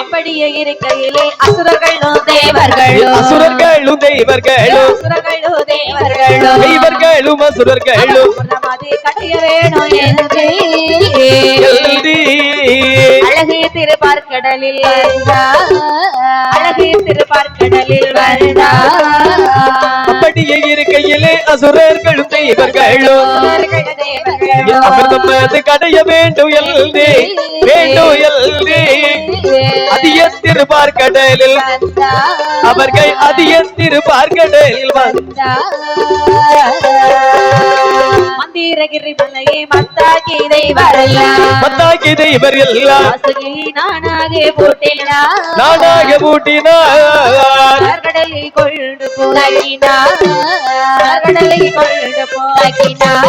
அப்படியே இருக்கையிலே அசுரர்களும் தேவர்களும் அசுரர்களும் தேவர்களும் தெய்வர்களும் அசுரர்களும் கடைய வேணும் என்று அழகே திருப்பார்கடலில் அழகே திருப்பார்கடலில் வருதா அப்படியே இருக்கையிலே அசுரர்களும் தெய்வர்களும் அமிர்தம் கடைய வேண்டும் எல்லே வேண்டும் எல்லே அதிய திருப்பார்கடலில் அவர்கள் அதிய திருப்பார்கடலில் மந்திரகிரி மலையை மத்தாகிதை வரலாம் மத்தாகிதை வரலாம் நானாக போட்டினா நானாக போட்டினார் கடலில் கொண்டு போகினார் கடலில் கொண்டு போகினார்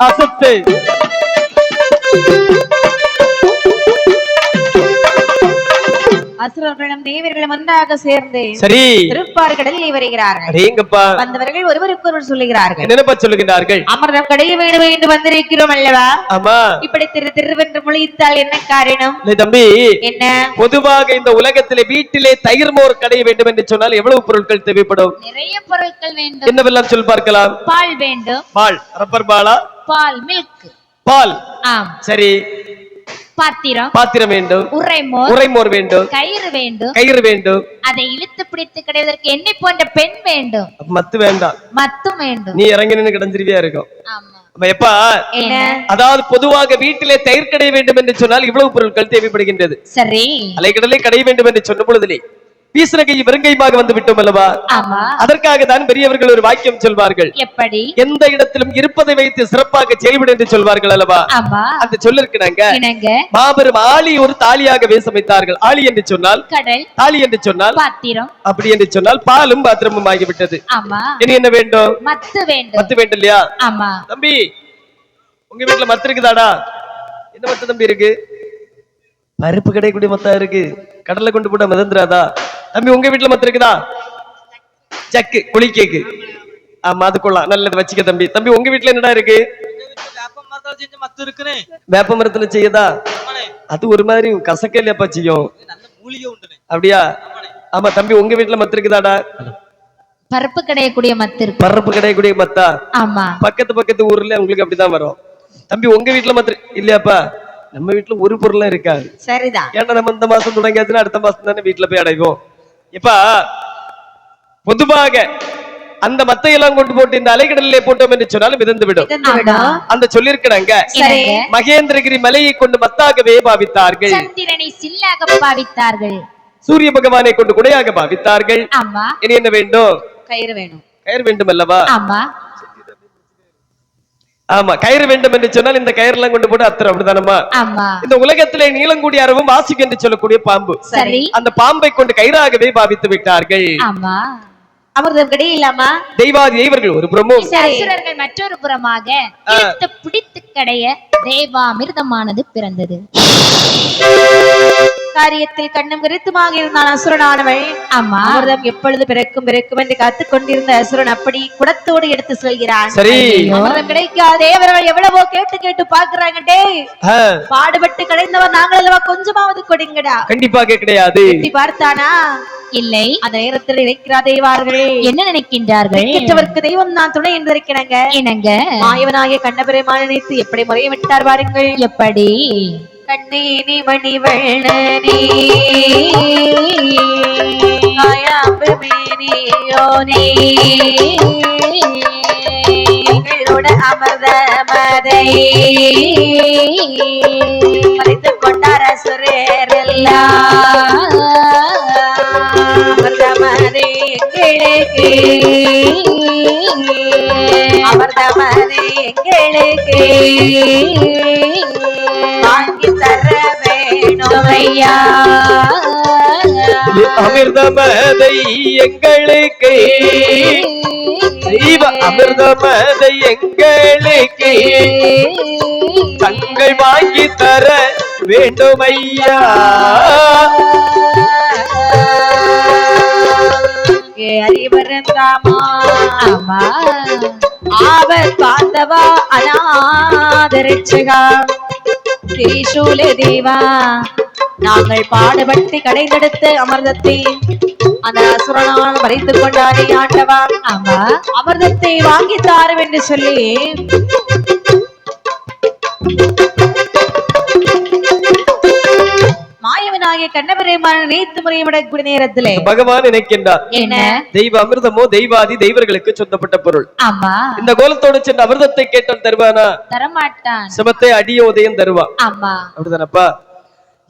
அசத்தை அசுரர்களும் தேவர்களும் ஒன்றாக சேர்ந்து சரி திருப்பார்கடலில் வருகிறார்கள் வந்தவர்கள் ஒருவருக்கொருவர் சொல்லுகிறார்கள் என்னப்பா சொல்லுகிறார்கள் அமிர்தம் கடைய வேண்டும் என்று வந்திருக்கிறோம் அல்லவா ஆமா இப்படி திருவென்று முழித்தால் என்ன காரணம் தம்பி என்ன பொதுவாக இந்த உலகத்திலே வீட்டிலே தயிர் மோர் கடைய வேண்டும் என்று சொன்னால் எவ்வளவு பொருட்கள் தேவைப்படும் நிறைய பொருட்கள் வேண்டும் என்னவெல்லாம் சொல் பார்க்கலாம் பால் வேண்டும் பால் ரப்பர் பாலா பால் மில்க் பால் ஆம் சரி பாத்திரம் வேண்டும் உரைமோர் வேண்டும் கயிறு வேண்டும் அதை இழுத்து பிடித்து கிடைவதற்கு என்னை போன்ற பெண் வேண்டும் மத்து வேண்டாம் மத்தும் வேண்டும் நீ இறங்கி நின்று கிடஞ்சிருவியா இருக்கும் எப்பா அதாவது பொதுவாக வீட்டிலே தயிர் கடைய வேண்டும் என்று சொன்னால் இவ்வளவு பொருட்கள் தேவைப்படுகின்றது சரி அலைக்கடலை கடைய வேண்டும் என்று சொன்ன பொழுதிலே வீசனகை வெறுங்கைமாக வந்து விட்டோம் அல்லவா அதற்காக தான் பெரியவர்கள் ஒரு வாக்கியம் சொல்வார்கள் எப்படி எந்த இடத்திலும் இருப்பதை வைத்து சிறப்பாக செயல்படு என்று சொல்வார்கள் அல்லவா அந்த சொல்லிருக்கிறாங்க மாபெரும் ஆளி ஒரு தாலியாக வேசமைத்தார்கள் ஆளி என்று சொன்னால் கடல் தாலி என்று சொன்னால் பாத்திரம் அப்படி என்று சொன்னால் பாலும் பாத்திரமும் ஆகிவிட்டது இனி என்ன வேண்டும் மத்து வேண்டும் இல்லையா தம்பி உங்க வீட்டுல மத்து இருக்குதாடா என்ன மத்து தம்பி இருக்கு பருப்பு கிடைக்கூடிய மத்தா இருக்கு கடலை கொண்டு போட்டா மிதந்துராதா தம்பி உங்க வீட்டுல மத்து இருக்குதா சக்கு குளிக்கேக்கு ஆமா அது கொள்ளலாம் நல்லது வச்சுக்க தம்பி தம்பி உங்க வீட்டுல என்னடா இருக்கு வேப்ப மரத்துல செய்யதா அது ஒரு மாதிரி கசக்கலையாப்பா செய்யும் அப்படியா ஆமா தம்பி உங்க வீட்டுல மத்து இருக்குதாடா பருப்பு கிடையக்கூடிய மத்து பருப்பு கிடையக்கூடிய மத்தா ஆமா பக்கத்து ஊர்ல உங்களுக்கு அப்படிதான் வரும் தம்பி உங்க வீட்டுல மத்து இல்லையாப்பா நம்ம வீட்டுல ஒரு பொருளும் இருக்காது சரிதான் ஏன்னா நம்ம இந்த மாசம் தொடங்கியாச்சுன்னா அடுத்த மாசம் தானே வீட்டுல போய் அடைவோம் இப்ப பொதுவாக அந்த மத்தையெல்லாம் கொண்டு போட்டு இந்த அலைக்கடலிலே போட்டோம் என்று சொன்னாலும் மிதந்து விடும் அந்த சொல்லிருக்கிறாங்க மகேந்திரகிரி மலையை கொண்டு மத்தாகவே பாவித்தார்கள் சந்திரனை சில்லாக பாவித்தார்கள் சூரிய பகவானை கொண்டு குடையாக பாவித்தார்கள் இனி என்ன வேண்டும் கயிறு வேணும் கயிறு வேண்டும் அல்லவா ஆமா கயிறு வேண்டும் என்று சொன்னால் இந்த கயிறு எல்லாம் கொண்டு போட்டு அத்தர் அப்படிதானமா இந்த உலகத்திலே நீலங்குடி அரவும் வாசிக்கு என்று சொல்லக்கூடிய பாம்பு அந்த பாம்பை கொண்டு கயிறாகவே பாவித்து விட்டார்கள் அமிர்தம் கிடையில்லாமா தெய்வாதி இவர்கள் ஒரு புறமும் அசுரர்கள் மற்றொரு புறமாக இழுத்து பிடித்து கடைய தேவாமிர்தமானது பிறந்தது காரியத்தில் கண்ணும் கருத்துமாக இருந்தான் அசுரனானவள் அமிர்தம் எப்பொழுது பிறக்கும் என்று காத்துக் கொண்டிருந்த அசுரன் அப்படி குடத்தோடு எடுத்து சொல்கிறான் அமிர்தம் கிடைக்காதே அவர்கள் எவ்வளவோ கேட்டு பாக்குறாங்க டே பாடுபட்டு கிடைந்தவர் நாங்கள் அல்லவா கொஞ்சமாவது கொடுங்கடா கண்டிப்பாக கிடையாது பார்த்தானா இல்லை அந்த நேரத்தில் நினைக்கிறா தெய்வார்கள் என்ன நினைக்கின்றார்கள் கேட்டவருக்கு தெய்வம் நான் துணை என்று இருக்கிறாங்க மாயவனாகிய கண்ணபெருமான் நினைத்து எப்படி முறையை விட்டார் பாருங்கள் எப்படி கண்ணீனி மணி வெள்ளனே ஆயாம்பு மேனியோனே எங்களோட அமர்த மதை மறைத்து கொண்டார சுரேரெல்லாம் அமர்த மதை எங்களுக்கு அமர்த மதை எங்களுக்கு வாங்கி தர வேணும் ஐயா அமிர்தமதை எங்களுக்கு தெய்வ அமிர்தமதை எங்களுக்கு தங்கள் வாங்கி தர வேண்டும் ஐயா அறிவரந்தாமா ஆமா ஆவர் பாந்தவா அநாதரிச்சகா திரிசூல தேவா நாங்கள் பாடுபட்டு கடைந்தெடுத்து அமிர்தத்தை அந்த அசுரனால் வரைத்துக் கொண்டானே ஆண்டவா ஆமா அமிர்தத்தை வாங்கி தாரும் என்று சொல்லி மாயவனாகிய கண்ணபெருமான் நீத்து முறையிடக்கூடிய நேரத்திலே பகவான் நினைக்கின்றார் என்ன தெய்வ அமிர்தமோ தெய்வாதி தெய்வர்களுக்கு சொந்தப்பட்ட பொருள் ஆமா இந்த கோலத்தோடு சென்ற அமிர்தத்தை கேட்டால் தருவானா தரமாட்டான் சிவத்தை அடிய உதயம் தருவான் ஆமா அப்படிதானப்பா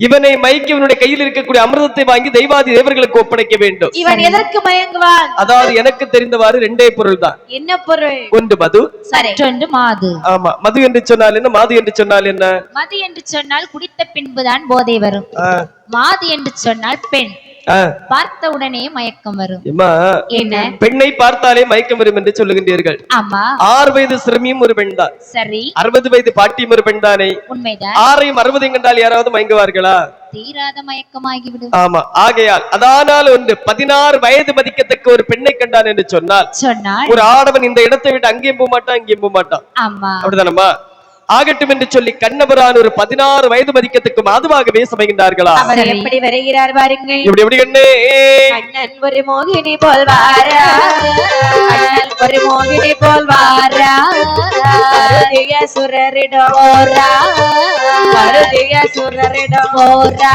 இவனை மயக்கி இவனுடைய கையில் இருக்கக்கூடிய அமிர்தத்தை வாங்கி தெய்வாதி தேவர்களுக்கு ஒப்படைக்க வேண்டும் இவன் எதற்கு மயங்குவான் அதாவது எனக்கு தெரிந்தவாறு ரெண்டே பொருள் தான் என்ன பொருள் ஒன்று மது மற்றொன்று மாது ஆமா மது என்று சொன்னால் என்ன மாது என்று சொன்னால் என்ன மது என்று சொன்னால் குடித்த பின்புதான் போதை வரும் மாது என்று சொன்னால் பெண் பார்த்த உடனே மயக்கம் வரும் என்ன பெண்ணை பார்த்தாலே மயக்கம் வரும் என்று சொல்லுகின்றீர்கள் ஆமா 6 வயது சிறுமியும் ஒரு பெண் தான் சரி 60 வயது பாட்டியும் ஒரு பெண் தானே உண்மைதான் 6ஐயும் 60 கண்டால் யாராவது மயங்குவார்களா தீராத மயக்கமாகிவிடும் ஆமா ஆகையால் அதானால் ஒன்று 16 வயது மதிக்கத்தக்க ஒரு பெண்ணை கண்டான் என்று சொன்னால் ஒரு ஆடவன் இந்த இடத்தை விட்டு அங்கேயும் போக மாட்டான் இங்கேயும் போக மாட்டான் ஆமா அப்படிதானம்மா ஆகட்டும் என்று சொல்லி கண்ணபுரான் ஒரு 16 வயது மதிக்கத்துக்கு மாதுவாகவே சமைகின்றார்களா அவர் எப்படி வருகிறார் பாருங்கள் இப்படி எப்படி கண்ணே அண்ணன் ஒரு மோகினி போல் வாரா அண்ணன் ஒரு மோகினி போல் வாரா கருதிய சுரரிடம் போரா கருதிய சுரரிடம் போரா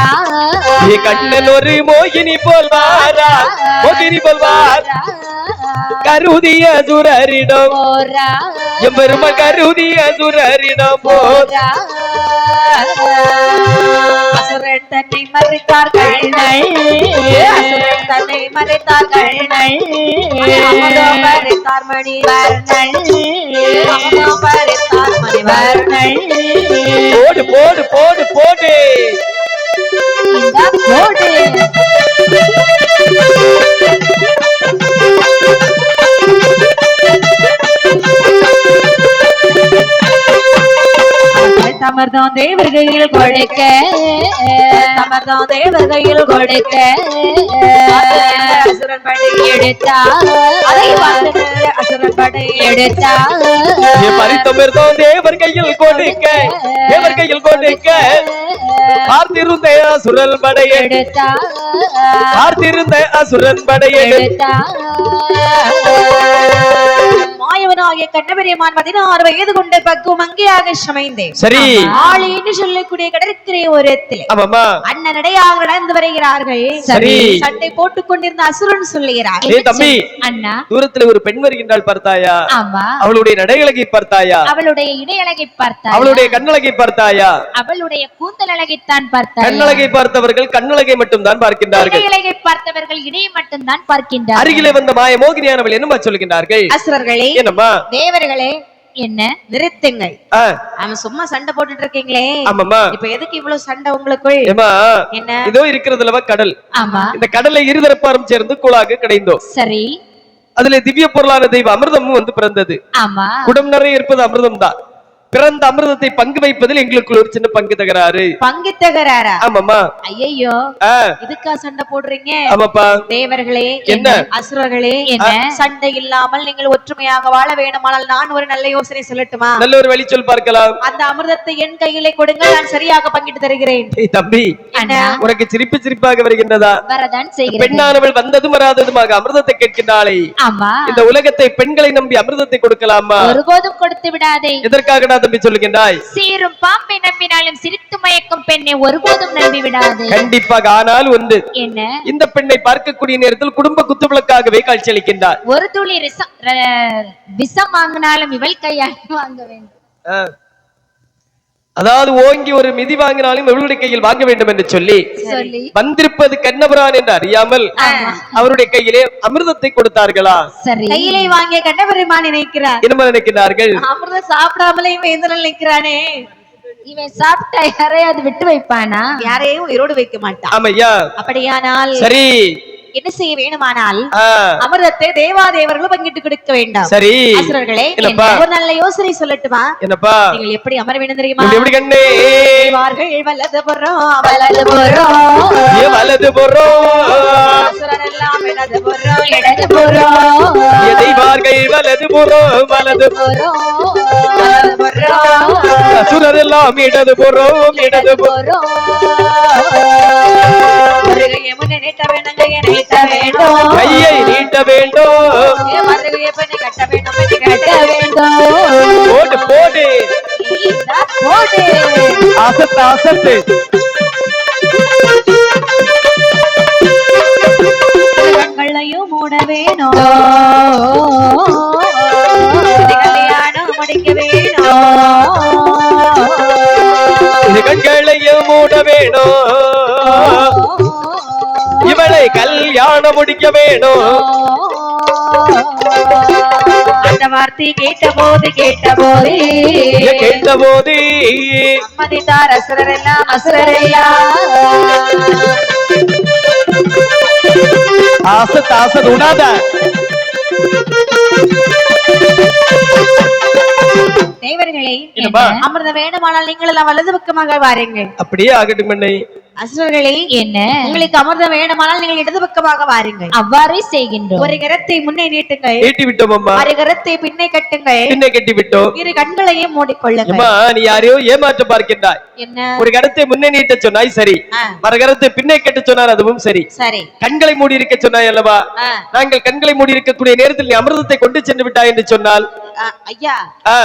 கண்ணன் ஒரு மோகினி போல் வாரா மோகினி போல் வாரா கருதிய சுரரிடம் போரா எம்பெரும கருதிய சுரரிடம் போரா அசுரன் தன்னை மறைத்தார்கள் அசுரன் தன்னை மறைத்தார்கள் மறைத்தார் மணிவர்ணன் மறைத்தார் மணிவர்ணன் போடு போடு போடு போடு போடு தமர்தான் தேவர்கையில் கொடுக்க தமர்தான் தேவர்கையில் கொடுக்க அசுரன் படை எடுத்தா அதை அசுரன் படை எடுத்தா பரித்தமர்தான் தேவர் கையில் கொடுக்க தேவர் கையில் கொடுக்க பார்த்திருந்த அசுரன் படை எடுத்தா பார்த்திருந்த அசுரன் படை எடுத்தா மாயவனாகிய கண்ணபெருமான் 16 வயது கொண்ட பக்குவம் அங்கேயாக சமைந்தேன் சரி ஆளி என்று சொல்லக்கூடிய கடற்கரை ஓரத்திலே அண்ணன் நடையாக நடந்து வருகிறார்கள் சரி சட்டை போட்டுக் கொண்டிருந்த அசுரன் சொல்லுகிறார் தம்பி அண்ணா தூரத்தில் ஒரு பெண் வருகின்றாள் பார்த்தாயா ஆமா அவளுடைய நடையழகை பார்த்தாயா அவளுடைய இடையழகை பார்த்தாயா அவளுடைய கண்ணழகை பார்த்தாயா அவளுடைய கூந்தல் அழகைத்தான் பார்த்தாயா கண்ணழகை பார்த்தவர்கள் கண்ணழகை மட்டும் தான் பார்க்கின்றார்கள் இடையழகை பார்த்தவர்கள் இடையை மட்டும் தான் பார்க்கின்றார்கள் அருகிலே வந்த மாய மோகினியானவள் என்னமா சொல்கின்றார்கள் அசுரர்களே என்னமா தேவர்களே என்ன நிறுத்துங்கள் அவன் சும்மா சண்டை போட்டுட்டு இருக்கீங்களே இப்ப எதுக்கு இவ்வளவு சண்டை உங்களுக்குள் என்ன இதோ இருக்கிறதுலவா கடல் ஆமா இந்த கடலை இருதரப்பாரும் சேர்ந்து கூழாக கிடைந்தோம் சரி அதுல திவ்ய பொருளான தெய்வ அமிர்தமும் வந்து பிறந்தது ஆமா குடம் நிறைய இருப்பது அமிர்தம் தான் பிறந்த அமிர்தத்தை பங்கு வைப்பதில் எங்களுக்குள்ள ஒரு சின்ன பங்கு தகராறு ஆமாமா ஐயோ இதுக்கா சண்டை போடுறீங்க ஆமாப்பா தேவர்களே என்ன அசுரர்களே என்ன சண்டை இல்லாமல் நீங்கள் ஒற்றுமையாக வாழ வேண்டுமானால் நான் ஒரு நல்ல யோசனை சொல்லட்டுமா நல்ல ஒரு வழி சொல் பார்க்கலாம் அந்த அமிர்தத்தை என் கையிலே கொடுங்க நான் சரியாக பங்கிட்டு தருகிறேன் தம்பி உனக்கு சிரிப்பு சிரிப்பாக வருகின்றதா வரதான் செய்கிறேன் பெண்ணானவள் வந்ததும் வராததுமாக அமிர்தத்தை கேட்கின்றாளே ஆமா இந்த உலகத்தை பெண்களை நம்பி அமிர்தத்தை கொடுக்கலாமா ஒருபோதும் கொடுத்து விடாதே எதற்காக தம்பி சொல்லுகின்றாய் சீரும் பாம்பை நம்பினாலும் சிரித்து மயக்கும் பெண்ணை ஒருபோதும் நம்பி விடாது கண்டிப்பாக ஆனால் ஒன்று என்ன இந்த பெண்ணை பார்க்கக்கூடிய நேரத்தில் குடும்ப குத்துவிளக்காகவே காட்சியளிக்கின்றார் ஒரு துளி விஷம் வாங்கினாலும் இவள் கையால் வாங்க வேண்டும் அதாவது ஓங்கி ஒரு மிதி வாங்கினாலும் இவளுடைய கையில் வாங்க வேண்டும் என்று சொல்லி வந்திருப்பது கண்ணபுரான் என்று அறியாமல் அவருடைய கையிலே அமிர்தத்தை கொடுத்தார்களா கையிலே வாங்கிய கண்ணபெருமான் நினைக்கிறார் என்ன நினைக்கிறார்கள் அமிர்தம் சாப்பிடாமலே இவன் நினைக்கிறானே இவன் சாப்பிட்டா யாரையாவது விட்டு வைப்பானா யாரையும் உயிரோடு வைக்க மாட்டான் ஆமையா அப்படியானால் சரி என்ன செய்ய வேண்டுமானால் அமிர்தத்தை தேவாதேவர்களும் பங்கிட்டு கொடுக்க வேண்டாம் சரி அசுரர்களே ஒரு நல்ல யோசனை சொல்லட்டுமா என்னப்பா நீங்கள் எப்படி அமர வேண்டும் தெரியுமா எப்படி கண்ணே வலது போறோம் வலது போறோம் வலது போறோம் அசுரர் எல்லாம் இடது போறோம் இடது புறம் எதைவார்கள் வலது புறம் வலது அசுரரெல்லாம் இடது புறம் இடது புறம் கையை நீட்ட வேண்டும் போடு போடு அசத்து அசத்து கண்களையும் மூட வேணும் கல்யாணம் முடிக்க வேணும் கண்களையும் மூட வேணும் இவளை கல்யாணம் முடிக்க வேணும் அந்த வார்த்தை கேட்ட போது அம்மதித்தார் அசுரரெல்லாம் ஆசத் ஆசத் உணாத தேவர்களே அமிர்தம் வேண்டுமானால் நீங்கள் எல்லாம் வலது பக்கமாக வாருங்கள் அப்படியே ஆகட்டும் என்னை அசுரர்களே என்ன உங்களுக்கு அமிர்தம் வேண்டுமானால் நீங்கள் இடது பக்கமாக வாருங்கள் அவ்வாறே செய்கின்றோம் ஒரு கரத்தை முன்னே நீட்டுங்கள் நீட்டி விட்டோம் அம்மா ஒரு கரத்தை பின்னே கட்டுங்கள் பின்னே கட்டி விட்டோம் இரு கண்களையும் மூடிக்கொள்ளுங்கள் அம்மா நீ யாரையோ ஏமாற்ற பார்க்கின்றாய் என்ன ஒரு கரத்தை முன்னே நீட்ட சொன்னாய் சரி மறு கரத்தை பின்னே கட்ட சொன்னார் அதுவும் சரி சரி கண்களை மூடி இருக்க சொன்னாய் அல்லவா நாங்கள் கண்களை மூடி இருக்கக்கூடிய நேரத்தில் நீ அமிர்தத்தை கொண்டு சென்று விட்டாய் என்று சொன்னால் ஐயா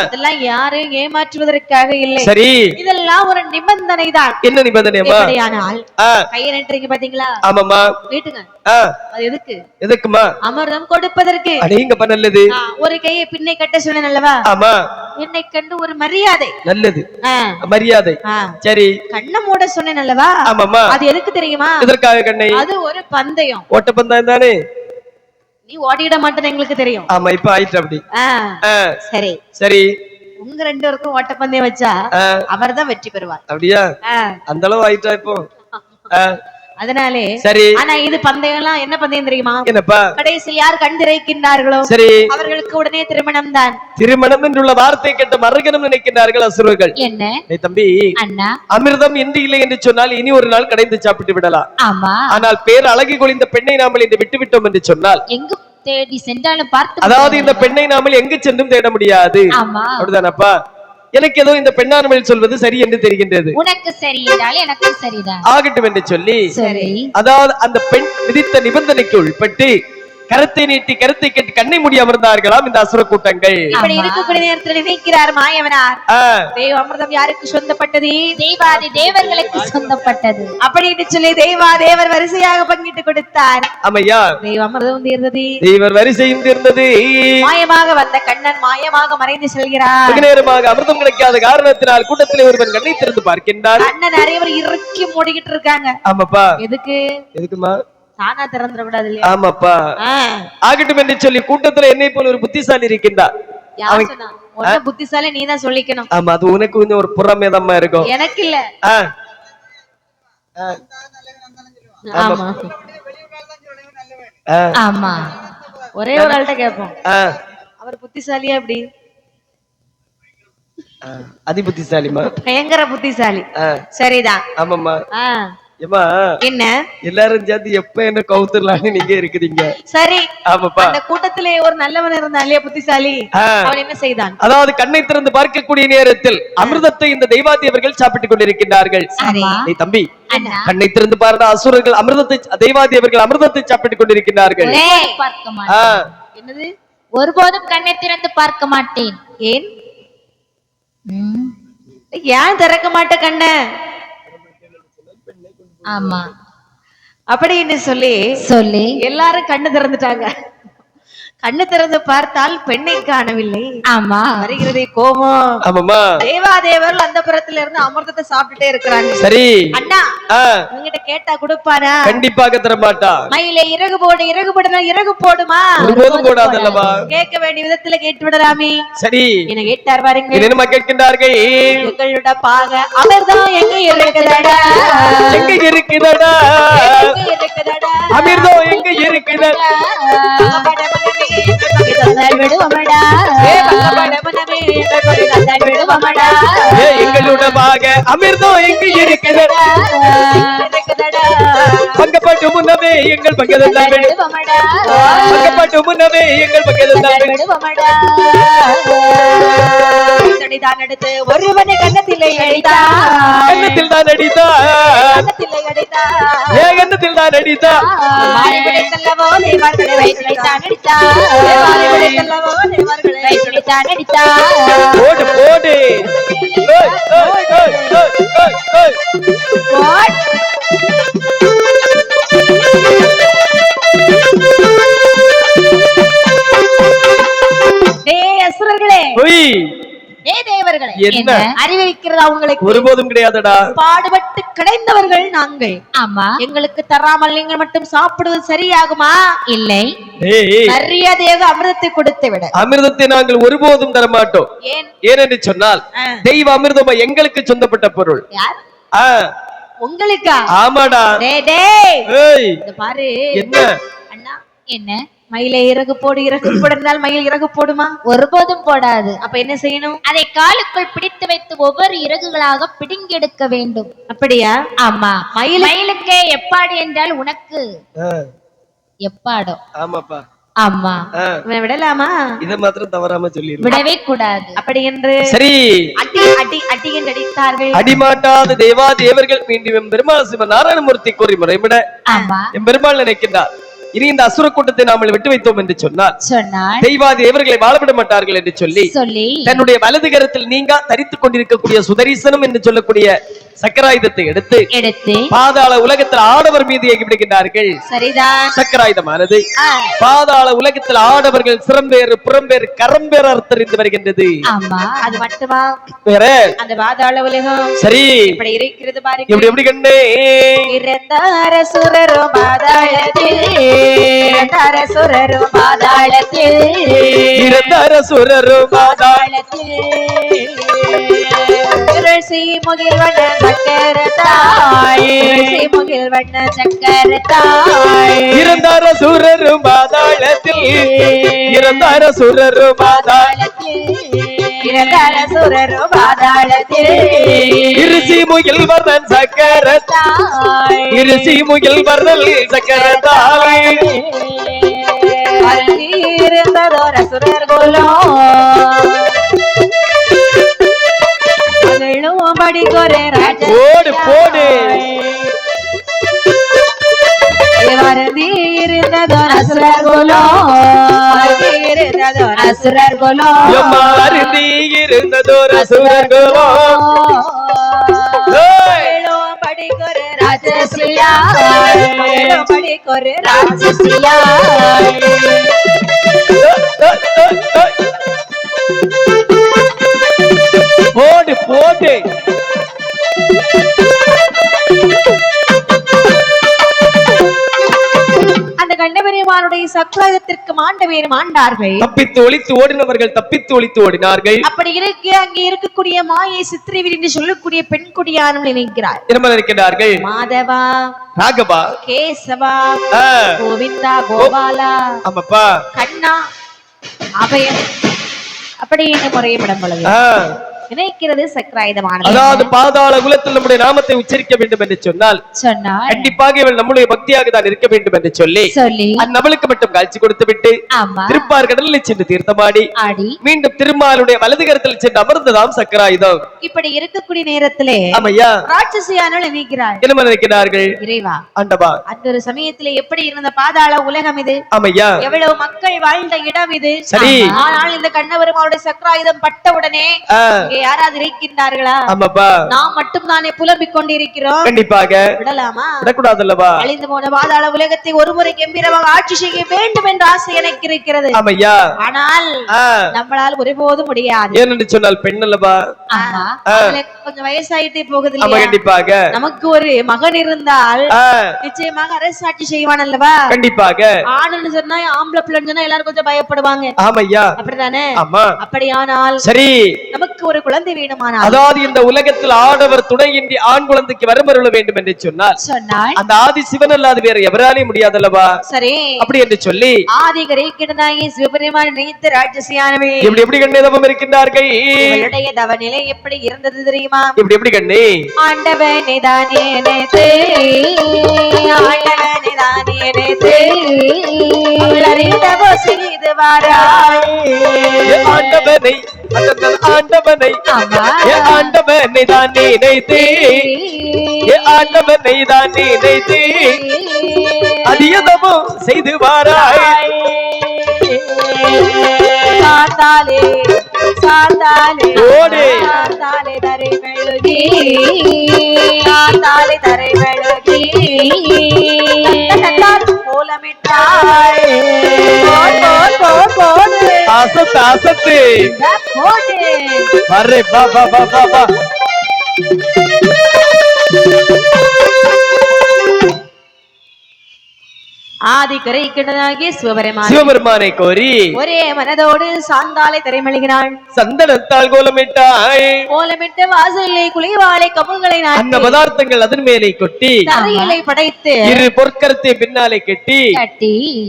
இதெல்லாம் யாரும் ஏமாற்றுவதற்காக இல்லை சரி இதெல்லாம் ஒரு நிபந்தனை தான் என்ன நிபந்தனை அம்மா கையை நட்டுறீங்க பாத்தீங்களா ஆமாம்மா வீட்டுங்க அது எதுக்கு எதுக்குமா அமிர்தம் கொடுப்பதற்கு அடேங்கப்பா நல்லது ஒரு கையை பின்னை கட்ட சொன்னேன் அல்லவா ஆமா என்னை கண்டு ஒரு மரியாதை நல்லது மரியாதை சரி கண்ணை மூட சொன்னேன் அல்லவா ஆமாம்மா அது எதுக்கு தெரியுமா எதற்காக கண்ணை அது ஒரு பந்தயம் ஓட்ட பந்தயம் தானே நீ ஓடிட மாட்டேன்னு எங்களுக்கு தெரியும் ஆமா இப்ப ஆயிட்டு அப்படி சரி சரி உங்க ரெண்டு பேருக்கும் ஓட்டப்பந்தயம் வச்சா அவர்தான் வெற்றி பெறுவார் அப்படியா அந்த அளவு ஆயிட்டா இப்போ அதனாலே சரி ஆனா இது பந்தயம் எல்லாம் என்ன பந்தயம் தெரியுமா என்னப்பா கடைசியில் யார் கண் திறக்கின்றார்களோ சரி அவர்களுக்கு உடனே திருமணம் தான் திருமணம் என்றுள்ள வார்த்தை கேட்டு மறுகணம் நினைக்கின்றார்கள் அசுரர்கள் என்ன தம்பி அண்ணா அமிர்தம் இன்று இல்லை என்று சொன்னால் இனி ஒரு நாள் கடைந்து சாப்பிட்டு விடலாம் ஆமா ஆனால் பேர் அழகி கொளிந்த பெண்ணை நாமல் இன்று விட்டு விட்டோம் என்று சொன்னால் எங்கு தேடி சென்றாலும் பார்த்து அதாவது இந்த பெண்ணை நாமல் எங்கு சென்றும் தேட முடியாது அப்படிதானப்பா எனக்கு ஏதோ இந்த பெண்ணாண்மையில் சொல்வது சரி என்று தெரிகின்றது உனக்கு சரி என்றால் எனக்கு சரிதான் ஆகட்டும் என்று சொல்லி சரி அதாவது அந்த பெண் விதித்த நிபந்தனைக்கு உட்பட்டு கரத்தை நீட்டி கருத்தை கேட்டு கண்ணை மூடி அமர்ந்தார்களாம் இந்த அசுர கூட்டங்கள். இப்படி இருக்கக்கூடிய நேரத்தில் நினைக்கிறார் மாயவனார், தேவ அமிர்தம் யாருக்கு சொந்தப்பட்டது? தேவாதி தேவர்களுக்கு சொந்தப்பட்டது அப்படின்னு சொல்லி தேவா தேவர் வரிசையாக பங்கிட்டு கொடுத்தார். ஆமையா, தேவ அமிர்தம் தீர்ந்தது, தேவர் வரிசையும் தீர்ந்தது. மாயமாக வந்த கண்ணன் மாயமாக மறைந்து செல்கிறார். வெகு நேரமாக அமிர்தம் கிடைக்காத காரணத்தினால் கூட்டத்திலே ஒருவன் கண்ணை திறந்து பார்க்கின்றார். கண்ணன் நிறைய பேர் இறுக்கி மூடிக்கிட்டு இருக்காங்க. ஆமாப்பா, எதுக்கு? எதுக்குமா? தானா திறந்துட கூடாது இல்லையா? ஆமாப்பா. ஆகட்டும் என்று சொல்லி கூட்டத்துல என்னை போல ஒரு புத்திசாலி இருக்கின்றார். புத்திசாலி நீ தான் சொல்லிக்கணும். ஆமா, அது உனக்கு கொஞ்சம் ஒரு புறமேதமா இருக்கும், எனக்கு இல்ல. ஆமா, ஒரே ஒரு ஆள்கிட்ட கேட்போம், அவர் புத்திசாலியா எப்படி? அதி புத்திசாலிமா, பயங்கர புத்திசாலி. சரிதான். ஆமாம்மா. என்ன எல்லாரும் சேர்ந்து எப்ப என்ன கவுத்துடலான்னு நீங்க இருக்கிறீங்க. சரி, ஆமாப்பா. அந்த கூட்டத்திலே ஒரு நல்லவன் இருந்தான் இல்லையா, புத்திசாலி. அவன் என்ன செய்தான்? அதாவது கண்ணை திறந்து பார்க்கக்கூடிய நேரத்தில் அமிர்தத்தை இந்த தெய்வாதேவர்கள் சாப்பிட்டுக் கொண்டிருக்கின்றார்கள். நீ தம்பி கண்ணை திறந்து பாருடா, அசுரர்கள் அமிர்தத்தை, தெய்வாதேவர்கள் அமிர்தத்தை சாப்பிட்டுக் கொண்டிருக்கின்றார்கள். என்னது? ஒருபோதும் கண்ணை திறந்து பார்க்க மாட்டேன். ஏன் ஏன் திறக்க மாட்ட கண்ண? ஆமா, அப்படின்னு சொல்லி எல்லாரும் கண்ணு திறந்துட்டாங்க. கண்ணு திறந்து பார்த்தால் பெண்ணை காணவில்லை. ஆமா, வருகிறதே கோபம். ஆமாமா, தேவாதேவர்கள் அந்த புறத்துல இருந்து அமிர்தத்தை சாப்பிட்டுட்டே இருக்கிறாங்க. சரி அண்ணா, உங்ககிட்ட கேட்டா கொடுப்பாரா? கண்டிப்பாக தர மாட்டா. மயிலே இறகு போடு, இறகு போடுனா இறகு போடுமா? ஒருபோதும் போடாதல்லவா. கேட்க வேண்டிய விதத்துல கேட்டு விடலாமே. சரி, என்ன கேட்டார் பாருங்க. என்னமா கேட்கின்றார்கள்? உங்களோட பாக அமிர்தம் எங்க இருக்குதடா, எங்க இருக்குதடா, அமிர்தம் எங்க இருக்குதடா, எங்களோட பாக அமிர்தம் எங்க இருக்குதடா, பங்க பக்கப்பட்டு முன்னவே எங்கள் பக்கத்தில் பக்கப்பட்டு முன்னவே எங்கள் பக்கத்தில் தான் எடுத்து ஒருவனை கன்னத்திலே அடித்தார் கன்னத்தில் தான் அடித்தார் கன்னத்திலே அடித்தார் கன்னத்தில் தான் அடித்தார் வாலிபடைத்தல்லவோ தேவர்களை வயிற்றிலைத்தான் அடித்தார் வாலிபடைத்தல்லவோ தேவர்களை வயிற்றிலைத்தான் அடித்தார் போடு போடு அசுரர்களே தேவர்களே என்ன அறிவிக்கிறதா உங்களுக்கு ஒருபோதும் கிடையாதுடா. பாடுபட்டு கிடைந்தவர்கள் நாங்கள். ஆமா, எங்களுக்கு தராமல் நீங்கள் மட்டும் சாப்பிடுவது சரியாகுமா? இல்லை, மரியாதையாக அமிர்தத்தை கொடுத்து விட. அமிர்தத்தை நாங்கள் ஒருபோதும் தர மாட்டோம். ஏனென்று சொன்னால் தெய்வ அமிர்தம் எங்களுக்கு சொந்தப்பட்ட பொருள். உங்களுக்கா? ஆமாடா. பாரு என்ன அண்ணா, என்ன மயிலை இறகு போடு, இறகு போடுனால் மயில் இறகு போடுமா? ஒருபோதும் போடாது. அப்ப என்ன செய்யணும்? அதை காலுக்குள் பிடித்து வைத்து ஒவ்வொரு இறகுகளாக பிடுங்கி எடுக்க வேண்டும். அப்படியா? ஆமா. மயிலுக்கே எப்பாடு என்றால் உனக்கு எப்பாடோ? ஆமாப்பா. ஆமா. விடலாமா? இத மாத்திரம் தவறாம சொல்லி விடவே கூடாது. அப்படி என்று சரி அடி அடி அடி என்று அடித்தார்கள். அடிமாட்டாத தேவா தேவர்கள் மீண்டும் பெருமாள் சிவ நாராயணமூர்த்தி கூறி முறைவிட பெருமாள் நினைக்கின்றார். இனி இந்த அசுர கூட்டத்தை நாமல் விட்டு வைத்தோம் என்று சொன்னால் தெய்வாதி தேவர்களை வாழவிட மாட்டார்கள் என்று சொல்லி தன்னுடைய வலது கரத்தில் நீங்க தரித்துக் கொண்டிருக்கக்கூடிய சுதரிசனம் என்று சொல்லக்கூடிய சக்கராயுதத்தை எடுத்து பாதாள உலகத்தில் ஆடவர் மீது ஏகி விடுகின்றார்கள். சரிதான். சக்கராயுதமானது பாதாள உலகத்தில் ஆடவர்கள் சிறம்பேறு புறம்பேறு கரம்பேறு அர்த்தறிந்து வருகின்றது. ஆமா, அது மட்டுமா? வேற அந்த பாதாள உலகம் சரி இப்படி இருக்கிறது பாருங்க. எப்படி எப்படி கண்டே இறந்தார சுரரும் பாதாளத்தில், இறந்தார சுரரும் பாதாளத்தில், இறந்தார சுரரும் பாதாளத்தில், முகில் வண்ண சக்கரத்தாய், முகில் வண்ண சக்கரத்தாய், இறந்தார சுரரும் பாதாளத்தில், இறந்தார சுரரும் பாதாளத்தில், இறந்தார சுரரும் பாதாளத்தில், இருசி முகில் வர்ணன் சக்கரத்தாய், இருசி முகில் வர்ணல் சக்கரத்தாய், இருந்ததோர சுரர் கோலோ படி கோரே ராஜா போடு போடு இருந்ததோர சுரர் கோலோ இருந்ததோர சுரர் கோலோ எம்மாருந்தி இருந்ததோர சுரர் கோலோ படி கோரே ராஜசியா படி கோரே ராஜசியா போடு போடு அந்த கண்டபெருமானுடைய சக்கராயுதத்திற்கு மாண்டவேறு மாண்டார்கள். தப்பித்து ஒளித்து ஓடினவர்கள் தப்பித்து ஒளித்து ஓடினார்கள். அப்படி இருக்கு அங்கே இருக்கக்கூடிய மாயை சித்திரவீர் என்று சொல்லக்கூடிய பெண் கொடியானும் நினைக்கிறார். என்ன இருக்கிறார்கள்? மாதவா, ராகவா, கேசவா, கோவிந்தா, கோபாலா, ஆமாப்பா, கண்ணா, அபயம் அப்படி முறையப்படும் பொழுது நினைக்கிறது சக்கராயுதமானது. அதாவது பாதாள குலத்தில் நம்முடைய நாமத்தை உச்சரிக்க வேண்டும் என்று சொன்னால் கண்டிப்பாக இவள் நம்முடைய பக்தியாக தான் இருக்க வேண்டும் என்று சொல்லி அந்நபளுக்கு மட்டும் காட்சி கொடுத்து விட்டு திருப்பார் கடலில் சென்று தீர்த்தமாடி மீண்டும் திருமாலுடைய வலது கரத்தில் சென்று அமர்ந்ததாம் சக்கராயுதம். இப்படி இருக்கக்கூடிய நேரத்திலே ஆமையா ராட்சசியானவள் நினைக்கிறார். என்ன நினைக்கிறார்கள்? இறைவா, ஆண்டவா, அந்த ஒரு சமயத்திலே எப்படி இருந்த பாதாள உலகம் இது? ஆமையா, எவ்வளவு மக்கள் வாழ்ந்த இடம் இது. சரி, ஆனால் இந்த கண்ணபெருமானுடைய சக்கராயுதம் பட்டவுடனே யாராவது இருக்கின்றார்களா? ஆமாப்பா, நாம் மட்டும் தானே புலம்பிக் கொண்டிருக்கிறோம். கண்டிப்பாக விடலாமா? விடக்கூடாது அல்லவா? அழிந்து போன பாதாள உலகத்தை ஒருமுறை கம்பீரமாக ஆட்சி செய்ய வேண்டும் என்ற ஆசை எனக்கு இருக்கிறது. ஆமையா, ஆனால் நம்மளால் ஒருபோதும் முடியாது. ஏனென்று சொன்னால் பெண் அல்லவா? கொஞ்சம் வயசாயிட்டே போகுது. கண்டிப்பாக நமக்கு ஒரு மகன் இருந்தால் நிச்சயமாக அரசாட்சி செய்வான் அல்லவா? கண்டிப்பாக. ஆணுன்னு சொன்னா ஆம்பளை பிள்ளைன்னு சொன்னா எல்லாரும் கொஞ்சம் பயப்படுவாங்க. ஆமையா, அப்படித்தானே? ஆமா. அப்படியானால் சரி, நமக்கு உங்களுக்கு ஒரு குழந்தை வேணுமானால், அதாவது இந்த உலகத்தில் ஆடவர் துணையின்றி ஆண் குழந்தைக்கு வரமருள வேண்டும் என்று சொன்னால் அந்த ஆதி சிவன் அல்லாது வேற எவராலே முடியாதல்லவா? சரி, அப்படி என்று சொல்லி ஆதி கரைக்கிடனாகி சிவபெருமான் நினைத்த ராட்சசியானவே எப்படி எப்படி கண்ணே தவம் இருக்கின்றார்கள். இவளுடைய தவ நிலை எப்படி இருந்தது தெரியுமா? எப்படி எப்படி கண்ணே? ஆண்டவனே தானே நினைத்து, ஆண்டவனே தானே நினைத்து அவள் அறிந்தவோ செய்து வாராய். ஆண்டவனை ஆண்டவனை ஆண்டவனை தான் நினைத்து, ஆண்டவனை தான் நினைத்து அதிகமோ செய்து வாராய். சாந்தாலே சாந்தாலே சாந்தாலே தரை மெழுகி, சாந்தாலே தரை மெழுகி கோலமிட்டாய். அசத்து அசத்து அரே பா பா பா பா பா. ஆதி கரைக்கிடனாகிய சிவபெருமானை கோரி ஒரே மனதோடு சாந்தாலை திரைமழுகினாள். சந்தனத்தால் கோலமிட்டாய். கோலமிட்டு வாசலிலே குலைவாளை கமுல்களை அந்த பதார்த்தங்கள் அதன் மேலே கொட்டி தரையிலை படைத்து இரு பொற்கரத்தை பின்னாலே கட்டி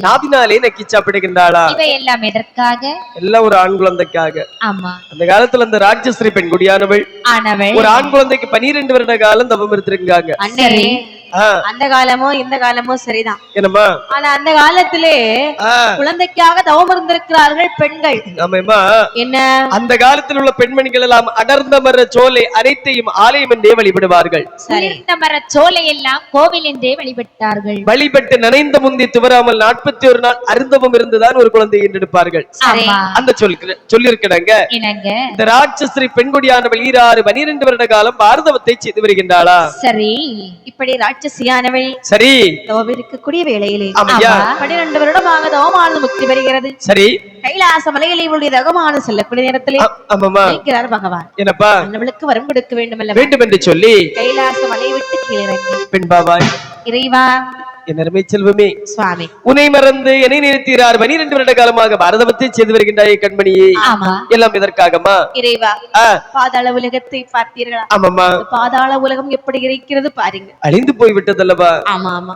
நாவினாலே நக்கி சாப்பிடுகின்றாளா? இவை எல்லாம் எதற்காக? எல்லாம் ஒரு ஆண் குழந்தைக்காக. ஆமா, அந்த காலத்துல அந்த ராட்சஸ்ரீ பெண் குடியானவள் ஒரு ஆண் குழந்தைக்கு 12 வருட காலம் தவம் இருந்திருக்காங்க. அந்த காலமும் இந்த காலமும் சரிதான். என்னமா? ஆனா அந்த காலத்திலே குழந்தைக்காக தவம் இருந்திருக்கிறார்கள் பெண்கள். என்ன? அந்த காலத்தில் உள்ள பெண்மணிகள் எல்லாம் அடர்ந்த மர சோலை அனைத்தையும் ஆலயம் என்றே வழிபடுவார்கள். இந்த மர சோலை எல்லாம் கோவில் என்றே வழிபட்டார்கள். வழிபட்டு நனைந்த முந்தி துவராமல் 41 நாள் அருந்தவம் இருந்துதான் ஒரு குழந்தையை எடுப்பார்கள். அந்த சொல்லிருக்கிறாங்க. இந்த ராட்சஸ்ரீ பெண்குடியானவள் 12 வருட காலம் பாரதவத்தை செய்து வருகின்றாளா? சரி, இப்படி ராட்சசியானவள் சரி தவம் இருக்கக்கூடிய வேளையிலே 12 வருடமாக தவமானது முக்தி பெறுகிறது. சரி, கைலாச மலையிலே இவளுடைய தவமானது செல்லக்கூடிய நேரத்திலே பகவான் என்னப்பா அவளுக்கு வரம் கொடுக்க வேண்டும் அல்ல வேண்டும் என்று சொல்லி கைலாச மலையை விட்டு கீழே இறங்கி, பெண் பாபாய் இறைவா என் அருமை செல்வமே சுவாமி, உன்னை மறந்து என்னை நிறுத்தினார் 12 வருட காலமாக பாரதவத்தை செய்து வருகின்றாயே கண்மணியே. எல்லாம் இதற்காகமா? இறைவா, பாதாள உலகத்தை பார்த்தீர்களா? ஆமாமா. பாதாள உலகம் எப்படி இருக்கிறது பாருங்க. அழிந்து போய் விட்டதல்லவா? ஆமா ஆமா.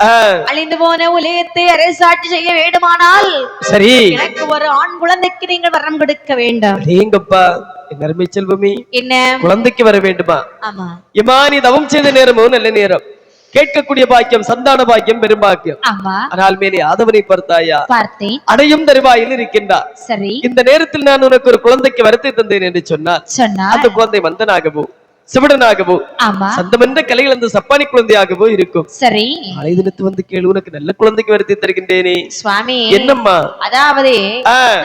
அழிந்து போன உலகத்தை அரசாட்சி செய்ய வேண்டுமானால் சரி, எனக்கு ஒரு ஆண் குழந்தைக்கு நீங்கள் வரம் கொடுக்க வேண்டும். ஏங்கப்பா என் அருமை செல்வமே, என்ன குழந்தைக்கு வர வேண்டுமா? ஆமா. இமானி தவம் செய்த நேரமும் நல்ல நேரம், கேட்கக்கூடிய பாக்கியம் சந்தான பாக்கியம் பெரும்பாக்கியம். ஆனால் மேலே ஆதவனை பார்த்தாயா? பார்த்தேன். அடையும் தருவாயில் இருக்கின்றார். சரி, இந்த நேரத்தில் நான் உனக்கு ஒரு குழந்தைக்கு வரத்தை தந்தேன் என்று சொன்னார். அந்த குழந்தை மந்தனாகவோ சிவடனாகவோ சந்தமென்ற கலைகள் அந்த சப்பானி குழந்தையாகவோ இருக்கும். சரி, நாளை தினத்து வந்து கேளு, உனக்கு நல்ல குழந்தைக்கு வருத்தி தருகின்றேனே. சுவாமி, என்னம்மா? அதாவது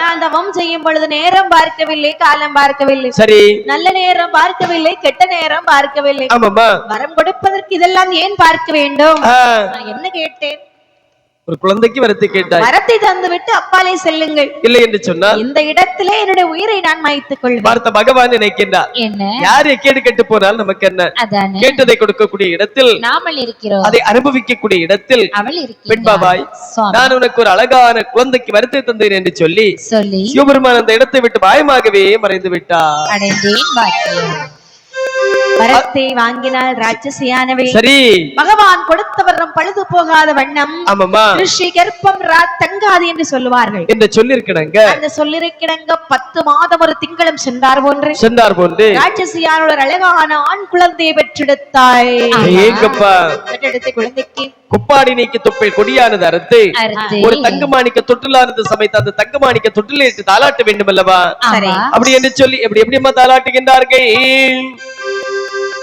நான் தவம் செய்யும் பொழுது நேரம் பார்க்கவில்லை, காலம் பார்க்கவில்லை. சரி, நல்ல நேரம் பார்க்கவில்லை, கெட்ட நேரம் பார்க்கவில்லை. ஆமாமா. வரம் கொடுப்பதற்கு இதெல்லாம் ஏன் பார்க்க வேண்டும்? என்ன கேட்டேன்? ஒரு குழந்தைக்கு வரத்தை கேட்டாய், வரத்தை தந்து விட்டு அப்பாலே செல்லுங்கள். இல்லை என்று சொன்னால் இந்த இடத்திலே என்னுடைய உயிரை நான் மாய்த்துக் கொள்வேன். பார்த்த பகவான் நினைக்கின்றார். என்ன? யாரை கேடு கெட்டு போனால் நமக்கு என்ன? கேட்டதை கொடுக்கக்கூடிய இடத்தில் நாமல் இருக்கிறோம், அதை அனுபவிக்கக்கூடிய இடத்தில் அவள் இருக்கிறாள். பெண் பாபாய், நான் உனக்கு ஒரு அழகான குழந்தைக்கு வரத்தை தந்தேன் என்று சொல்லி சிவபெருமான் அந்த இடத்தை விட்டு பயமாகவே மறைந்து விட்டார். அடைந்தேன் பாக்கியம். வரத்தை வாங்கினால் ராட்சசியானவே. சரி, பகவான் கொடுத்த வரம் பழுது போகாத வண்ணம் ரிஷி கர்ப்பம் தங்காது என்று சொல்லுவார்கள் என்று சொல்லிருக்கிறாங்க. அந்த சொல்லிருக்கிறாங்க 10 மாதம் ஒரு திங்களும் சென்றார் போன்று ராட்சசியான ஒரு அழகான ஆண் குழந்தையை பெற்றெடுத்தாய். பெற்றெடுத்த குழந்தைக்கு குப்பாடி நீக்கி தொப்பில் கொடியானது அறுத்து ஒரு தங்கமாணிக்க தொட்டிலானது சமைத்து அந்த தங்கமாணிக்க தொட்டில் தாளாட்ட வேண்டும் அல்லவா? அப்படி என்று சொல்லி எப்படி எப்படிமா தாளாட்டுகின்றார்கள்.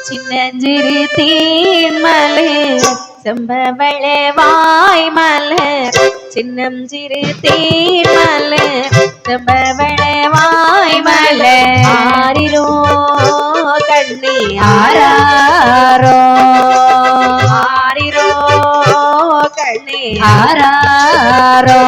சின்னஞ்சிறு தேன் மலர் செம்பவள வாய் மலர், சின்னஞ்சிறு தேன் மலர் செம்பவள வாய் மலர், ஆரிரோ கண்ணி ஆராரோ, ஆரிரோ கண்ணி ஆராரோ.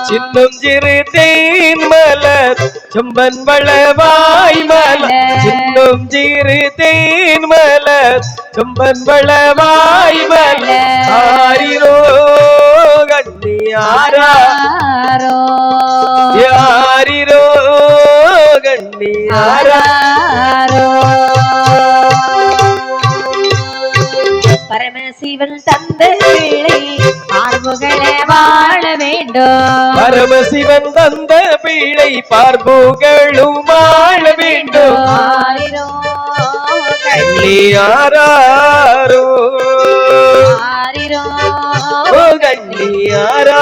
சின்னஞ்சிறு தேன் மலர் செம்பன் வளவாய் மலர், சின்னம் ஜீரு தேன் மலர் செம்பன் வளவாய் மலர், ஆரிரோ கண்ணி ஆராரோ, ஆரிரோ கண்ணி ஆரா. கடவுள் தந்த பிள்ளை பார்புகளே வாழ வேண்டும். பரமசிவன் தந்த பிள்ளை பார்புகளும் வாழ வேண்டும். ஆரிரோ கண்ணியாரோ ஆரிரோ கண்ணியாரோ.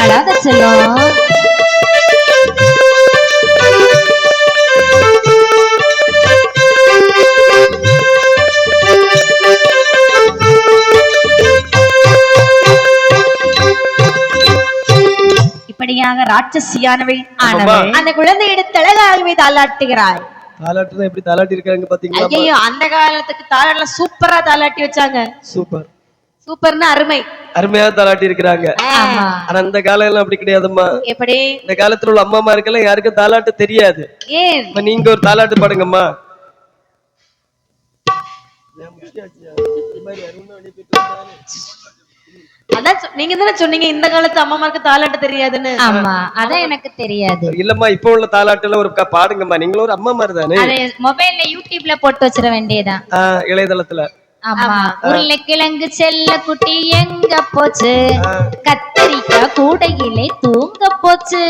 அழாத செல்லம். இப்படியாக ராட்சசியானவள் அந்த குழந்தையிட தலகாகவே தாளாட்டுகிறாள். தாலாட்டுனா எப்படி தாலாட்டி இருக்காங்க பாத்தீங்களா? ஐயோ, அந்த காலத்துக்கு தாளாட்டலாம் சூப்பரா தாளாட்டி வச்சாங்க. சூப்பர் சூப்பர்னா அருமை, அருமையா தாலாட்டி இருக்கிறாங்க. ஆனா அந்த காலம் எல்லாம் அப்படி கிடையாதும்மா. எப்படி? இந்த காலத்துல உள்ள அம்மா இருக்கெல்லாம் யாருக்கும் தாலாட்டு தெரியாது. ஏன்? நீங்க ஒரு தாலாட்டு பாடுங்கம்மா. அதான் நீங்க தானே சொன்னீங்க இந்த காலத்து அம்மாமாருக்கு தாலாட்டு தெரியாதுன்னு. ஆமா, அதான் எனக்கு தெரியாது. இல்லம்மா, இப்ப உள்ள தாலாட்டு எல்லாம் ஒரு பாடுங்கம்மா. நீங்களும் ஒரு அம்மா மாதிரி தானே. மொபைல்ல யூடியூப்ல போட்டு வச்சிட வேண்டியதான். இளையதளத்துல. ஆமா. உருளைக்கிழங்கு செல்ல குட்டி எங்க போச்சு, கத்தரிக்காய் கூடையிலே தூங்க போச்சு,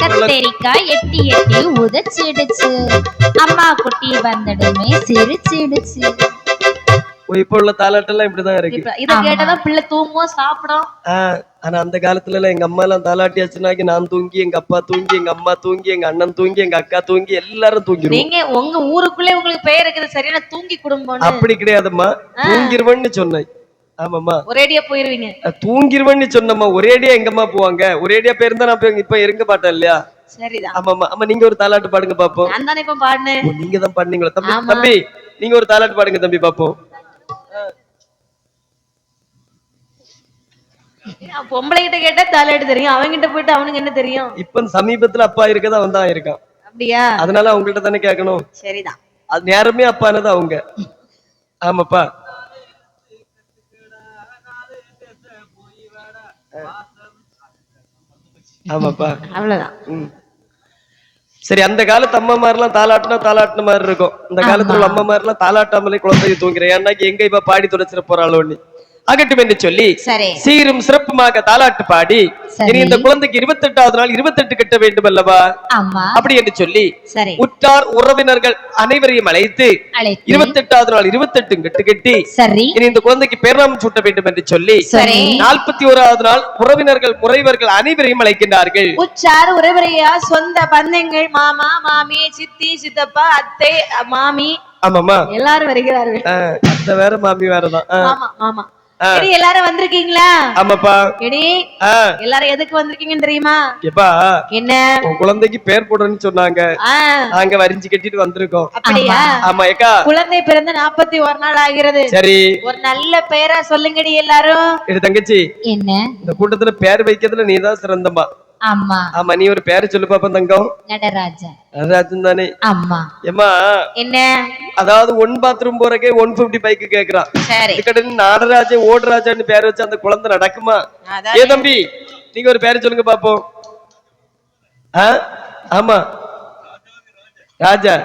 கத்தரிக்காய் எட்டி எட்டி உதச்சிடுச்சு, அம்மா குட்டி வந்தடுமே சிரிச்சிடுச்சு. இப்ப உள்ள தாலாட்டு எல்லாம் இப்படிதான் இருக்கு. இத கேட்டதான் பிள்ளை தூங்கும் சாப்பிடும். ஆனா அந்த காலத்துல எல்லாம் எங்க அம்மா எல்லாம் தாலாட்டி ஆச்சுனாக்கி நான் தூங்கி, எங்க அப்பா தூங்கி, எங்க அம்மா தூங்கி, எங்க அண்ணன் தூங்கி, எங்க அக்கா தூங்கி, எல்லாரும் தூங்கிடுவோம். நீங்க உங்க ஊருக்குள்ளே உங்களுக்கு பெயர் இருக்குது சரியான தூங்கி குடும்பம். அப்படி கிடையாதும்மா, தூங்கிருவன்னு சொன்னேன். ஆமாம்மா, ஒரேடியா போயிருவீங்க. தூங்கிருவன்னு சொன்னம்மா. ஒரேடியா எங்கம்மா போவாங்க? ஒரேடியா போயிருந்தா நான் இப்ப இருங்க பாட்டேன் இல்லையா? சரிதான். ஆமாம்மா. ஆமா, நீங்க ஒரு தாலாட்டு பாடுங்க பாப்போம். நான் தானே இப்ப பாடுனேன். நீங்க தான் பாடுனீங்களா? தம்பி நீங்க ஒரு தாலாட்டு பாடுங்க தம்பி பாப்போம். பொம்பளை கிட்ட கேட்டா தாலாட்டு தெரியும், அவங்கிட்ட போயிட்டு அவனுக்கு என்ன தெரியும்? இப்ப சமீபத்துல அப்பா இருக்கதா அவன் தான் இருக்கான். அப்படியா? அதனால அவங்கள்ட்ட தானே கேட்கணும். சரிதான். அது நேரமே அப்பானது அவங்க. ஆமாப்பா. ஆமாப்பா, அவ்வளவுதான். சரி, அந்த காலத்து அம்மா மாதிரி எல்லாம் தாலாட்டின மாதிரி இருக்கும். இந்த காலத்துல உள்ள அம்மா மாதிரி எல்லாம் தாலாட்டாமலே குழந்தைய தூங்குறேன். ஏன்னா எங்க இப்ப பாடி துடைச்சிட போறாளோன்னு அகட்டும் என்று சொல்லி சீரும் சிறப்புமாக தாலாட்டு பாடி இனி இந்த குழந்தைக்கு 28வது நாள் 28 கட்ட வேண்டும் அல்லவா? அப்படி என்று சொல்லி உற்றார் உறவினர்கள் அனைவரையும் அழைத்து 28வது நாள் 28 கட்டு கட்டி இனி இந்த குழந்தைக்கு பேர்நாமம் சூட்ட வேண்டும் என்று சொல்லி 41வது நாள் உறவினர்கள் முறைவர்கள் அனைவரையும் அழைக்கின்றார்கள். உற்றார் உறவினரையா, சொந்த பந்தங்கள், மாமா மாமி, சித்தி சித்தப்பா, அத்தை மாமி, ஆமாமா எல்லாரும் வருகிறார்கள். அத்தை வேற மாமி வேறதான். ஆமா ஆமா. எல்லாரும் வந்திருக்கீங்களா? ஆமாப்பா. எல்லாரும் எதுக்கு வந்திருக்கீங்கன்னு தெரியுமா? என்ன உன் குழந்தைக்கு பேர் போடுறேன்னு சொன்னாங்க, நாங்க வரிஞ்சு கட்டிட்டு வந்திருக்கோம். அப்படியா? ஆமா ஏக்கா. குழந்தை பிறந்து 41 நாள் ஆகிறது. சரி, ஒரு நல்ல பேரா சொல்லுங்கடி எல்லாரும். தங்கச்சி, என்ன இந்த கூட்டத்துல பேர் வைக்கிறதுல நீதான் சிறந்தம்மா. ஆமா ஆமா, நீ ஒரு பேரு சொல்லு பாப்பா. தங்கம் நடராஜன். நடராஜன் தானே? ஆமா. ஏமா என்ன, அதாவது 1 பாத்ரூம் போறக்கே 150 பைக்கு கேக்குறான். நாடராஜன் ஓடராஜான்னு பேர் வச்சு அந்த குழந்தை நடக்குமா? ஏ தம்பி, நீங்க ஒரு பேரு சொல்லுங்க பாப்போம். ஆமா, ராஜா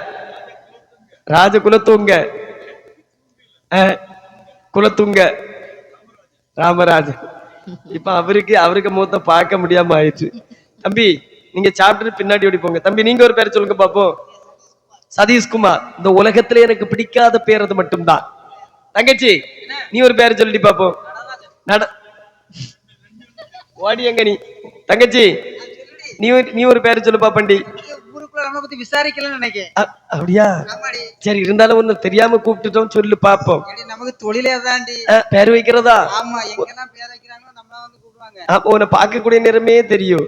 ராஜ குலத்துங்க குலத்துங்க ராமராஜன். இப்ப அவருக்கு மூத்த பார்க்க முடியாம ஆயிடுச்சு. தம்பி, நீங்க சாப்பிட்டு பின்னாடி ஓடி போங்க. தம்பி, நீங்க ஒரு பேர் சொல்லுங்க பாப்போம். சதீஷ்குமார். இந்த உலகத்துல எனக்கு பிடிக்காத பேர் அது மட்டும்தான். தங்கச்சி, நீ ஒரு பேர் சொல்லிட்டு பாப்போம். ஓடியங்க நீ. தங்கச்சி, நீ ஒரு பேர் சொல்லு பாப்பண்டி. அப்படியா? சரி, இருந்தாலும் ஒண்ணு தெரியாம கூப்பிட்டுட்டோம், சொல்லு பாப்போம். நமக்கு தொழிலே தாண்டி பேர் வைக்கிறதா? ஆமா, எங்கெல்லாம் பேர் வைக்கிறாங்களோ நம்மள வந்து கூப்பிடுவாங்க. உன்னை பார்க்கக்கூடிய நேரமே தெரியும்.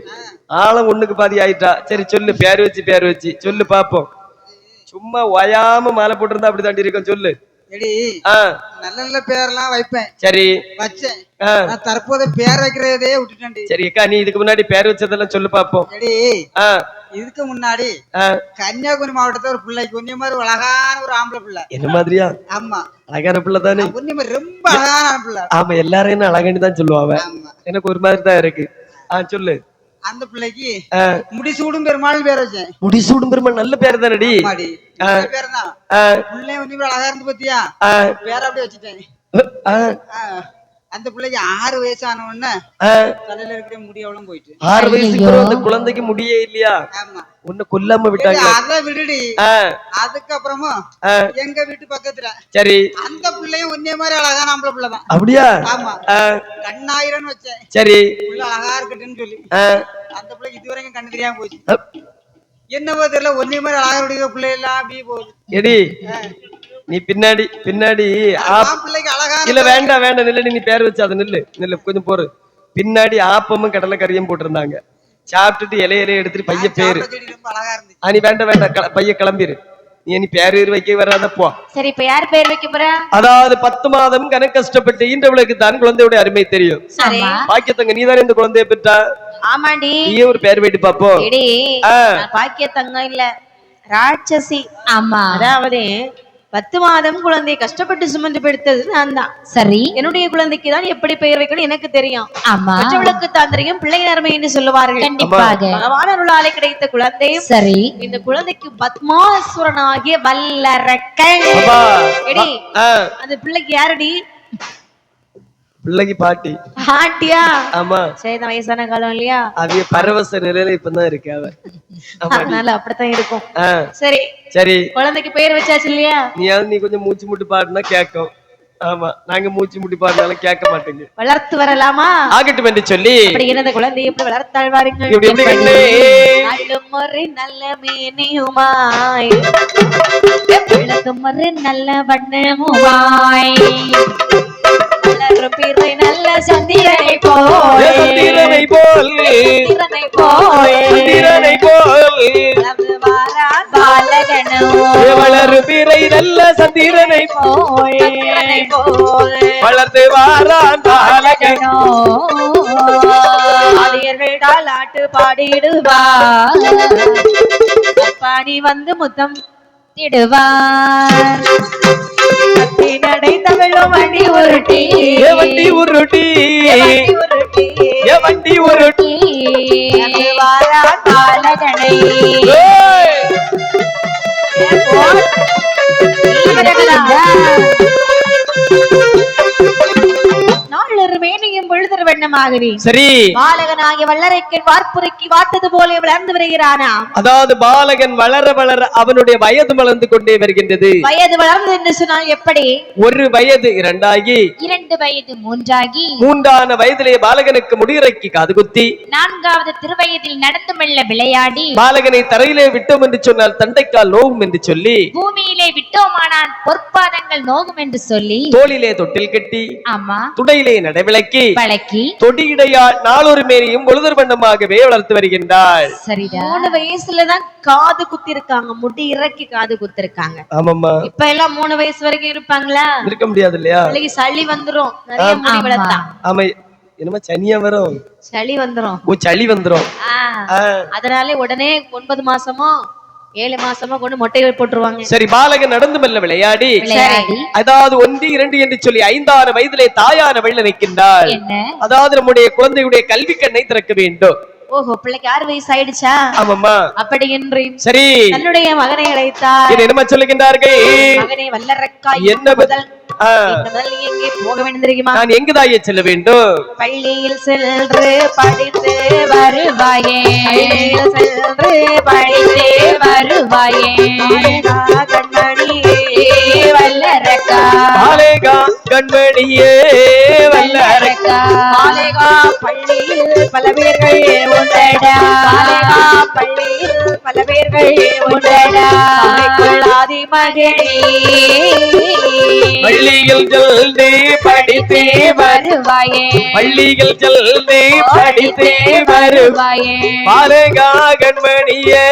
ஆளும் ஒண்ணுக்கு பாதி ஆயிட்டா. சரி சொல்லு, பேர் வச்சு சொல்லு பாப்போம். சும்மா ஒயாம மாலை போட்டிருந்தா அப்படி தாண்டி இருக்கும். சொல்லு. நல்ல நல்ல பேரெல்லாம் வைப்பேன். சரி, வச்சேன். தற்போது பேர் வைக்கிறதே விட்டுட்டேன். சரி அக்கா, நீ இதுக்கு முன்னாடி பேர் வச்சதெல்லாம் சொல்லு பாப்போம். இதுக்கு முன்னாடி கன்னியாகுமரி மாவட்டத்துல ஒரு பிள்ளை கொஞ்சம் மாதிரி அழகான ஒரு ஆம்பளை பிள்ளை. என்ன மாதிரியா? ஆமா, அழகான பிள்ளை தானே? கொஞ்சம் ரொம்ப அழகான பிள்ளை. ஆமா, எல்லாரும் என்ன அழகானு தான் சொல்லுவாங்க. எனக்கு ஒரு மாதிரி தான் இருக்கு. சொல்லு. அந்த பிள்ளைக்கு முடிசூடும் பெருமாள் பேர் வச்சேன். முடிசூடும் பெருமாள் நல்ல பேர் தானடி. பேர் தான் பிள்ளை வந்து அழகா இருந்து பத்தியா பேர அப்படியே வச்சுட்டேன். அந்த பிள்ளைக்கு 6 வயசு ஆன உடனே தலையில இருக்கிற முடியவளும் போயிட்டு 6 வயசுக்கு அந்த குழந்தைக்கு முடியே இல்லையா? ஆமா ஒண்ணு கொல்லாம விட்டாங்க. அத விடுடி. அதுக்கப்புறமா எங்க வீட்டு பக்கத்துல சரி அந்த பிள்ளையும் உன்னைய மாதிரி அழகா நம்மள பிள்ளைதான். அப்படியா? ஆமா கண்ணாயிரம்னு வச்சேன். சரி புள்ள அழகா இருக்கட்டுன்னு சொல்லி அந்த பிள்ளைக்கு இதுவரைக்கும் கண்ணு தெரியாம போச்சு. என்னவோ தெரியல உன்னைய மாதிரி அழகா இருக்கிற பிள்ளை எல்லாம் அப்படியே போகுது. எடி நீ பின்னாடி பின்னாடி பிள்ளைக்கு அழகா இல்ல வேண்டாம் வேண்டாம் நில்லடி. நீ பேர் வச்சு அதை நில்லு கொஞ்சம் போரு. பின்னாடி ஆப்பமும் கடலை கறியும் போட்டிருந்தாங்க. சாப்பிட்டுட்டு இலையில எடுத்துட்டு பைய பேரு. நீ வேண்டாம் வேண்டாம் பைய கிளம்பிரு. நீ பேரு வைக்க வராத போ. சரி இப்ப யார் பேர் வைக்க போற? அதாவது 10 மாதம் கணக்கு கஷ்டப்பட்டு ஈன்றவளுக்கு தான் குழந்தையோட அருமை தெரியும். பாக்கியத்தங்க நீதானே இந்த குழந்தைய பெற்றா? ஆமாண்டி. நீயே ஒரு பேர் வைட்டு பாப்போம். பாக்கியத்தங்க இல்ல ராட்சசி. ஆமா அதாவது 10 மாதம் குழந்தையை கஷ்டப்பட்டு சுமந்து பெடுத்தது நான் தான். சரி என்னுடைய குழந்தைக்கு தான் எப்படி பெயர் வைக்கணும் எனக்கு தெரியும். ஆமா மற்றவளுக்கு தான் தெரியும் பிள்ளையின் அருமை என்று சொல்லுவார்கள். கண்டிப்பாக பகவான் அருளாலே கிடைத்த குழந்தை. சரி இந்த குழந்தைக்கு பத்மாசுரனாகிய வல்லரக்கன். அந்த பிள்ளைக்கு யாரடி? பிள்ளைக்கு பாட்டி. பாட்டியா? ஆமா சரிதான் வயசான காலம் இல்லையா? அது பரவச நிலையில இப்பதான் இருக்கு அவ. அதனால அப்படித்தான் இருக்கும். சரி சரி குழந்தைக்கு பெயர் வச்சாச்சு இல்லையா? நீ கொஞ்சம் மூச்சு முட்டு பாடுனா கேட்கும். ஆமா நாங்க மூச்சு முட்டி பாடினாலும் கேட்க மாட்டேங்க. வளர்த்து வரலாமா? ஆகட்டும் என்று சொல்லி அப்படி இந்த குழந்தையை எப்படி வளர்த்தாழ்வாருங்கள். நல்ல மேனியுமாய் நல்ல வண்ணமுமாய் பிறை நல்ல சந்திரனை போல் வளரு பிறை நல்ல சந்திரனை வளர்ந்து வாரான் பாலகனோ ஆதியர்கள் தாலாட்டு பாடிடுவார். பாடி வந்து முத்தம் திடுவார். நடை தமிழும் வண்டி உருட்டி வண்டி உருட்டி வண்டி உருட்டி வாரா பாலகனை நாளொரு மேனியும் பொழுதர் வண்ணமாகவே சரி பாலகனாகிய வல்லரைக்கன் வார்ப்புரைக்கு வாட்டது போல வளர்ந்து வருகிறானா. அதாவது பாலகன் வளர வளர அவனுடைய வயது வளர்ந்து கொண்டே வருகின்றது. வயது வளர்ந்து என்று சொன்னால் எப்படி? 1 வயது 2 ஆகி 2 வயது 3 ஆகி 3ஆன வயதிலே பாலகனுக்கு முடியிறக்கி காது குத்தி 4வது திருவயதில் நடந்து மெல்ல விளையாடி பாலகனை தரையிலே விட்டோம் என்று சொன்னால் தண்டைக்கால் நோகும் என்று சொல்லி பூமியிலே விட்டோமானால் பொற்பாதங்கள் நோகும் என்று சொல்லி தோளிலே தொட்டில் கட்டி ஆமா துடையிலே நடைவிளக்கி பழக்கி தொடியிடையால் நாளொரு மேனியும் பொழுதர் வண்ணமாகவே வளர்த்து வருகின்றாள். சரிதான் 3 வயசுலதான் காது குத்தி இருக்காங்க. முடி இறக்கி காது குத்தி இருக்காங்க. ஆமாம்மா இப்ப எல்லாம் 3 வயசு வரைக்கும் இருப்பாங்களா? இருக்க முடியாது இல்லையா? சளி வந்துரும். நிறைய முடி வளர்த்தா ஆமா என்னமா சனியா வரும். சளி வந்துரும். சளி வந்துரும். அதனால உடனே 9 மாசமோ 7 மாசமா கொண்டு மொட்டைகள் போட்டுருவாங்க. சரி பாலகன் நடந்து மெல்ல விளையாடி அதாவது 1 2 என்று சொல்லி 5ஆறு வயதிலே தாயான வெள்ள நிற்கின்றாள். அதாவது நம்முடைய குழந்தையுடைய கல்வி கண்ணை திறக்க வேண்டும். ஓஹோ பிள்ளைக்கு 6 வயசு ஆயிடுச்சா? ஆமாம்மா அப்படி என்று சரி தன்னுடைய மகனை அழைத்தார். என்ன சொல்லுகின்றார்கள்? மகனை வல்லரக்காய் என்ன முதல் எங்கே போக வேண்டும் தெரியுமா? நான் எங்கு தாயே செல்ல வேண்டும்? பள்ளியில் சென்று படித்து வருவாயே. சென்று படித்து வருவாயே. கண்மணியே வல்லரக்கா பாலேகா கண்மணியே வல்லரக்கா பாலேகா பள்ளியில் பல பேர்கள் உண்டடா. பாலேகா பள்ளியில் பல பேர்கள் உண்டடா. கொள்ளாதி மகனே பள்ளியில் ஜல்தி படித்தே வருவாயே. பள்ளியில் ஜல்தி படித்தே வருவாயே. பாலேகா கண்மணியே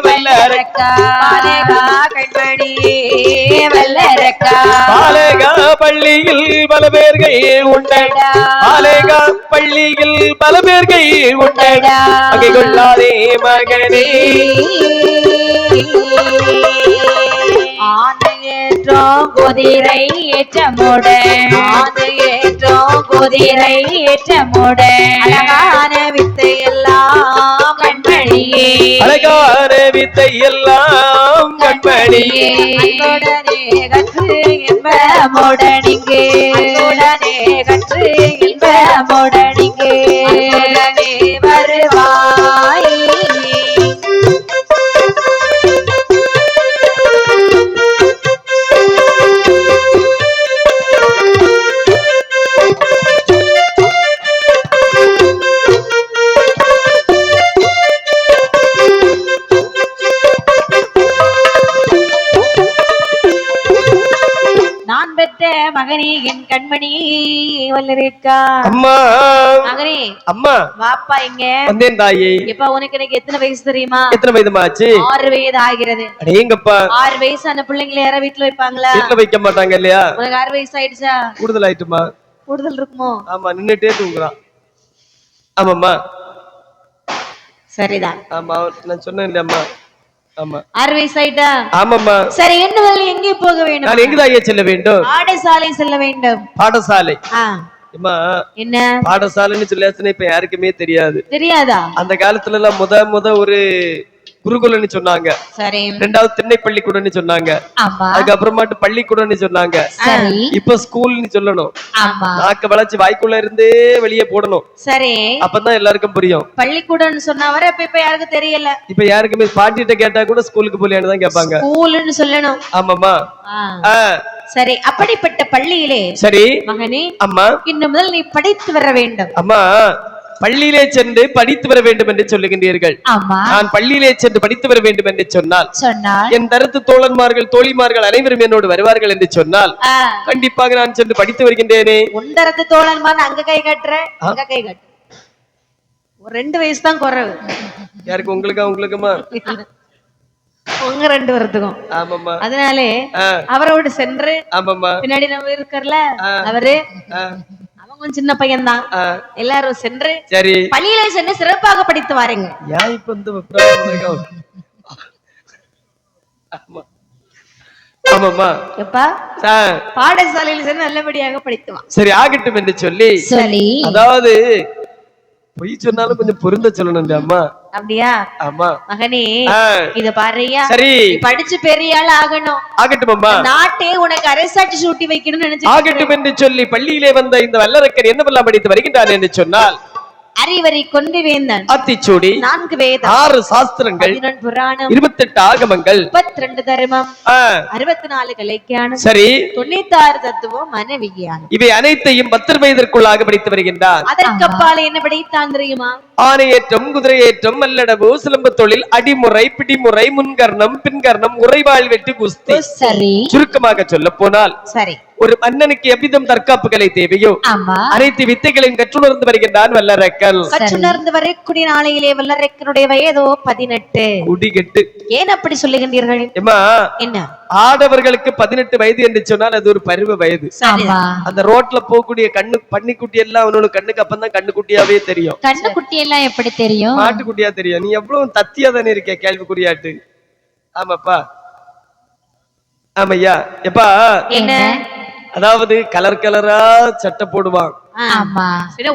வல்லரக்கா பாலேகா கண்மணியே வல்லரக்கா. பாலேகா பள்ளியில் பல பேர்கள் உண்டடா. பாலேகா பள்ளியில் பல பேர்கள் உண்டடா. அகை கொள்ளாதே மகனே ஆனையேற்றோம் குதிரை ஏற்றமுடன் ஆனையேற்றோம் குதிரை ஏற்றமுட அழகான வித்தை எல்லாம் கண்மணியே அழகான வித்தை எல்லாம் கண்மணியே அன்புடனே கற்று இன்பமுடனிங்கே அன்புடனே கற்று இன்பமுடனிங்கே அன்புடனே வருவாய் மகனே என் கண்மணி வல்லரேக்கா அம்மா மகனே அம்மா வாப்பா இங்க வந்தேன் தாயே இப்ப உனக்கு எனக்கு எத்தனை வயசு தெரியுமா எத்தனை வயதுமாச்சு 6 வயது ஆகிறது அடேங்கப்பா 6 வயசான பிள்ளைங்களை யாரா வீட்டுல வைப்பாங்களா வீட்டுல வைக்க மாட்டாங்க இல்லையா உனக்கு 6 வயசு ஆயிடுச்சா கூடுதல் ஆயிட்டுமா கூடுதல் இருக்குமோ ஆமா நின்னுட்டே தூங்குறான் ஆமாம்மா சரிதான் ஆமா நான் சொன்னேன் இல்லையம்மா ஆமா 6 வயசு ஆயிட்டா ஆமாம்மா சரி என்ன வேலை எங்கே போக வேண்டும் நான் எங்க தாயே செல்ல வேண்டும் பாடசாலை செல்ல வேண்டும் பாடசாலை அம்மா என்ன பாடசாலைன்னு சொல்லியாச்சுன்னா இப்ப யாருக்குமே தெரியாதா அந்த காலத்துல எல்லாம் முத ஒரு குருகுலன்னு சொன்னாங்க சரி ரெண்டாவது திண்ணை பள்ளிக்கூடம்னு சொன்னாங்க அதுக்கப்புறமாட்டு பள்ளிக்கூடம்னு சொன்னாங்க இப்ப ஸ்கூல்னு சொல்லணும் நாக்க வளைச்சு வாய்க்குள்ள இருந்தே வெளியே போடணும் சரி அப்பதான் எல்லாருக்கும் புரியும் பள்ளிக்கூடம்னு சொன்னா வர இப்ப யாருக்கும் தெரியல இப்ப யாருக்குமே பாட்டிட்ட கேட்டா கூட ஸ்கூலுக்கு போலியான்னு தான் கேட்பாங்க ஸ்கூல்னு சொல்லணும் ஆமாமா சரி அப்படிப்பட்ட பள்ளியிலே சரி மகனே அம்மா இன்னும் முதல் நீ படித்து வர வேண்டும் அம்மா பள்ளியிலே சென்று படித்து வர வேண்டும் என்று சொல்லுகின்றீர்கள் நான் பள்ளியிலே சென்று படித்து வர வேண்டும் என்று சொன்னால் என் தரத்து தோழன்மார்கள் தோழிமார்கள் அனைவரும் என்னோடு வருவார்கள் என்று சொன்னால் கண்டிப்பாக நான் சென்று படித்து வருகின்றேனே உன் தரத்து தோழன்மார் அங்க கை கட்டுற அங்க கை கட்டு ஒரு 2 வயசு தான் குறைவு யாருக்கு உங்களுக்குமா உங்க 2 வரத்துக்கும் ஆமாம்மா அதனாலே அவரோடு சென்று ஆமாம்மா பின்னாடி நம்ம இருக்கறல அவரு அவன் சின்ன பையன் தான் எல்லாரும் சென்று சரி பள்ளியிலே சென்று சிறப்பாக படித்து வாருங்க ஏன் இப்ப இந்த ஆமாம்மா எப்பா பாடசாலையில் சென்று நல்லபடியாக படித்துவான் சரி ஆகட்டும் என்று சொல்லி அதாவது பொய் சொன்னாலும் கொஞ்சம் பொருந்த சொல்லணும் அம்மா அப்படியா ஆமா மகனே இத பாருயா சரி படிச்சு பெரிய ஆள் ஆகணும் ஆகட்டும் அம்மா நாட்டே உனக்கு அரசாட்சி சூட்டி வைக்கணும்னு நினைச்சு ஆகட்டும் என்று சொல்லி பள்ளியிலே வந்த இந்த வல்லரக்கர் என்னவெல்லாம் படித்து வருகின்றார் என்று சொன்னால் அறிவரை கொண்டு வேந்தன் ஆத்திச்சூடி 4 வேதம் 6 சாஸ்திரங்கள் 11 புராணம் 28 ஆகமங்கள் 32 தர்மம் 64 கலைஞானம் சரி 96 தத்துவம் மனவிஞ்ஞானம் இவை அனைத்தையும் 10 வயதிற்குள்ளாக படித்து வருகின்றார் அதற்கப்பால் என்ன படித்தான் தெரியுமா ஆணையேற்றம் குதிரையேற்றம் மல்லடவு சிலம்பு தொழில் அடிமுறை பிடிமுறை முன்கர்ணம் பின்கர்ணம் உரைவாள் வெட்டு குஸ்தி சரி சுருக்கமாக சொல்ல போனால் சரி ஒரு மன்னனுக்கு எவ்விதம் தற்காப்புகளை தேவையோ அனைத்து வித்தைகளையும் கற்றுணர்ந்து வருகின்றான் வல்லரக்கல் கற்றுணர்ந்து வரக்கூடிய நாளையிலே வல்லரக்கனுடைய வயதோ 18 குடிகெட்டு ஏன் அப்படி சொல்லுகின்றீர்கள் என்ன ஆடவர்களுக்கு 18 வயது என்று சொன்னால் அது ஒரு பருவ வயது அந்த ரோட்ல போகக்கூடிய பன்னிக்குட்டி எல்லாம் அவனோட கண்ணுக்கு அப்பதான் கண்ணுக்குட்டியாவே தெரியும் கண்ணுக்குட்டி எல்லாம் எப்படி தெரியும் மாட்டுக்குட்டியா தெரியும் நீ எவ்வளவு தத்தியா தானே இருக்க கேள்விக்குறியாட்டு ஆமாப்பா ஆமையா எப்பா என்ன அதாவது கலர் கலரா சட்டை போடுவான்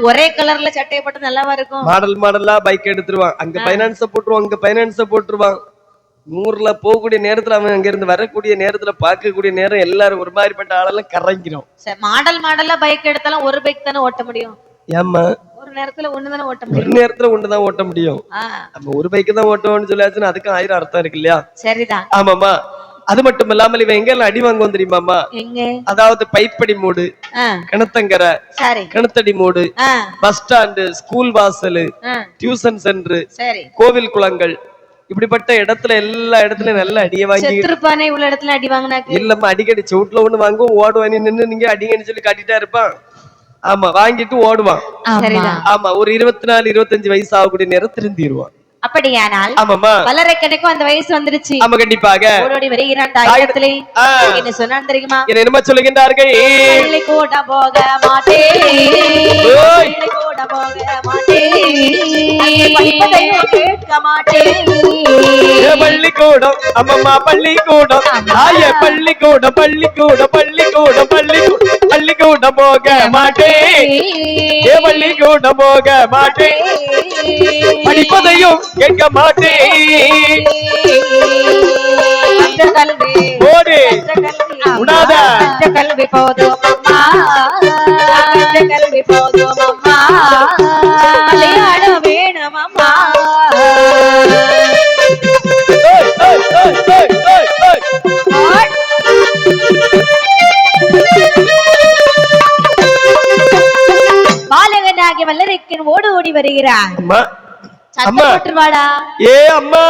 ஒரே கலர்ல சட்டையை போட்டு நல்லாவா இருக்கும் மாடலா பைக் எடுத்துருவான் அங்க பைனான்ஸ போட்டுருவான் அங்க பைனான்ஸ போட்டுருவான் 100ல போகக்கூடிய நேரத்துல அவன் அங்க இருந்து வரக்கூடிய நேரத்துல பார்க்கக்கூடிய நேரம் எல்லாரும் ஒரு மாதிரிப்பட்ட ஆளெல்லாம் கரைஞ்சிரும் மாடலா பைக் எடுத்தாலும் ஒரு பைக் தானே ஓட்ட முடியும் ஏமா ஒரு நேரத்துல ஒண்ணுதானே ஓட்ட முடியும் ஒரு நேரத்துல ஒண்ணுதான் ஓட்ட முடியும் நம்ம ஒரு பைக்கு தான் ஓட்டுவோம்னு சொல்லியாச்சுன்னா அதுக்கு 1000 அர்த்தம் இருக்கு இல்லையா சரிதான் ஆமாமா அது மட்டும் இல்லாமல் இவன் எங்க அடி வாங்குவோம் தெரியுமாமா அதாவது பைப்படி மூடு கிணத்தங்கரை கிணத்தடி மூடு பஸ் ஸ்டாண்டு ஸ்கூல் வாசல் டியூஷன் சென்டர் கோவில் குளங்கள் இப்படிப்பட்ட இடத்துல எல்லா இடத்துலயும் நல்ல அடியை வாங்கி உள்ள இடத்துல அடி வாங்கினா இல்லம்மா அடிக்கடி சவுட்ல ஒண்ணு வாங்குவோம் ஓடுவானி நின்று நீங்க அடிங்கன்னு சொல்லி காட்டிட்டா இருப்பான் ஆமா வாங்கிட்டு ஓடுவான் ஆமா ஒரு 24 25 வயசு ஆகக்கூடிய நேரம் திருந்திடுவான் அப்படியானால் வல்லரக்கனுக்கும் அந்த வயசு வந்துருச்சு ஆமா கண்டிப்பாக ஓடோடி வருகிறான் தாயத்திலே என்ன சொன்னான் தெரியுமா என்ன சொல்லுகின்றார்கள் கூட போக மாட்டேன் கூட போக மாட்டேன் படிப்பதையும் கேட்க மாட்டேன் பள்ளிக்கூடம் அம்மம்மா பள்ளிக்கூடம் ஆய பள்ளிக்கூடம் பள்ளிக்கூடம் பள்ளிக்கூடம் பள்ளிக்கூடம் பள்ளிக்கூடம் போக மாட்டேன் பள்ளிக்கூடம் போக மாட்டேன் படிப்பதையும் கேட்க மாட்டேன் கல்வி ஓடு உணாத கல்வி போதும் அம்மா கல்வி போதும் அம்மா விளையாட வேணும் அம்மா பாலகனாகி வல்லரைக்கன் ஓடு ஓடி வருகிறான் சத்தம் போட்டுருவாடா ஏ அம்மா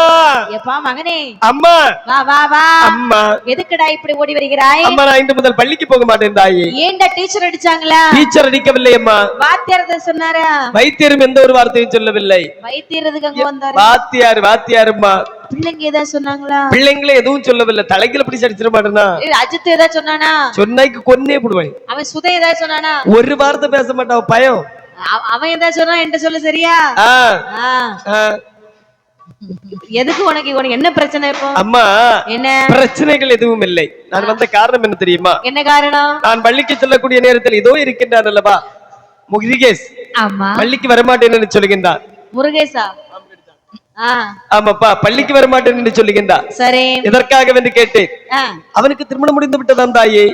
எப்பா மகனே அம்மா வா வா வா அம்மா எதுக்குடா இப்படி ஓடி வருகிறாய் அம்மா நான் இன்று முதல் பள்ளிக்கு போக மாட்டேன் தாயே ஏன்டா டீச்சர் அடிச்சாங்களா டீச்சர் அடிக்கவில்லை அம்மா வாத்தியார் சொன்னாரா வைத்தியரும் எந்த ஒரு வார்த்தையும் சொல்லவில்லை வைத்தியறதுக்கு அங்க வந்தாரு வாத்தியாருமா பிள்ளைங்க ஏதாவது சொன்னாங்களா பிள்ளைங்களே எதுவும் சொல்லவில்லை தலைகளை பிடிச்சு அடிச்சிட மாட்டேனா அஜித் ஏதாவது சொன்னானா சொன்னாய்க்கு கொன்னே போடுவேன் அவன் சுதை ஏதாவது சொன்னானா ஒரு வார்த்தை பேச மாட்டான் பயம் அவன் ஏதாவது சொன்னா என்கிட்ட சொல்லு சரியா எதுக்கு உனக்கு என்ன பிரச்சனை இப்போ அம்மா என்ன பிரச்சனைகள் எதுவும் இல்லை நான் வந்த காரணம் என்ன தெரியுமா என்ன காரணம் நான் பள்ளிக்கு செல்லக்கூடிய நேரத்தில் இதோ இருக்கின்றான் அல்லவா முருகேஷ் ஆமா பள்ளிக்கு வரமாட்டேன்னு சொல்லுகின்றான் முருகேஷா ஆமாப்பா பள்ளிக்கு வரமாட்டேன்னு சொல்லுகின்றான் சரி எதற்காக என்று கேட்டேன் அவனுக்கு திருமணம் முடிந்து விட்டதான் தாயே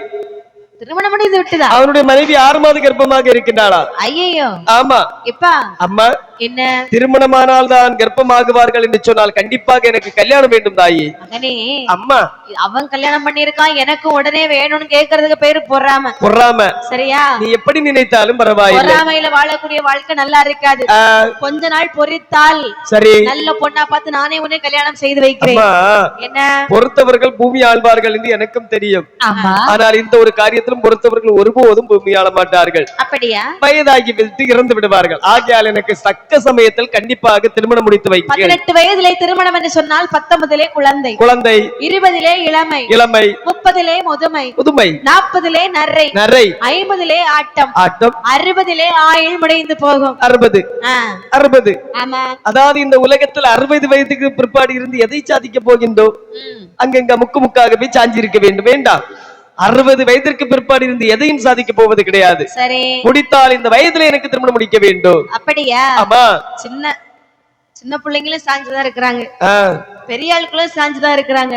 திருமணம் முடிந்து விட்டதா அவனுடைய மனைவி 6 மாத கர்ப்பமாக இருக்கின்றாளா ஐயோ ஆமா இப்பா அம்மா என்ன திருமணமானால் தான் கர்ப்பமாகுவார்கள் என்று சொன்னால் கண்டிப்பாக எனக்கு கல்யாணம் வேண்டும் தாயே மகனே அம்மா அவன் கல்யாணம் பண்ணிருக்கான் எனக்கு உடனே வேணும்னு கேக்குறதுக்கு பேரு பொறாம சரியா நீ எப்படி நினைத்தாலும் பரவாயில்லை பொறாமையில வாழக்கூடிய வாழ்க்கை நல்லா இருக்காது கொஞ்ச நாள் பொறித்தால் சரி நல்ல பொண்ணா பார்த்து நானே உன்னை கல்யாணம் செய்து வைக்கிறேன் என்ன பொறுத்தவர்கள் பூமி ஆழ்வார்கள் என்று எனக்கும் தெரியும் ஆனால் இந்த ஒரு காரியத்திலும் பொறுத்தவர்கள் ஒருபோதும் பூமி ஆள மாட்டார்கள் அப்படியா வயதாகி விட்டு இறந்து விடுவார்கள் ஆகையால் எனக்கு தக்க சமயத்தில் கண்டிப்பாக திருமணம் முடித்து வைக்கிறேன் 18 வயதிலே திருமணம் என்று சொன்னால் 19 குழந்தை 20 இளமை 30 முதுமை 40 நரை 50 ஆட்டம் 60 ஆயுள் முடிந்து போகும் 60 ஆமா அதாவது இந்த உலகத்தில் 60 வயதுக்கு பிற்பாடு இருந்து எதை சாதிக்க போகின்றோம் அங்கங்க முக்காகவே சாஞ்சி இருக்க வேண்டும் வேண்டாம் 60 வயதிற்கு பிற்பாடு இருந்து எதையும் சாதிக்க போவது கிடையாது சரி முடித்தால் இந்த வயதுல எனக்கு திருமணம் முடிக்க வேண்டும் அப்படியா ஆமா சின்ன பிள்ளைங்களும் சாஞ்சுதான் இருக்கிறாங்க பெரிய ஆட்களும் சாஞ்சுதான் இருக்கிறாங்க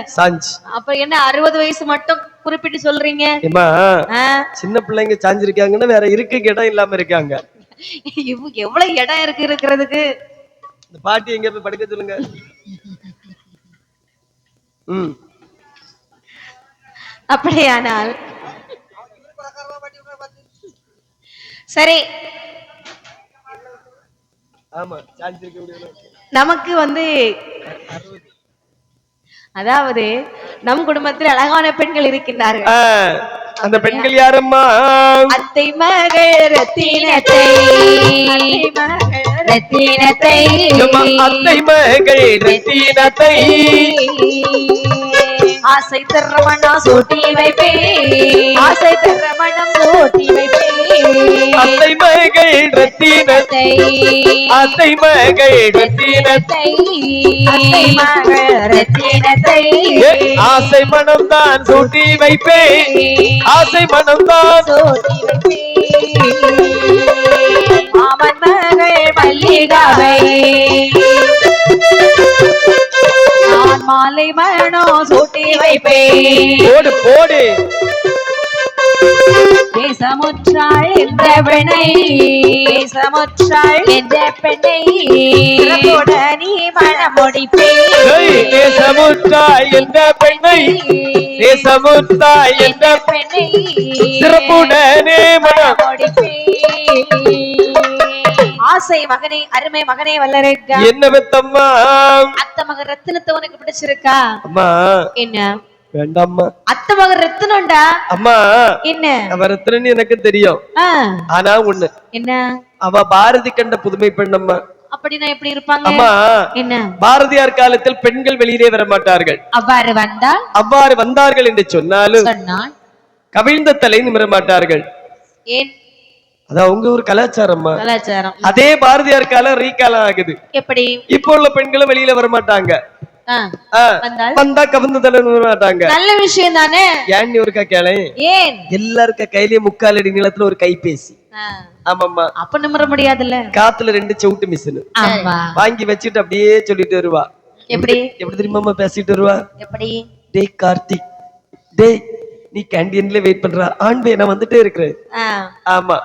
அப்ப என்ன 60 வயசு மட்டும் குறிப்பிட்டு சொல்றீங்க சின்ன பிள்ளைங்க சாஞ்சிருக்காங்கன்னா வேற இருக்கு இடம் இல்லாம இருக்காங்க எவ்வளவு இடம் இருக்கிறதுக்கு இந்த பாட்டி எங்க போய் படுக்க சொல்லுங்க அப்படியானால் சரி நமக்கு அதாவது நம் குடும்பத்தில் அழகான பெண்கள் இருக்கின்றார்கள் அந்த பெண்கள் யாரம்மா அத்தை மகள் ரத்தினத்தை அத்தை மகள் ரத்தினத்தை ஆசை தரமணம் சூட்டி வைப்பே ஆசை தரமணம் சூட்டி வைப்பே அத்தை மகள் ரத்தினத்தை அத்தை மகள் ரத்தினத்தை அத்தை மகள் ரத்தினத்தை ஆசை மனம் தான் சூட்டி வைப்பே ஆசை மனம் தான் சூட்டி வைப்பே மாமன் மகள் மல்லிகாவை நான் மாலை மனம் சூட்டி வைப்பேன் போடு போடு தேசமுற்றாள் என்ற பெண்ணை தேசமுற்றாள் என்ற பெண்ணை நீ மனம் முடிப்பேன் தேசமுற்றாள் என்ற பெண்ணை தேசமுற்றாள் என்ற பெண்ணை சிறப்புடனே மனம் முடிப்பேன் ஆசை மகனே அருமை மகனே வல்லரேக்கா என்ன பெத்தம்மா அத்தை மகன் ரத்தினத்தை உனக்கு பிடிச்சிருக்கா அம்மா என்ன வேண்டாம்மா அத்தை மகன் ரத்தினம்டா அம்மா என்ன அவ ரத்தினன்னு எனக்கு தெரியும் ஆனா ஒண்ணு என்ன அவ பாரதி கண்ட புதுமை பெண்ணம்மா அப்படின்னா எப்படி இருப்பாங்க அம்மா என்ன பாரதியார் காலத்தில் பெண்கள் வெளியிலே வர மாட்டார்கள் அவ்வாறு வந்தார்கள் என்று சொன்னாலும் கவிழ்ந்த தலை நிமிர மாட்டார்கள் ஏன் அதான் உங்க ஒரு கலாச்சாரம்மா. கலாச்சாரம். அதே பாரதியார் காலம் ரீகாலம் ஆகுது. எப்படி? இப்போ உள்ள பெண்களும் வெளியில வர மாட்டாங்க. வந்தா கவர்ந்து தர மாட்டாங்க. நல்ல விஷயம் தானே. ஏன் நீ ஒருக்கா கேளேன். ஏன்? எல்லாருக்க கையிலயே 3/4 அடி நீளத்துல ஒரு கைபேசி. ஆமாம்மா. அப்ப நிமிர முடியாதுல்ல. காத்துல 2 செவுட்டு மிஷின் வாங்கி வச்சுட்டு அப்படியே சொல்லிட்டு வருவா. எப்படி எப்படி தெரியுமா பேசிட்டு வருவா? எப்படி? டேய் கார்த்திக், டேய் நீ கேண்டீன்ல வெயிட் பண்றா, ஆண் பையன் நான் வந்துட்டே இருக்கிறேன். ஆமா.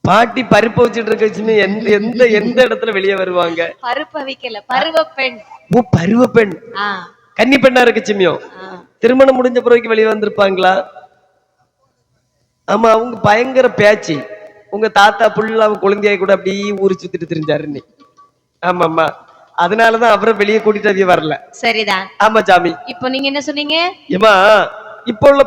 பாட்டி பருப்பு வச்சுட்டு இருக்க எந்த எந்த இடத்துல வெளியே வருவாங்க? பருப்பு வைக்கல, பருவ பெண். ஓ பருவ பெண். கன்னி பெண்ணா இருக்கு சிம்மியும். திருமணம் முடிஞ்ச பிறகு வெளியே வந்திருப்பாங்களா? ஆமா, அவங்க பயங்கர பேச்சு. உங்க தாத்தா புள்ள அவன் குழந்தையாய் கூட அப்படியே ஊரு சுத்திட்டு தெரிஞ்சாரு நீ. ஆமாம்மா, அதனாலதான் அவரை வெளியே கூட்டிட்டு அதிக வரல. சரிதான். ஆமா சாமி. இப்போ நீங்க என்ன சொன்னீங்க? ஏமா இப்ப உள்ள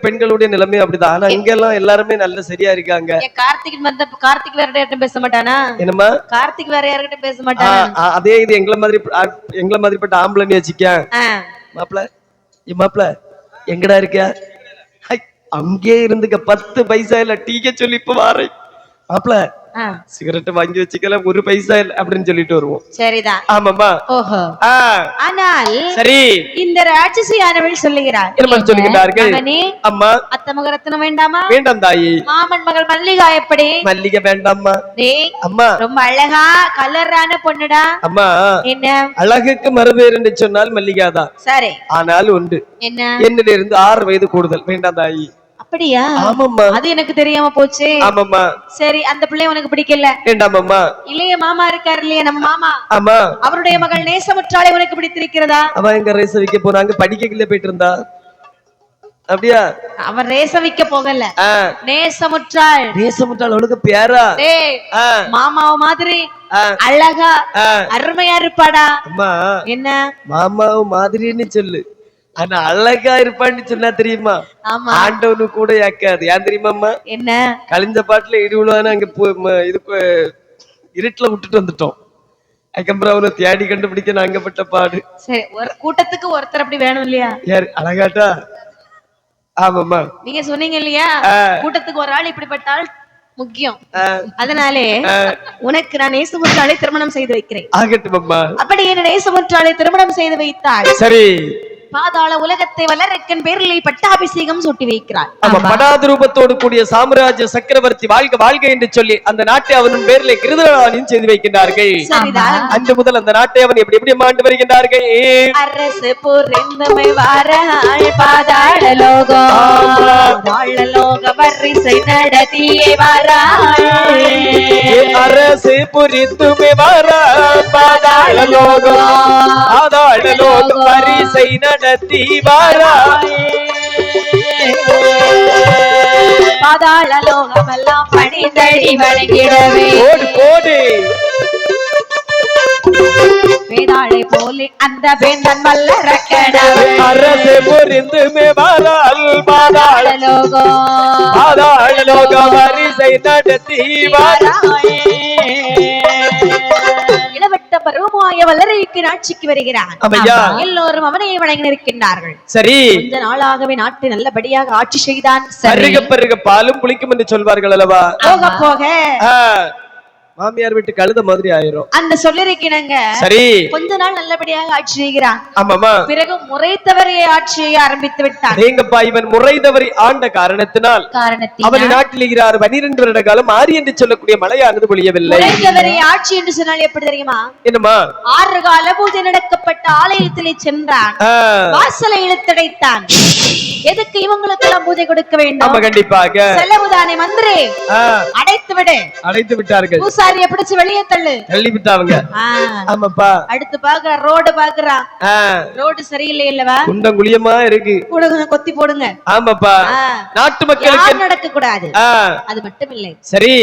பெண்களுடைய நிலைமை அப்படிதான். ஆனா இங்க எல்லாம் எல்லாருமே நல்ல சரியா இருக்காங்க. கார்த்திக் வேற யார்கிட்ட பேச மாட்டானா? என்னமா கார்த்திக் வேற யார்கிட்ட பேச மாட்டானா? அதே இது எங்களை மாதிரிப்பட்ட ஆம்பளை நீ வச்சுக்க. மாப்பிள எங்கடா இருக்கியா? அங்கே இருந்துக்க 10 பைசா இல்ல டீக்க சொல்லி இப்ப வாரேன். மாப்பிள சிகரெட் வாங்கி வச்சுக்கல, 1 பைசா இல்ல அப்படின்னு சொல்லிட்டு வருவோம். சரிதான். ஆமாமா. ஓஹோ. ஆனால் சரி, இந்த ராட்சசியானவள் சொல்லுகிறார். என்ன சொல்லுகிறார்கள்? அம்மா அத்த மகரத்னம் வேண்டாமா? வேண்டாம் தாயி. மாமன் மகள் மல்லிகா எப்படி? மல்லிகை வேண்டாம்மா. அம்மா ரொம்ப அழகா கலரான பொண்ணுடா. அம்மா என்ன அழகுக்கு மறுபேர் என்று சொன்னால் மல்லிகாதான். சரி, ஆனால் உண்டு. என்ன? என்னிலிருந்து 6 வயது கூடுதல். வேண்டாம் தாயி. அப்படியா? ஆமாம்மா. அது எனக்கு தெரியாம போச்சு. ஆமாம்மா. சரி, அந்த பிள்ளை உனக்கு பிடிக்கல? வேண்டாம்மா. இளைய மாமா இருக்காரு இல்லையா, நம்ம மாமா. ஆமா. அவருடைய மகள் நேசமுற்றாளை உனக்கு பிடித்திருக்கிறதா? அவ எங்க ரேச வைக்க போறாங்க, படிக்கல போயிட்டு இருந்தா. அப்படியா? அவர் ரேச வைக்க போகல, நேசமுற்றாள். நேசமுற்றாள் அவளுக்கு பேரா? மாமாவ மாதிரி அழகா அருமையா இருப்பாடா. அம்மா என்ன மாமாவ மாதிரின்னு சொல்லு, ஆனா அழகா இருப்பான்னு சொன்னா தெரியுமா? ஆண்டவனு கூட யாக்காது. ஏன் தெரியுமாம்மா? என்ன? கழிஞ்ச பாட்டுல இடிவுளான அங்க இது இருட்டுல விட்டுட்டு வந்துட்டோம். அதுக்கப்புறம் அவனை தேடி கண்டுபிடிக்க நான் அங்கப்பட்ட பாடு. சரி, ஒரு கூட்டத்துக்கு ஒருத்தர் அப்படி வேணும் இல்லையா? யாரு அழகாட்டா? ஆமாம்மா, நீங்க சொன்னீங்க இல்லையா, கூட்டத்துக்கு ஒரு ஆள் இப்படிப்பட்டால் முக்கியம். அதனாலே உனக்கு நான் நேசமுற்றாளை திருமணம் செய்து வைக்கிறேன். ஆகட்டும் அம்மா. அப்படி என்ன நேசமுற்றாளை திருமணம் செய்து வைத்தால் சரி, பாதாள உலகத்தை வளரக்கன் பேரிலே பட்டாபிஷேகம் சூட்டி வைக்கிறார். ஆமா, படாத ரூபத்தோடு கூடிய சாம்ராஜ்ய சக்கரவர்த்தி வாழ்க வாழ்க என்று சொல்லி அந்த நாட்டை அவனின் பேரிலே கிருதராணியும் செய்து வைக்கின்றார்கள். அன்று முதல் அந்த நாட்டை அவன் எப்படி எப்படி ஆண்டு வருகின்றார்கள். அரசு புரிந்தமை வாராள் பாதாள லோகம், பாதாள லோக வரிசை நடத்தியே வாராள். அரசு புரிந்துமை வாராள் பாதாள லோகம், பாதாள லோக வரிசை நடத்தி வாராள். பாதாள லோகமெல்லாம் பணிந்தடி வணங்கிடவே ஓடு ஓடு வேதாளை போலே அந்த வேந்தன் மல்லரக்கணவே. அரசு புரிந்துமே வாராள் பாதாள லோகம், பாதாள லோக வரிசை நடத்தி வாராள். இளவட்ட பருவமாய வளரைக்கு ஆட்சிக்கு வருகிறான். எல்லோரும் அவனையே வணங்கி நிற்கின்றார்கள். சரி, கொஞ்ச நாளாகவே நாட்டை நல்லபடியாக ஆட்சி செய்தான். பருக பாலும் புளிக்கும் என்று சொல்வார்கள் அல்லவா? போக போக மாமியார் வீட்டு கழுத மாதிரி ஆயிரும். அந்த சொல்லிருக்கீங்க. சரி, கொஞ்ச நாள் நல்லபடியாக ஆட்சி செய்கிறான். ஆமாமா. பிறகு முறை தவறிய ஆட்சியை ஆரம்பித்து விட்டான். எங்கப்பா, இவன் முறை தவறி ஆண்ட காரணத்தினால் அவன் நாட்டில் 12 வருட காலம் ஆரி என்று சொல்லக்கூடிய மழையானது பொழியவில்லை. முறை தவறிய ஆட்சி என்று சொன்னால் எப்படி தெரியுமா? என்னமா? 6 கால பூஜை நடக்கப்பட்ட ஆலயத்திலே சென்றான், வாசலை இழுத்தடைத்தான். எதுக்கு இவங்களுக்கு எல்லாம் பூஜை கொடுக்க வேண்டும்? ஆமா, கண்டிப்பாக செலவுதானே மந்திரி. அடைத்து விடு. அடைத்து விட்டார்கள். பூசாரியை பிடிச்சு வெளியே தள்ளு. தள்ளி விட்டாங்க. ஆமாப்பா. அடுத்து பாக்குற ரோடு பாக்குறா, ரோடு சரியில்லை இல்லவா? குண்டம் குழியமா இருக்கு, கூட கொத்தி போடுங்க. ஆமாப்பா. நாட்டு மக்களுக்கு நடக்க கூடாது, அது மட்டும் இல்லை. சரி,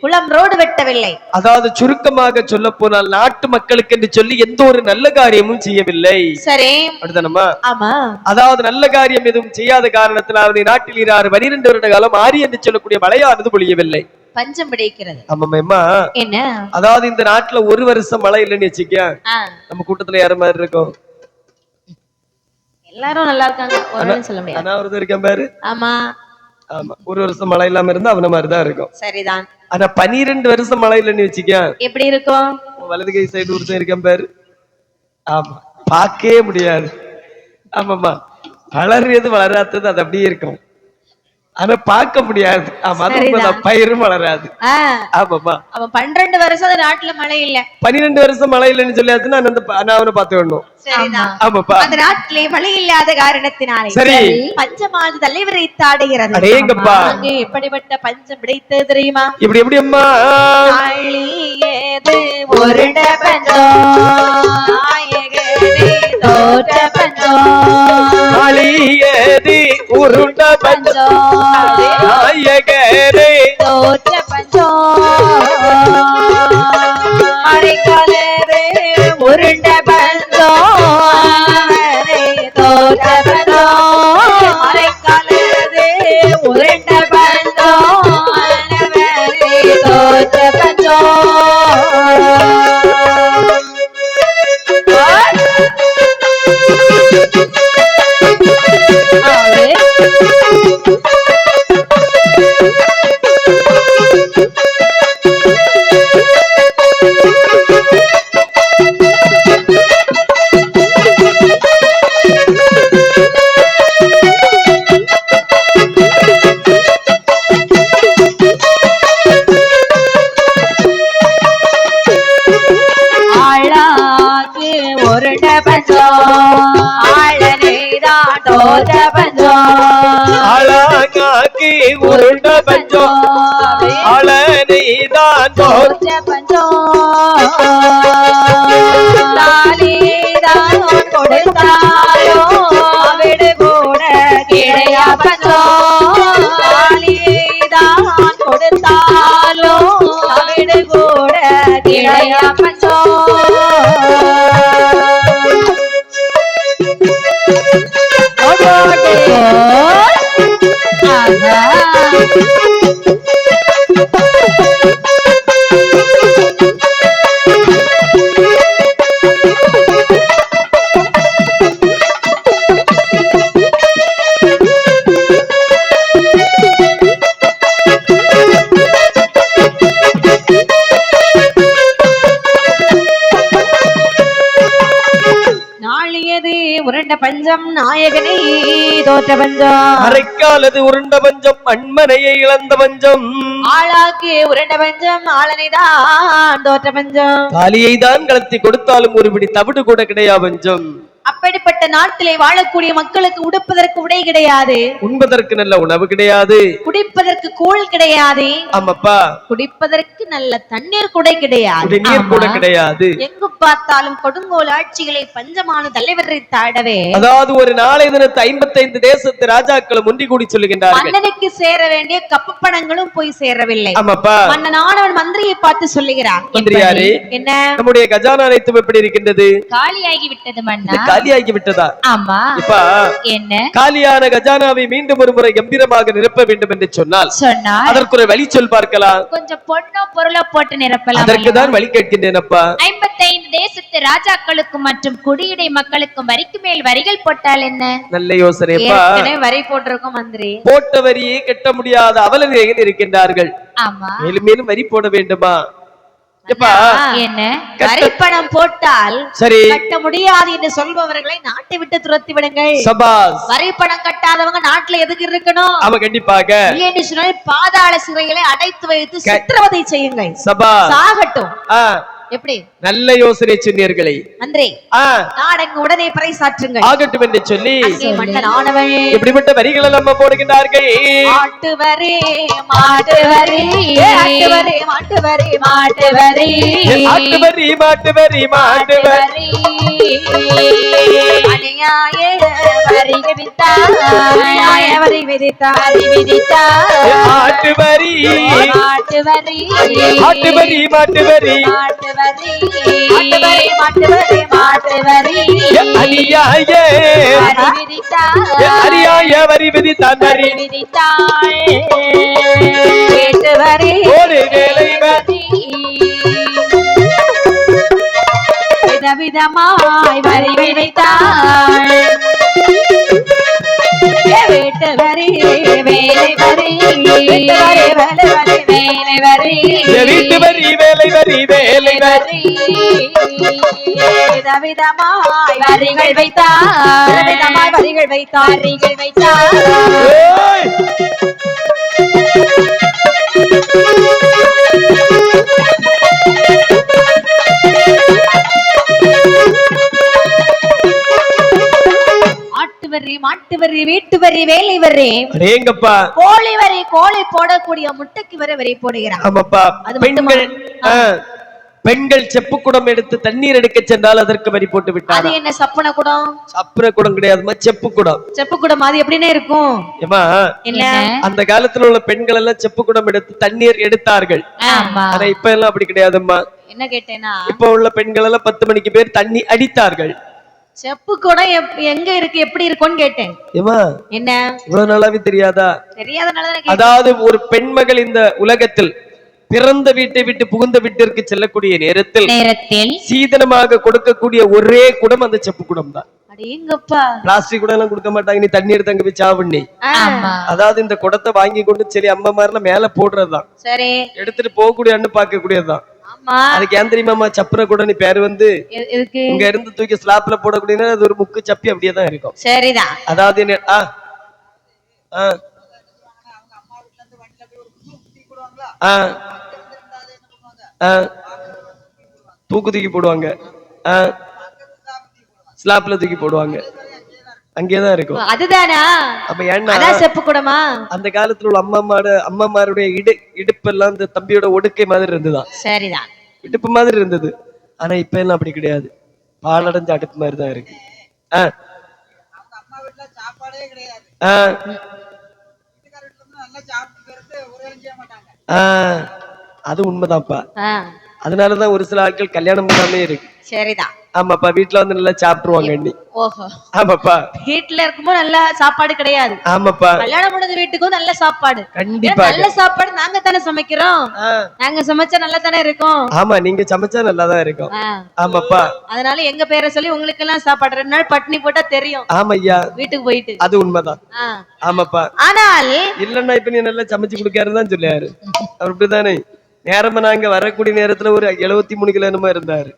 குளம் ரோடு வெட்டவில்லை. அதாவது சுருக்கமாக சொல்ல போனால் நாட்டு மக்களுக்கு என்று சொல்லி எந்த ஒரு நல்ல காரியமும் செய்யவில்லை. சரி, அப்படிதானமா? ஆமா. அதாவது நல்ல காரியம் எதுவும் செய்யாத காரணத்தில் அவருடைய நாட்டில் 12 வருட காலம் ஆரி என்று சொல்லக்கூடிய மழையானது பொழியவில்லை. பஞ்சம் பிடிக்கிறது. ஆமாம்மா. என்ன? அதாவது இந்த நாட்டுல 1 வருஷம் மழை இல்லைன்னு வச்சுக்க, நம்ம கூட்டத்துல யார மாதிரி இருக்கும்? எல்லாரும் நல்லா இருக்காங்க, ஒரு சொல்ல முடியாது. அனாவரதம் இருக்கேன் பாரு. ஆமா ஆமா, ஒரு வருஷம் மழை இல்லாம இருந்தா அவன மாதிரிதான் இருக்கும். சரிதான். ஆனா 12 வருஷம் மழை இல்லைன்னு வச்சுக்க எப்படி இருக்கும்? வலது கை சைடு ஒருத்தன் இருக்கேன் பாரு. ஆமா, பார்க்கவே முடியாது. ஆமாமா, வளர்றது வளராதது அது அப்படியே இருக்கும். ஆனா பார்க்க முடியாது. ஆமா, பயிரும் வளராது. ஆமாமா, அவன் 12 வருஷம் நாட்டுல மழை இல்ல, 12 வருஷம் மழை இல்லைன்னு சொல்லியாச்சுன்னா நான் அவனை பார்த்து வரணும். ஆமாப்பா, அந்த நாட்டிலே மழை இல்லாத காரணத்தினாலே சரி பஞ்சமானது தலைவரை தாடுகிறது. அடேங்கப்பா, அங்கே எப்படிப்பட்ட பஞ்சம் கிடைத்தது தெரியுமா? இப்படி எப்படி அம்மா? ஏது உருண்ட பஞ்சம் தோற்ற பஞ்சம், ஏது உருண்ட பஞ்சம் தோற்ற பஞ்சம், மழைக்காலரே உருண்ட பஞ்சம் தோற்ற பஞ்சம், மழைக்காலரே உருண்ட பஞ்சம் தோற்ற பஞ்சம். ஆளாங்கி உருண்ட பஞ்சம் ஆளனைதான் தோற்ற பஞ்சம், தாலிதான் கொடுத்தாயோ விடு கூட கிடையா பஞ்சம், தாலிதான் கொடுத்தாலோ விடு கூட கிடையா பஞ்சம். உருண்ட பஞ்சம் நாயகனை தோற்ற பஞ்சம், அரைக்காலது உருண்ட பஞ்சம் மண்மனையை இழந்த பஞ்சம், ஆளாக்கு உருண்ட பஞ்சம் ஆளனைதான் தோற்ற பஞ்சம், தாலியை தான் கலத்தி கொடுத்தாலும் ஒருபடி தவிடு கூட கிடையா பஞ்சம். அப்படிப்பட்ட நாட்டிலே வாழக்கூடிய மக்களுக்கு உடுப்பதற்கு உடை கிடையாது, உண்பதற்கு நல்ல உணவு கிடையாது, குடிப்பதற்கு கூழ் கிடையாது, ஆமாப்பா குடிப்பதற்கு நல்ல தண்ணீர் கூட கிடையாது, நீர் கூட கிடையாது. எங்கு பார்த்தாலும் கொடுங்கோல் ஆட்சிகளை பஞ்சமான தலைவரை தாடவே, அதாவது ஒரு நாளை தினத்து 55 தேசத்து ராஜாக்களும் ஒன்றி கூடி சொல்லுகின்றார்கள். மன்னனுக்கு சேர வேண்டிய கப்பப்பணங்களும் போய் சேரவில்லை. ஆமாப்பா, மன்னனானவன் மந்திரியை பார்த்து சொல்லுகிறான், என்ன நம்முடைய கஜானா அனைத்தும் எப்படி இருக்கின்றது? காலியாகி விட்டது மன்னா. காலியாகி விட்டதா? ஆமா. இப்ப என்ன? காலியான கஜானாவை மீண்டும் ஒரு முறை கம்பீரமாக நிரப்ப வேண்டும் என்று சொன்னால் அதற்கு ஒரு வழி சொல் பார்க்கலாம். கொஞ்சம் பொன்னோ பொருளோ போட்டு நிரப்பலாம். அதற்கு தான் வழி கேட்கின்றேன் அப்பா. 55 தேசத்து ராஜாக்களுக்கும் மற்றும் குடியுடை மக்களுக்கும் வரிக்கு மேல் வரிகள் போட்டால் என்ன? நல்ல யோசனைப்பா. வரி போட்டிருக்கும் மந்திரி. போட்ட வரியை கட்ட முடியாத அவல நிலையில் இருக்கின்றார்கள். ஆமா. மேலும் மேலும் வரி போட வேண்டுமா? என்ன வரிப்பணம் போட்டால் சரி கட்ட முடியாது என்று சொல்பவர்களை நாட்டை விட்டு துரத்தி விடுங்கள். சபாஸ். வரிப்பணம் கட்டாதவங்க நாட்டுல எதுக்கு இருக்கணும்? ஆமா, கண்டிப்பாக. என்று சொன்னால் பாதாள சிறைகளை அடைத்து வைத்து சித்திரவதை செய்யுங்கள். சபாஸ். சாகட்டும். எப்படி நல்ல யோசனை சொன்னீர்களே மந்திரி. நாடெங்கு உடனே பறைசாற்றுங்கள். ஆகட்டும் என்று சொல்லி மன்னனானவன் இப்படிப்பட்ட வரிகள் எல்லாம் போடுகின்றார்கள். மாட்டு வரி மாட்டு வரி மாட்டு வரி மாட்டு வரி மாட்டு வரி மாட்டு வரி மாட்டு வரி மாட்டு வரி அநியாய வரி விதித்தார், அநியாய வரி விதித்தார், விதித்தார் மாட்டு வரி மாட்டு வரி மாட்டு வரி மாட்டு வரி மாட்டு வரி மாட்டு வரி மாட்டு வரி அநியாய வரி விதித்தார், அநியாய வரி விதித்தார், வரி விதித்தார் கேட்டு வரி ஒரு வேலை வரி விதவிதமாய் வரி விதித்தார் வீட்டு வரி வேலை வரி வீட்டு வரி வேலை வரி வேலை வரி வீட்டு வரி வேலை வரி வேலை வரி விதவிதமாய் வரிகள் வைத்தார் விதவிதமாய் வரிகள் வைத்தார் வரிகள் வைத்தார் ஆட்டுவரி மாட்டுவரி வீட்டு வரி வேலை வரி அடேங்கப்பா கோழி வரி கோழி போடக்கூடிய முட்டைக்கு வரி போடுகிறார். ஆமாப்பா பெண்கள் செப்பு குடம் எடுத்து தண்ணீர் எடுக்க சென்றால் அதற்கு வரி போட்டு விட்டார். அது என்ன சப்பன குடம்? சப்பன குடம் கிடையாதுமா, செப்பு குடம். செப்பு குடம் அது எப்படின்னு இருக்கும்? ஏமா என்ன அந்த காலத்துல உள்ள பெண்கள் எல்லாம் செப்பு குடம் எடுத்து தண்ணீர் எடுத்தார்கள். ஆனா இப்ப எல்லாம் அப்படி கிடையாதும்மா. என்ன கேட்டேன்னா இப்ப உள்ள பெண்கள் எல்லாம் 10 மணிக்கு பேர் தண்ணி அடித்தார்கள். செப்பு குடம் எங்க இருக்கு எப்படி இருக்கும்னு கேட்டேன். ஏமா என்ன இவ்வளவு நாளாவே தெரியாதா? தெரியாதனாலதான். அதாவது ஒரு பெண்மகள் இந்த உலகத்தில் பிறந்த வீட்டை விட்டு புகுந்த வீட்டிற்கு செல்லக்கூடிய நேரத்தில் சீதனமாக கொடுக்கக்கூடிய ஒரே குடம் அந்த செப்பு குடம் தான். பிளாஸ்டிக் குடம் எல்லாம் கொடுக்க மாட்டாங்க. நீ தண்ணி எடுத்து அங்க போய் சாவண்ணி. அதாவது இந்த குடத்தை வாங்கி கொண்டு சரி அம்மா மாதிரிலாம் மேல போடுறதுதான், சரி எடுத்துட்டு போகக்கூடிய அண்ணு பார்க்க கூடியதுதான். அதுக்கு ஏன் தெரியுமா சப்புர குடம் பேரு வந்து இங்க இருந்து தூக்கி ஸ்லாப்ல போடக்கூடிய அது ஒரு முக்கு சப்பி அப்படியேதான் இருக்கும். சரிதான். அதாவது என்ன தூக்கி போடுவாங்க, ஸ்லாப்ல தூக்கி போடுவாங்க, அங்கேதான் இருக்கும். அதுதானா? அப்ப ஏன்னா செப்பு கூடமா அந்த காலத்துல உள்ள அம்மாமாருடைய இடுப்பெல்லாம் இந்த தம்பியோட ஒடுக்கை மாதிரி இருந்துதான். சரிதான், இடுப்பு மாதிரி இருந்தது. ஆனா இப்ப எல்லாம் அப்படி கிடையாது, பாலடைஞ்ச அடுப்பு மாதிரிதான் இருக்கு. அது உண்மைதான்ப்பா. அதனாலதான் ஒரு சில ஆட்கள் கல்யாணம் பண்ணாமே இருக்கு. சரிதான். ஆமாப்பா, வீட்டுல வந்து நல்லா சாப்பிட்டுருவாங்க அண்ணி. ஓஹோ. ஆமாப்பா, வீட்டுல இருக்கும்போது நல்ல சாப்பாடு கிடையாது. ஆமாப்பா, கல்யாணம் முடிஞ்ச வீட்டுக்கும் நல்ல சாப்பாடு. கண்டிப்பா நல்ல சாப்பாடு நாங்க தானே சமைக்கிறோம், நாங்க சமைச்சா நல்லா தானே இருக்கும். ஆமா, நீங்க சமைச்சா நல்லாதான் இருக்கும். ஆமாப்பா, அதனால எங்க பேரை சொல்லி உங்களுக்கு எல்லாம் சாப்பாடு 2 நாள் பட்டினி போட்டா தெரியும். ஆமையா, வீட்டுக்கு போயிட்டு. அது உண்மைதான். ஆமாப்பா, ஆனால் இல்லன்னா இப்ப நீ நல்லா சமைச்சு கொடுக்காருதான் சொல்லியாரு. அவர் இப்படிதானே நேரமா நாங்க வரக்கூடிய நேரத்துல ஒரு 73 கிலோ என்னமா இருந்தாரு,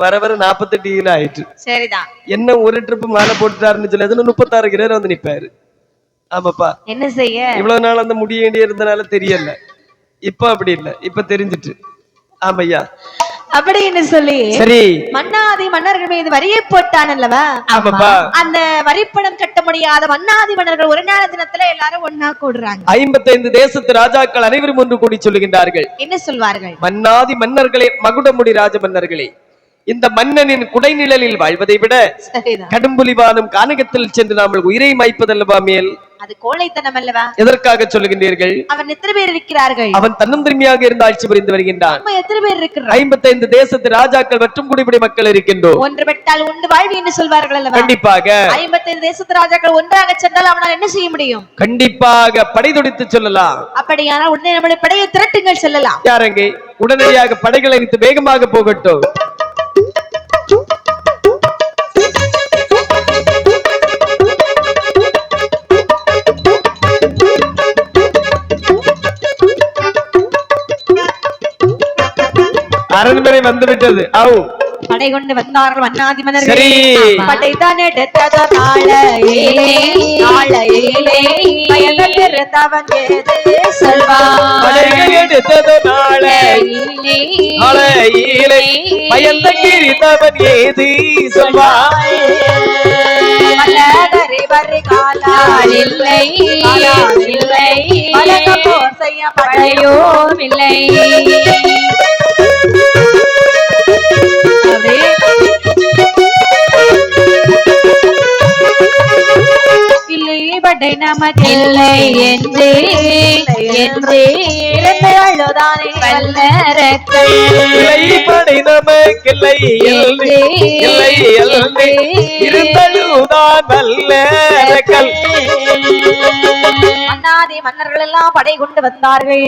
வர வர 48 கிலோ ஆயிட்டு. சரிதான். என்ன ஒரு ட்ரிப் மாலை போட்டுட்டாருன்னு சொல்லி 36 கிலோ வந்து நிப்பாரு. ஆமாப்பா, என்ன செய்ய இவ்வளவு நாள் அந்த முடிய இருந்தனால தெரியல, இப்ப அப்படி இல்ல, இப்ப தெரிஞ்சிட்டு. ஆமையா, அப்படின்னு சொல்லி சரி மன்னாதி மன்னர்கள் மீது வரியை போட்டான் அல்லவா. அந்த வரிப்பணம் கட்ட முடியாத மன்னாதி மன்னர்கள் ஒரு நாள் தினத்துல எல்லாரும் ஒன்னா கூடுறாங்க. 55 தேசத்து ராஜாக்கள் அனைவரும் ஒன்று கூடி சொல்லுகின்றார்கள். என்ன சொல்வார்கள்? மன்னாதி மன்னர்களே, மகுடமுடி ராஜ மன்னர்களே, இந்த மன்னனின் குடைநிழலில் வாழ்வதை விட கடும்புலிவானும் கானகத்தில் சென்று நாம் உயிரை மாய்ப்பதல்லவா மேல். அது கோழைத்தனம் அல்லவா? எதற்காக சொல்லுகின்றீர்கள்? அவன் எத்தனை பேர் இருக்கிறார்கள்? அவன் தன்னந்தன்மையாக இருந்து ஆட்சி புரிந்து வருகின்றான். எத்தனை பேர் இருக்கிறார்? 55 தேசத்து ராஜாக்கள் மற்றும் குடிபிடி மக்கள் இருக்கின்றோம். ஒன்று விட்டால் ஒன்று வாழ்வி என்று சொல்வார்கள் அல்லவா? கண்டிப்பாக 55 தேசத்து ராஜாக்கள் ஒன்றாக சென்றால் அவனால் என்ன செய்ய முடியும்? கண்டிப்பாக படை தொடித்து சொல்லலாம். அப்படியானால் உடனே நம்முடைய படையை திரட்டுங்கள் செல்லலாம். யாரங்கே உடனடியாக படைகளை வைத்து வேகமாக போகட்டும். அரண்மனை வந்து விட்டது. படை கொண்டு வந்தார்கள் மன்னாதி மன்னர்கள். படை தான் எடுத்தது நாளையிலே பயந்திருந்தவன் ஏது சொல்வான். படைகள் எடுத்தது நாளையிலே பயந்திருந்தவன் ஏது சொல்வான். வரி காலால் இல்லை பலக போர் செய்ய படையோம் இல்லை. இல்லை படை நமக்கில்லை என்று அழுதானே வல்லரக்கல். இல்லை படை நமக்கில்லை இருந்தழுதான் வல்லரக்கல். அண்ணாதே மன்னர்கள் எல்லாம் படை கொண்டு வந்தார்கள்.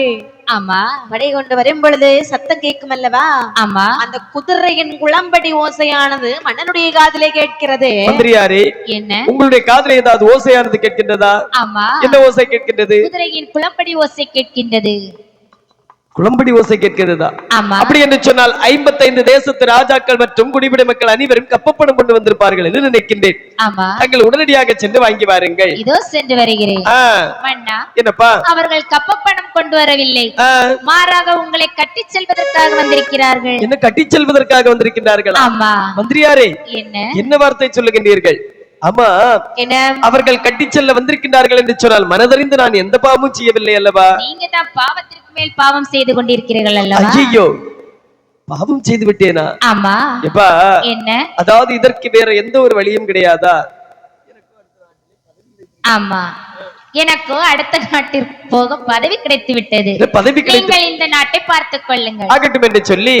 ஆமா. படை கொண்டு வரும் பொழுது சத்தம் கேட்கும் அல்லவா? ஆமா. அந்த குதிரையின் குளம்படி ஓசையானது மன்னனுடைய காதிலே கேட்கிறது. மந்திரியாரே, என்ன உங்களுடைய காதிலே ஏதாவது ஓசையானது கேட்கின்றதா? ஆமா. என்ன ஓசை கேட்கின்றது? குதிரையின் குளம்படி ஓசை கேட்கின்றது. குளம்படி ஓசை கேட்கிறதா? ஆமா. அப்படி என்று சொன்னால் 55 தேசத்து ராஜாக்கள் மற்றும் குடிபிட மக்கள் அனைவரும் கப்பப்பணம் கொண்டு வந்திருப்பார்கள் என்று நினைக்கின்றேன். ஆமா. தாங்கள் உடனடியாக சென்று வாங்கி வாருங்கள். இதோ சென்று வருகிறேன். மன்னா, என்னப்பா? அவர்கள் கப்பப்பணம் கொண்டு வரவில்லை, மாறாக உங்களை கட்டி செல்வதற்காக வந்திருக்கிறார்கள். என்ன கட்டி செல்வதற்காக வந்திருக்கிறார்கள்? ஆமா. மந்திரியாரே, என்ன வார்த்தை சொல்லுகின்றீர்கள்? ஆமா, என்ன அவர்கள் கட்டி செல்ல வந்திருக்கிறார்கள் என்று சொன்னால் மனதறிந்து நான் எந்த பாவமும் செய்யவில்லை அல்லவா? நீங்க தான் பாவத்திற்கு மேல் பாவம் செய்து கொண்டிருக்கிறீர்கள் அல்லவா? ஐயோ, பாவம் செய்து விட்டேனா? ஆமா. எப்பா, என்ன? அதாவது இதற்கு வேற எந்த ஒரு வழியும் கிடையாதா? ஆமா, எனக்கு அடுத்த நாட்டிற்கு போக பதவி கிடைத்து விட்டது. பதவி நீங்கள் இந்த நாட்டை பார்த்துக் கொள்ளுங்கள். ஆகட்டும் என்று சொல்லி,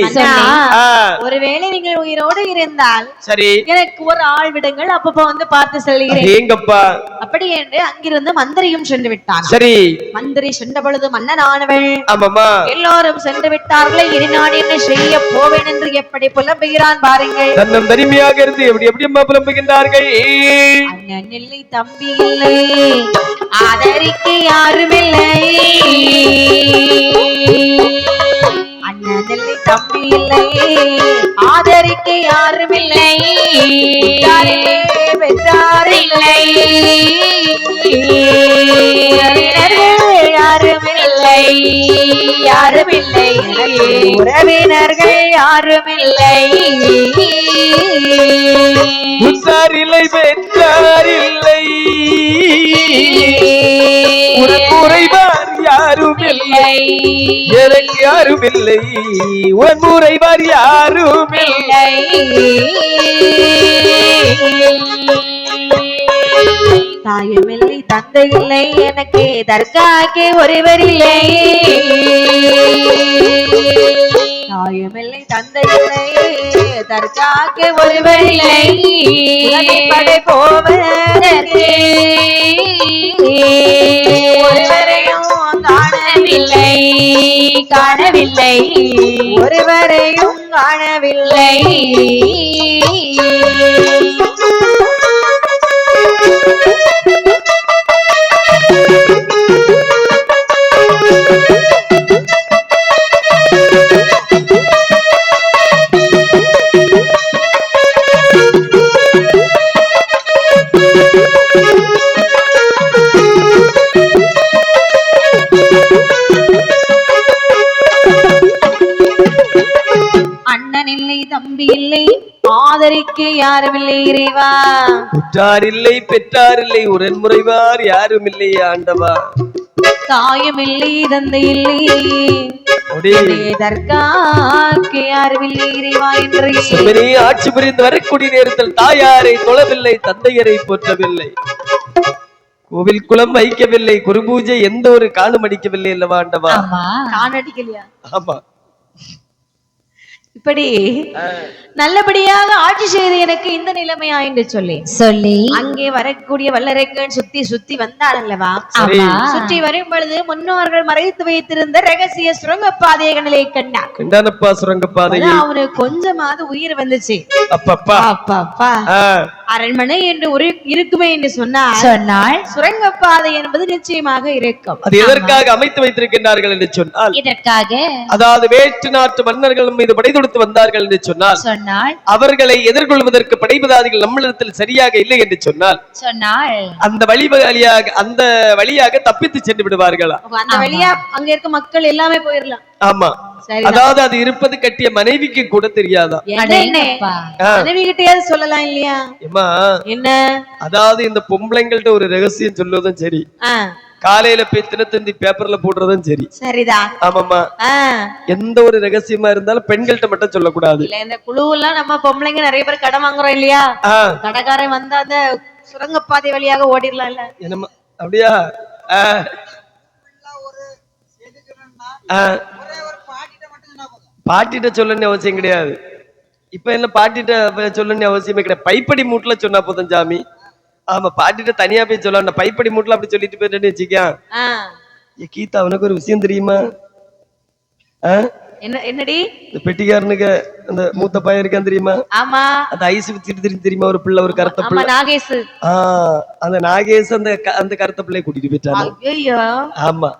ஒருவேளை நீங்கள் உயிரோடு இருந்தால் சரி, எனக்கு ஒரு ஆள் விடுங்கள், அப்பப்ப வந்து பார்த்து செல்கிறேன். ஏங்கப்பா, அப்படி என்று அங்கிருந்து மந்திரியும் சென்று விட்டான். சரி, மந்திரி சென்ற பொழுது மன்னனானவள் ஆமாமா, எல்லோரும் சென்று விட்டார்களே, இனி நான் என்ன செய்ய போவேன் என்று எப்படி புலம்புகிறான் பாருங்கள். தன்னம் தனிமையாக இருந்து எப்படி எப்படி அம்மா புலம்புகின்றார்கள். அண்ணன் இல்லை, தம்பி இல்லை, ஆதரிக்க யாருமில்லை. அண்ணன் இல்லை, தம்பி இல்லை, ஆதரிக்க யாருமில்லை. வென்றாரில்லை, யாருமில்லை, யாருமில்லை, உறவினர்கள் யாருமில்லை. உற்றாரில்லை, வென்றாரில்லை, உறவுறைவார் யாரும் இல்லை, எனக்கு யாரும் இல்லை, உறவுறைவார் யாரும் இல்லை. தாயுமில்லை, தந்தை இல்லை, எனக்கு தற்காக்க ஒருவர் இல்லை. தாயுமில்லை, தந்தை இல்லை, தற்காக்க ஒருவர் இல்லை. படை போவதற்கு ஒருவரையும் காணவில்லை, காணவில்லை, ஒருவரையும் காணவில்லை. அண்ணன் இல்லை, தம்பி இல்லை, ஆதரிக்க யாருமில்லை இறைவா. உற்றார் இல்லை, பெற்றார் இல்லை, உடன்முறைவார் யாரும் இல்லை ஆண்டவா. தாயும் இல்லை, தந்தை இல்லை, தற்காக்க யாருமில்லை இறைவா என்று ஆட்சி புரிந்து வரக்கூடிய நேரத்தில் தாயாரை தொழவில்லை, தந்தையரை போற்றவில்லை, கோவில் குளம் வைக்கவில்லை, குருபூஜை எந்த ஒரு காலம் அடிக்கவில்லை அல்லவா ஆண்டவா. காணடிக்கலையா? ஆமா. இப்படி நல்லபடியாக ஆட்சி செய்து எனக்கு இந்த நிலைமையா என்று சொல்லி அங்கே வரக்கூடிய வல்லரைக்கன் சுத்தி சுத்தி வந்தாள் அல்லவா. சுற்றி வரும் பொழுது முன்னோர்கள் மறைத்து வைத்திருந்த ரகசிய சுரங்கப்பாதைகளை கண்டானப்பா. சுரங்கப்பாதை அவனுக்கு கொஞ்சமாவது உயிர் வந்துச்சு. அப்பப்பா அப்பப்பா, அரண்மனை என்று ஒரு இருக்குமே என்று சொன்னால் சுரங்கப்பாதை என்பது நிச்சயமாக இருக்கும். அது எதற்காக அமைத்து வைத்திருக்கின்றார்கள் என்று சொன்னால், இதற்காக, அதாவது வேற்று நாட்டு மன்னர்கள் மீது படை தொடுத்து வந்தார்கள் என்று சொன்னால் அவர்களை எதிர்கொள்வதற்கு படைபதாதிகள் நம்மளிடத்தில் சரியாக இல்லை என்று சொன்னால் அந்த வழியாக தப்பித்து சென்று விடுவார்களா. அந்த வழியா அங்க இருக்க மக்கள் எல்லாமே போயிடலாம். ஆமா, அதாவது அது இருப்பது கட்டிய மனைவிக்கு கூட தெரியாதா. மனைவி கிட்டயாவது சொல்லலாம் இல்லையா? என்ன, அதாவது இந்த பொம்பளைங்கள்ட்ட ஒரு ரகசியம் சொல்லுவதும் சரி, காலையில போய் தினத்தந்தி பேப்பர்ல போடுறதும் சரி, சரிதான். ஆமாமா, எந்த ஒரு ரகசியமா இருந்தாலும் பெண்கள்கிட்ட மட்டும் சொல்லக்கூடாது. இல்ல, இந்த குழுவெல்லாம் நம்ம பொம்பளைங்க நிறைய பேர் கடன் வாங்குறோம் இல்லையா, கடைக்காரன் வந்து அந்த சுரங்கப்பாதை வழியாக ஓடிடலாம் இல்ல. என்னமா அப்படியா? பாட்டிட்ட சொல்லணும்னு அவசியம் கிடையாது. இப்ப என்ன பாட்டிட்ட சொல்லணும்னு அவசியமே கிடையாது. பைப்படி மூட்டுல சொன்னா போதும் சாமி. ஆமா பாட்டிட்ட தனியா போய் சொல்ல பைப்படி மூட்டல அப்படி சொல்லிட்டு போயிட்டேன்னு வச்சுக்க. கீதா உனக்கு ஒரு விஷயம் தெரியுமா? என்னடி? இந்த பெட்டிக்காரனுக்கு அந்த மூத்த பையன் இருக்கான் தெரியுமா? ஆமா. அந்த ஐஸ் வித்துட்டு தெரியுமா ஒரு பிள்ளை, ஒரு கருத்த பிள்ளை. நாகேஷ். அந்த நாகேஷ் அந்த கருத்த பிள்ளைய கூட்டிட்டு போயிட்டான். ஐயோ. ஆமா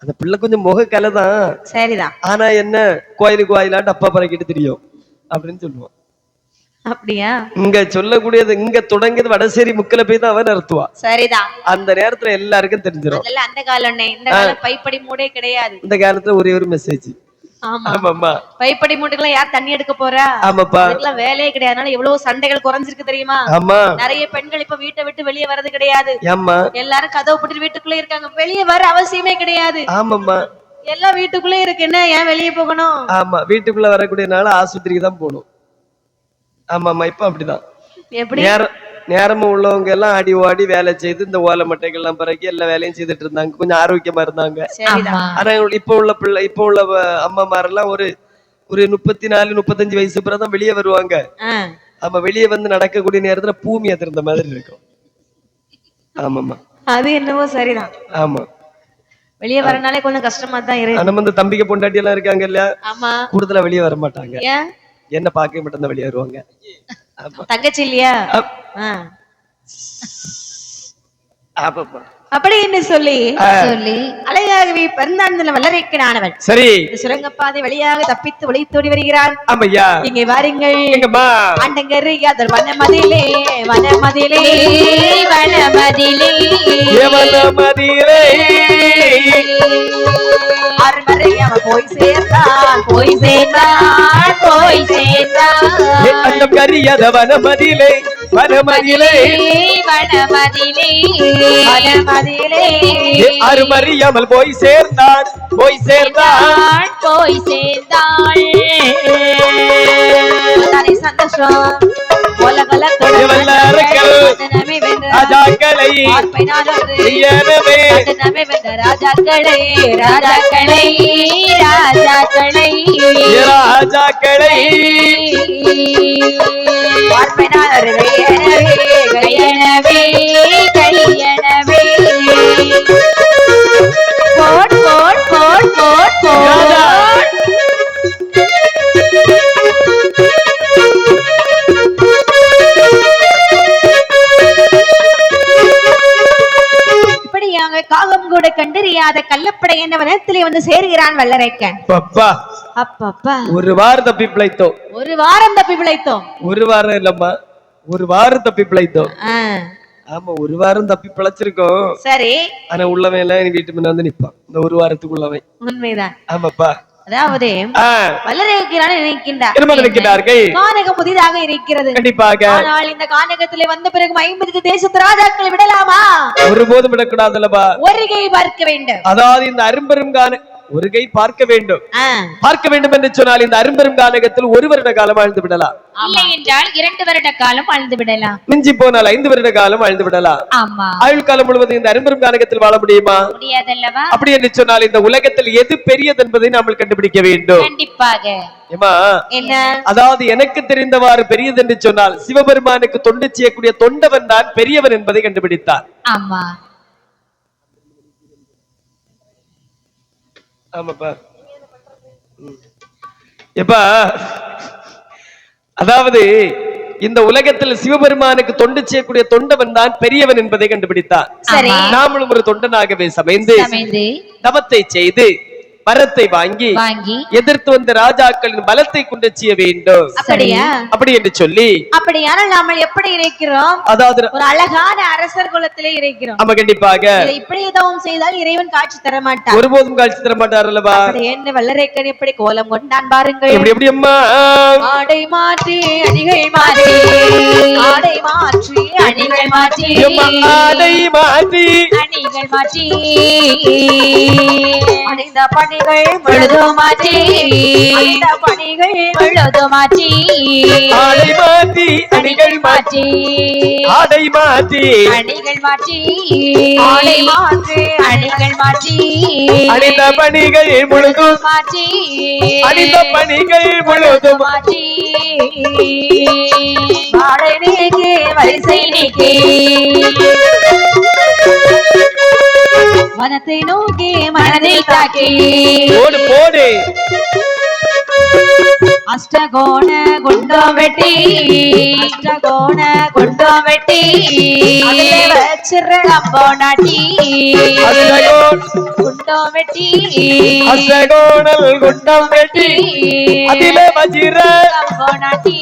அந்த பிள்ளை கொஞ்சம் முக கலைதான். சரிதான். ஆனா என்ன கோயிலுக்கு வாயிலாட்டு அப்பா பறக்கிட்டு தெரியும் அப்படின்னு சொல்லுவான். அப்படியா? இங்க சொல்லக்கூடியது இங்க தொடங்கியது வடசேரி முக்கல போய் தான் அவன் நடத்துவா. சரிதான். அந்த நேரத்துல எல்லாருக்கும் தெரிஞ்சிடும். அதெல்லாம் அந்த காலம், இந்த காலம் பைப்படி மூடே கிடையாது. இந்த காலத்துல ஒரே ஒரு மெசேஜ். ஆமாமா பைப்படி மூட்டுக்கெல்லாம் யார் தண்ணி எடுக்க போறா? ஆமாப்பா அதுக்கெல்லாம் வேலையே கிடையாது. அதனால எவ்வளவு சண்டைகள் குறைஞ்சிருக்கு தெரியுமா? ஆமா நிறைய பெண்கள் இப்ப வீட்டை விட்டு வெளியே வர்றது கிடையாது. ஆமா எல்லாரும் கதவு போட்டு வீட்டுக்குள்ளே இருக்காங்க. வெளியே வர அவசியமே கிடையாது. ஆமாமா எல்லாம் வீட்டுக்குள்ளே இருக்கு. என்ன ஏன் வெளியே போகணும்? ஆமா வீட்டுக்குள்ள வரக்கூடியனால ஆஸ்பத்திரிக்கு தான் போகணும். ஆமாமா இப்ப அப்படிதான். எப்படி நேரமும் உள்ளவங்க எல்லாம் அடி ஓடி வேலை செய்து இந்த ஓலை மட்டைகள் எல்லாம் பிறகு எல்லா வேலையும் செய்துட்டு இருந்தாங்க. கொஞ்சம் ஆரோக்கியமா இருந்தாங்க. ஆனா இப்ப உள்ள பிள்ளை, இப்ப உள்ள அம்மாமாரெல்லாம் ஒரு 34-35 வயசு பிறகுதான் வெளியே வருவாங்க. ஆமா வெளியே வந்து நடக்கக்கூடிய நேரத்துல பூமி அதிர்ந்த மாதிரி இருக்கும். ஆமாமா அது என்னவோ சரிதான். ஆமா வெளியே வரனாலே கொஞ்சம் கஷ்டமா தான் இருக்கு. நம்ம இந்த தம்பிக்கு பொண்டாட்டி எல்லாம் இருக்காங்க இல்ல, ஆமா கூடுதலா வெளியே வர மாட்டாங்க. என்ன பார்க்க மட்டும் தான் வெளியே வருவாங்க. தங்கச்சி இல்லையா? அப்படி என்று சொல்லி அழகாகவே பிறந்தாண்ட வல்லரைக்கனானவன் சரி சுரங்கப்பாதை வழியாக தப்பித்து ஒளித்தோடி வருகிறான். ஆமையா இங்கே வாருங்கள் ஆண்டங்கரு யாதர் வனமதிலே வனமதிலே வனமதிலே வனமதிலே அருமறை அவன் போய் சேர்ந்தான் போய் சேர்ந்தான் போய் சேர்ந்தான் அண்டம் கரியத வனமதிலே வனமதிலே வனமதிலே வனமதிலே அருமறியாமல் போய் சேர்ந்தான் போய் சேர்ந்தான் போய் சேர்ந்தான் சந்தோஷம் ராஜாக்களை ராஜாக்களை ராஜாக்களை ராஜாக்களை ராஜாக்களை கையனவே கையனவே கோட் கோட் கோட் கோட் கோட் இப்படியாக காகம் கூட கண்டறியாத கள்ளப்படை என்ற வனத்திலே வந்து சேருகிறான் வல்லரைக்கன். அப்பப்பா ஒரு வாரம் தப்பி பிழைத்தோம். ஒரு வாரம் தப்பி பிழைத்தோம். ஒரு வாரம் இல்லம்மா ஒரு வாரம் தப்பி பிழைத்தோம். ஆமா ஒரு வாரம் தப்பி பிழைச்சிருக்கோம். சரி ஆனா உள்ளவன் எல்லாம் வீட்டு முன்ன வந்து நிப்பான் இந்த ஒரு வாரத்துக்குள்ளவன். உண்மைதான். ஆமாப்பா அதாவது வல்லரைக்கன் நினைக்கின்றார்கள் கானகம் புதிதாக இருக்கிறது. கண்டிப்பாக. ஆனால் இந்த கானகத்திலே வந்த பிறகு 50 தேசத்து ராஜாக்களை விடலாமா? ஒருபோதும் விடக்கூடாதுல்லப்பா. ஒரு கை பார்க்க வேண்டும். அதாவது இந்த அரும்பெரும் ஒரு கை பார்க்க வேண்டும். பார்க்க வேண்டும் என்று சொன்னால் இந்த அரும்பெரும் கானகத்தில் 1 வருட காலம் வாழ்ந்து விடலாம். இல்லை என்றால் 2 வருட காலம் வாழ்ந்து விடலாம். மிஞ்சி போனால் 5 வருட காலம் வாழ்ந்து விடலாம். ஆமா ஆயுள் காலம் முழுவதும் இந்த அரும்பெரும் கானகத்தில் வாழ முடியுமா? முடியாதல்லவா? அப்படி என்று சொன்னால் இந்த உலகத்தில் எது பெரியது என்பதை நாம் கண்டுபிடிக்க வேண்டும். கண்டிப்பாக. என்ன அதாவது எனக்கு தெரிந்தவாறு பெரியது என்று சொன்னால் சிவபெருமானுக்கு தொண்டு செய்யக்கூடிய தொண்டவன் தான் பெரியவன் என்பதை கண்டுபிடித்தார். ஆமா ஆமாப்பா எப்பா அதாவது இந்த உலகத்தில் சிவபெருமானுக்கு தொண்டு செய்யக்கூடிய தொண்டவன் தான் பெரியவன் என்பதை கண்டுபிடித்தார். நாமளும் ஒரு தொண்டனாகவே சமைந்து தவத்தை செய்து வரத்தை வாங்கி எதிர்த்து வந்த ராஜாக்களின் பலத்தை கொண்டு செய்ய வேண்டும். அப்படி என்று சொல்லி அப்படியானால் நாம எப்படி இருக்கிறோம்? அதாவது ஒரு அழகான அரசர் குலத்திலே இருக்கிறோம். ஆமா கண்டிப்பாக. இப்படி எதுவும் செய்தால் இறைவன் காட்சி தர மாட்டார். ஒருபோதும் காட்சி தர மாட்டார் அல்லவா? என்ன வல்லரைக்கன் எப்படி கோலம் கொண்டான் பாருங்கள். எப்படி எப்படி அம்மா ஆடை மாற்றி அணிகள் மாற்றி ஆடை மாற்றி அணிகள் மாற்றி ஆடை மாற்றி அணிகள் மாற்றி அணிந்த பணிகள் முழுதுமாற்றி அணிந்த பணிகள் முழுதுமாற்றி ஆடை மாற்றி அணிகள் மாற்றி ஆடை மாற்றி அணிகள் மாற்றி ஆடை மாற்றி அணிகள் மாற்றி அணிந்த பணிகள் முழுதும் மாற்றி அணிந்த பணிகள் முழுதும் மாற்றி வாழை நீக்கி வரிசை நீக்கி தாக்கி வனத்தை நோக்கி மனதில் தாக்கி போடு போடு அஷ்டகோண குண்டம் வெட்டி அஷ்டகோண குண்டம் வெட்டி வச்சிருக்கம்போ நாட்டி குண்டம் வெட்டி அஷ்டகோணல் குண்டம் வெட்டி அதிலே வஜிர கம்போ நாட்டி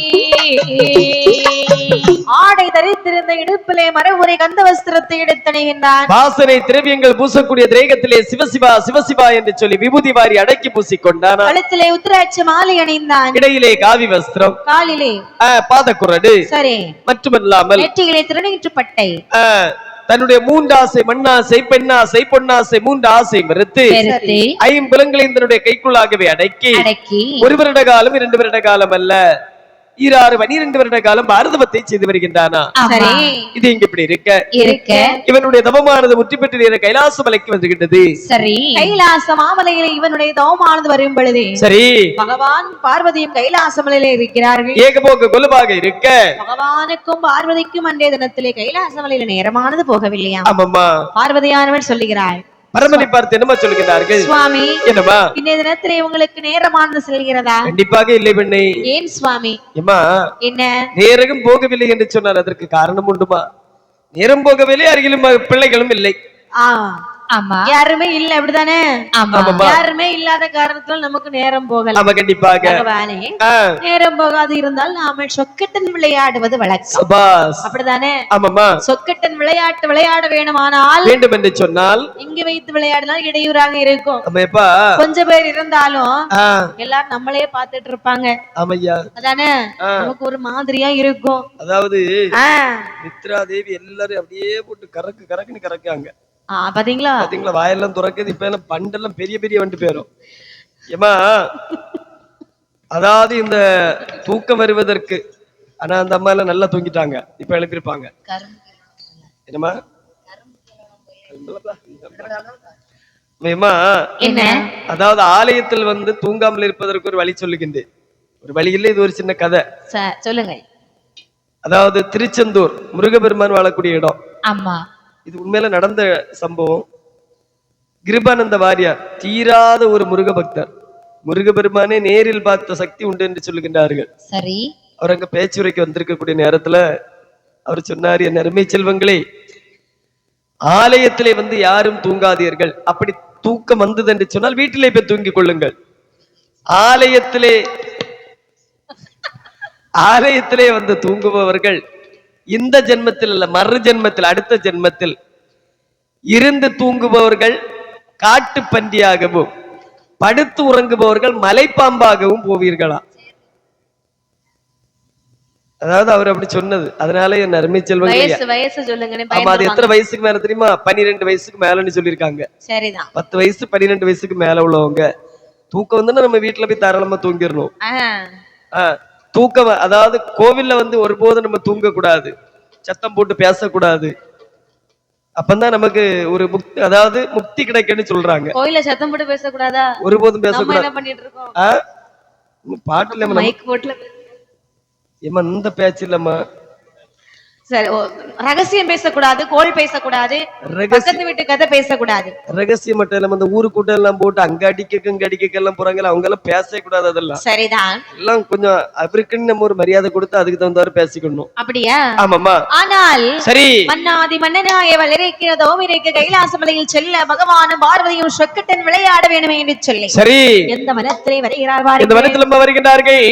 ஆடை தரித்திருந்த இடுப்பிலே மரவுரை கந்த வஸ்திரத்தை எடுத்தணிகின்றான். வாசனை திரவியங்கள் பூசக்கூடிய திரேகத்திலே சிவசிவா சிவசிவா என்று சொல்லி விபூதி வாரி அடக்கி பூசிக்கொண்டான். கழுத்திலே உத்திராட்ச மாலை அணிந்தான். இடையிலே காவி வஸ்திரம், காலிலே பாதக்குரடு, சரி மட்டுமல்லாமல் நெற்றியிலே திருநீற்று பட்டை, தன்னுடைய மூன்றாசை மண்ணாசை பெண்ணாசை பொன்னாசை மூன்று ஆசை மறுத்து ஐம்புலங்களையும் தன்னுடைய கைக்குள்ளாகவே அடக்கி ஒரு வருட காலம் 2 வருட காலம் அல்ல 12 வருட காலம் பாரதவத்தை செய்து வருகின்றானா. இது இங்க இப்படி இருக்க இவனுடைய தவமானது முற்றி பெற்று கைலாச மலைக்கு வந்துகின்றது. சரி கைலாச மாமலையிலே இவனுடைய தவமானது வரும் பொழுது சரி பகவான் பார்வதியும் கைலாச மலையிலே இருக்கிறார்கள். ஏகபோக குலபாக இருக்க பகவானுக்கும் பார்வதிக்கும் அன்றைய தினத்திலே கைலாச மலையில நேரமானது போகவில்லையா. ஆமாம்மா பார்வதியானவர் சொல்லுகிறாள். பரமனை பார்த்து என்னமா சொல்லுகிறார்கள்? சுவாமி என்னமா இன்றைய தினத்திலே உங்களுக்கு நேரமானது செல்கிறதா? கண்டிப்பாக இல்லை பெண்ணே. ஏன் சுவாமி? ஏமா என்ன நேரம் போகவில்லை என்று சொன்னார், அதற்கு காரணம் உண்டுமா? நேரம் போகவில்லை, அருகிலும் பிள்ளைகளும் இல்லை. ஆமா யாருமே இல்ல அப்படிதானே? யாருமே இல்லாத காரணத்தால் நமக்கு நேரம் போகல. ஆமா கண்டிப்பாக நேரம் போகாது இருந்தால் நாம சொக்கட்டன் விளையாடுவது வழக்கம். அப்படிதானே? ஆமாமா சொக்கட்டன் விளையாட்டு விளையாட வேணுமானால் வேண்டும் என்று சொன்னால் இங்க வைத்து விளையாடினால் இடையூறாக இருக்கும். கொஞ்சம் பேர் இருந்தாலும் எல்லாரும் நம்மளே பாத்துட்டு இருப்பாங்க. ஆமையா அதானே நமக்கு ஒரு மாதிரியா இருக்கும். அதாவது மித்ரா தேவி எல்லாரும் அப்படியே போட்டு கறக்கு கறக்குன்னு கறக்காங்க. பாத்தீங்களா பாத்தீங்களா வாயெல்லாம் துறக்குது. இப்ப எல்லாம் பண்டெல்லாம் பெரிய பெரிய வண்டு பேரும். ஏமா அதாவது இந்த தூக்கம் வருவதற்கு ஆனா அந்த அம்மா எல்லாம் நல்லா தூங்கிட்டாங்க, இப்ப எழுப்பிருப்பாங்க. என்னமா அதாவது ஆலயத்தில் வந்து தூங்காமல் இருப்பதற்கு ஒரு வழி சொல்லுகின்றேன். ஒரு வழி இல்லை, இது ஒரு சின்ன கதை சொல்லுங்க. அதாவது திருச்செந்தூர் முருகபெருமான் வாழக்கூடிய இடம். ஆமா இது உண்மையில நடந்த சம்பவம். கிருபானந்த வாரியார் தீராத ஒரு முருக பக்தர். முருகபெருமானே நேரில் பார்த்த சக்தி உண்டு என்று சொல்லுகின்றார்கள். சரி அவர் அங்க பேச்சுரைக்கு வந்திருக்கக்கூடிய நேரத்துல அவர் சொன்னார், என் அருமை செல்வங்களே, ஆலயத்திலே வந்து யாரும் தூங்காதீர்கள். அப்படி தூக்கம் வந்தது என்று சொன்னால் வீட்டிலே போய் தூங்கிக் கொள்ளுங்கள். ஆலயத்திலே வந்து தூங்குபவர்கள் இந்த ஜென்மத்தில் அல்ல, மறு ஜென்மத்தில் அடுத்த ஜென்மத்தில் இருந்து தூங்குபவர்கள் காட்டு பன்றியாகவும் படுத்து உறங்குபவர்கள் மலைப்பாம்பாகவும் போவீர்களா. அதாவது அவர் அப்படி சொன்னது. அதனால என் அருமை செல்வங்க ஆமா, அது எத்தனை வயசுக்கு மேல தெரியுமா? 12 வயசுக்கு மேலன்னு சொல்லியிருக்காங்க. 10 வயசு 12 வயசுக்கு மேல உள்ளவங்க தூக்கம் வந்து நம்ம வீட்டுல போய் தாராளமா தூங்கிடணும். தூக்கம் அதாவது கோவில்ல வந்து ஒருபோதும் நம்ம தூங்க கூடாது, சத்தம் போட்டு பேசக்கூடாது. அப்பதான் நமக்கு ஒரு முக்தி, அதாவது முக்தி கிடைக்குன்னு சொல்றாங்க. கோயில்ல சத்தம் போட்டு பேசக்கூடாதா? ஒருபோதும் பேசக்கூடாது. பாட்டுல ஏமா இந்த பேச்சு இல்லம்மா. சரி, ரகசியம் பேசக்கூடாது, கோல் பேசக்கூடாது, பக்கத்து வீட்டு கதை பேசக்கூடாது. ரகசியம் மட்டும் இல்லாம இந்த ஊரு கூட்டம் எல்லாம் போட்டு அங்க அடிக்க எல்லாம் போறாங்க, அவங்க எல்லாம் பேசவே கூடாது. அதெல்லாம் சரிதான், எல்லாம் கொஞ்சம் அவருக்குன்னு நம்ம ஒரு மரியாதை கொடுத்து அதுக்கு தகுந்தவாறு பேசிக்கணும். அப்படியா? ஆமாமா. ஆனால் சரி, மன்னாதி மன்னனாய வளரிக்கிறதோ இறைக்கு கைலாசமலையில் செல்ல பகவானும் பார்வதியும் சொக்கட்டன் விளையாட வேணுமே என்று சொல்லி சரி எந்த வனத்திலே வருகிறார்கள்? இந்த வனத்தில் வருகின்றார்கள்.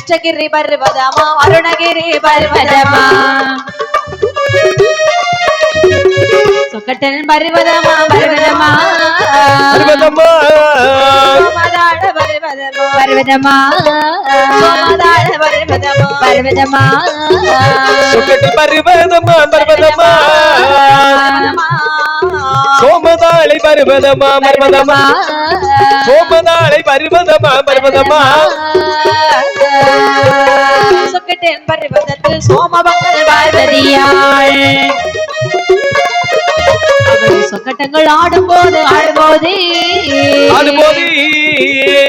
அஷ்டகிரி பர்வதமா அருணகிரி பர்வதமா சொக்கட்டன் பர்வதமா பர்வதமா பர்வதமா சோமதாள பர்வதமா பர்வதமா சோமதாள பர்வதமா பர்வதமா சொக்கட்டன் பர்வதமா பர்வதமா சோமதாளை பர்வதமா பர்வதமா சோமதாளை பர்வதமா பர்வதமா சொக்கட்டன் பர்வதத்தில் சோமபங்கல் பார்வதியாள் சொக்கட்டங்கள் ஆடும்போது ஆடும்போது ஆடும்போது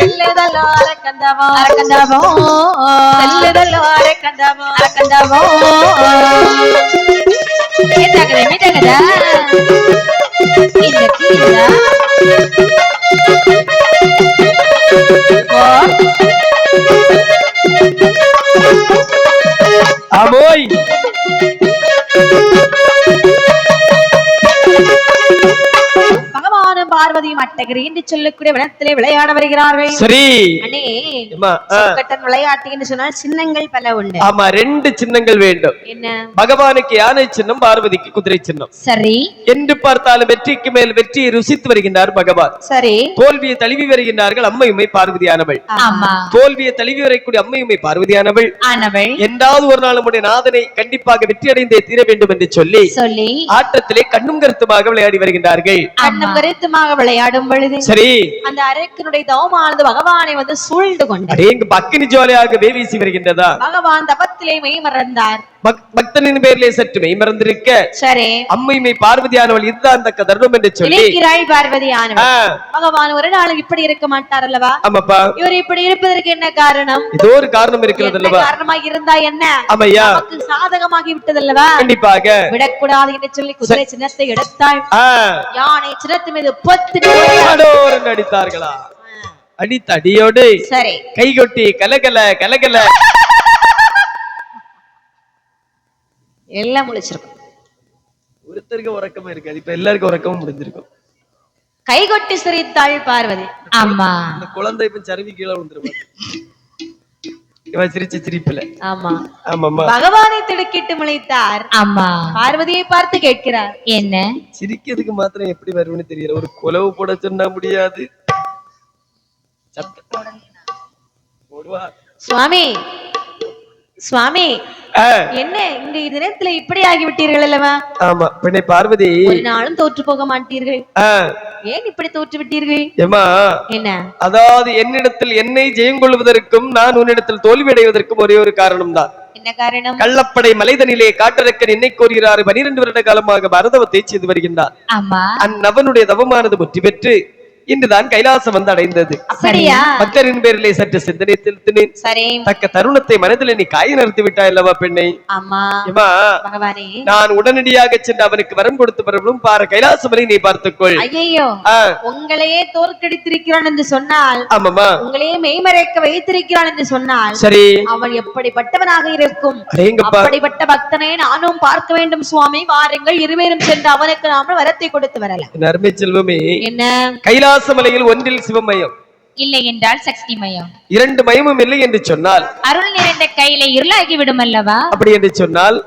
செல்லுதலோ அரக்கந்தவோ அரக்கந்தவோ செல்லுதலோ அரக்கந்தவோ அரக்கந்தவோ அமோய் பகவானும் பார்வதியும் அட்டகிரி என்று சொல்லக்கூடிய வனத்திலே விளையாட வருகிறார்கள். சரி அண்ணே, சொக்கட்டன் விளையாட்டு என்று சொன்னால் சின்னங்கள் பல உண்டு. ஆமா, 2 சின்னங்கள் வேண்டும். என்ன? பகவானுக்கு யானை சின்னம், பார்வதிக்கு குதிரை சின்னம். சரி. என்று பார்த்தாலும் வெற்றிக்கு மேல் வெற்றியை ருசித்து வருகின்றார் பகவான். சரி. தோல்வியை தழுவி வருகின்றார்கள் அம்மையுமை பார்வதியானவள். தோல்வியை தழுவி வரக்கூடிய அம்மையுமை பார்வதியானவள் என்றாவது ஒரு நாள் நம்முடைய நாதனை கண்டிப்பாக வெற்றி அடைந்தே தீர வேண்டும் என்று சொல்லி ஆட்டத்திலே கண்ணும் கருத்துமாக விளையாடி வருகின்றார்கள். கண்ணும் கருத்துமாக விளையாடும் பொழுது சரி, அந்த அரக்கனுடைய தவமானது பகவானை வந்து சூழ்ந்து கொண்டது. எங்க பக்கினி ஜோலியாக வீசி வருகின்றதா? பகவான் தபத்திலே மெய் மறந்தார். பக்தனின் பேரிலே சற்று மெய் மறந்திருக்க, சரி, அம்மையுமை பார்வதியானவள் இதுதான் தக்க தர்மம் என்று சொல்லி பார்வதியானவள். பகவான் ஒரு நாள் இப்படி இருக்க மாட்டார் அல்லவா? ஆமாப்பா. இவர் இப்படி இருப்பதற்கு என்ன காரணம்? ஏதோ ஒரு காரணம் இருக்கிறது அல்லவா? காரணமாக இருந்தா என்ன? ஆமையா, நமக்கு சாதகமாகி விட்டது அல்லவா? கண்டிப்பாக விடக்கூடாது என்று சொல்லி குதிரை சின்னத்தை எடுத்தாள். யானை சின்னத்து மீது அடித்தார்களா? அடித்த அடியோடு சரி கைகொட்டி கலகல கலகல எல்லாம் முழிச்சிருக்கும். ஒருத்தருக்கு உறக்கமா இருக்காது, இப்ப எல்லாருக்கும் உறக்கமும் முடிஞ்சிருக்கும். கைகொட்டி சிரித்தாள் பார்வதி. ஆமா, அந்த குழந்தை இப்ப சருவி கீழே விழுந்துருவாங்க. இவன் சிரிச்சு சிரிப்பில. ஆமா ஆமாமா, பகவானை திடுக்கிட்டு முளைத்தார். ஆமா, பார்வதியை பார்த்து கேட்கிறார், என்ன சிரிக்கிறதுக்கு மாத்திரம் எப்படி வரும்னு தெரியல. ஒரு குலவு போட சொன்னா முடியாது. சுவாமி சுவாமி, என்ன இந்த தினத்துல இப்படி ஆகிவிட்டீர்கள் அல்லவா? ஆமா, பெண்ணே பார்வதி, ஒரு நாளும் தோற்று போக மாட்டீர்கள். ஏன் இப்படி தோற்று விட்டீர்கள்? ஏமா, என்ன? அதாவது என்னிடத்தில் என்னை ஜெயம் கொள்வதற்கும் நான் உன்னிடத்தில் தோல்வி அடைவதற்கும் ஒரே ஒரு காரணம் தான். என்ன காரணம்? கள்ளப்படை மலைதனிலே காட்டரக்கன் என்னை கோருகிறார். 12 வருட காலமாக பரதவத்தை செய்து வருகின்றார். ஆமா, அந்நவனுடைய தவமானது முற்றி பெற்று இன்றுதான் கைலாசம் வந்து அடைந்தது. அப்படியா? பக்தரின் பேரிலே சற்று சிந்தனை செலுத்தினேன். சரி, தக்க தருணத்தை மனதில் நீ காய நிறுத்தி விட்டாய் அல்லவா பெண்ணை? ஆமா பகவானே, நான் உடனடியாக சென்று அவனுக்கு வரம் கொடுத்து வரவும் பாரு கைலாசமலை நீ பார்த்துக்கொள். ஐயோ, உங்களையே தோற்கடித்திருக்கிறான் என்று சொன்னால், ஆமாமா, உங்களையே மெய்மறைக்க வைத்திருக்கிறான் என்று சொன்னால், சரி, அவன் எப்படிப்பட்டவனாக இருக்கும்? அப்படிப்பட்ட பக்தனை நானும் பார்க்க வேண்டும் சுவாமி. வாருங்கள், இருவரும் சென்று அவனுக்கு நாம வரத்தை கொடுத்து வரலாம். அருமை செல்வமே, என்ன கைலாச மலையில் ஒன்றில் சிவமயம் இல்லை என்றால் சக்தி மயம், 2 மயமும் இல்லை என்று சொன்னால் அருள் நிறைந்த கையில இருளாகி விடும் அல்லவா? அப்படி என்று சொன்னால்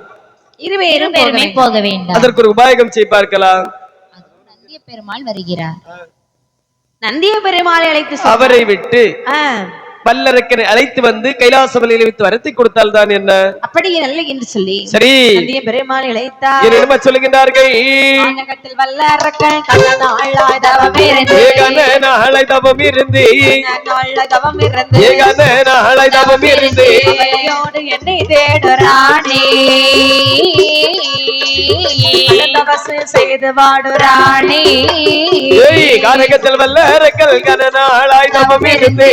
இருவேறும் போக வேண்டும். அதற்கு ஒரு உபாயம் செய்ய பார்க்கலாம். நந்திய பெருமாள் வருகிறார். நந்திய பெருமாளை அழைத்து அவரை விட்டு வல்லரக்கனை அழைத்து வந்து கைலாசமலையில் வைத்து வரத்தை கொடுத்தால் தான் என்ன? அப்படியே நல்ல என்று சொல்லி சரி நந்திய பெருமாளை அழைத்தார். என்ன சொல்லுகின்றார்கள்? வல்லரக்கன் என்னை தேடுறானே செய்து வாடுறானே. கானகத்தில் வல்லரக்கல் கனநாளாய் தவம் இருந்து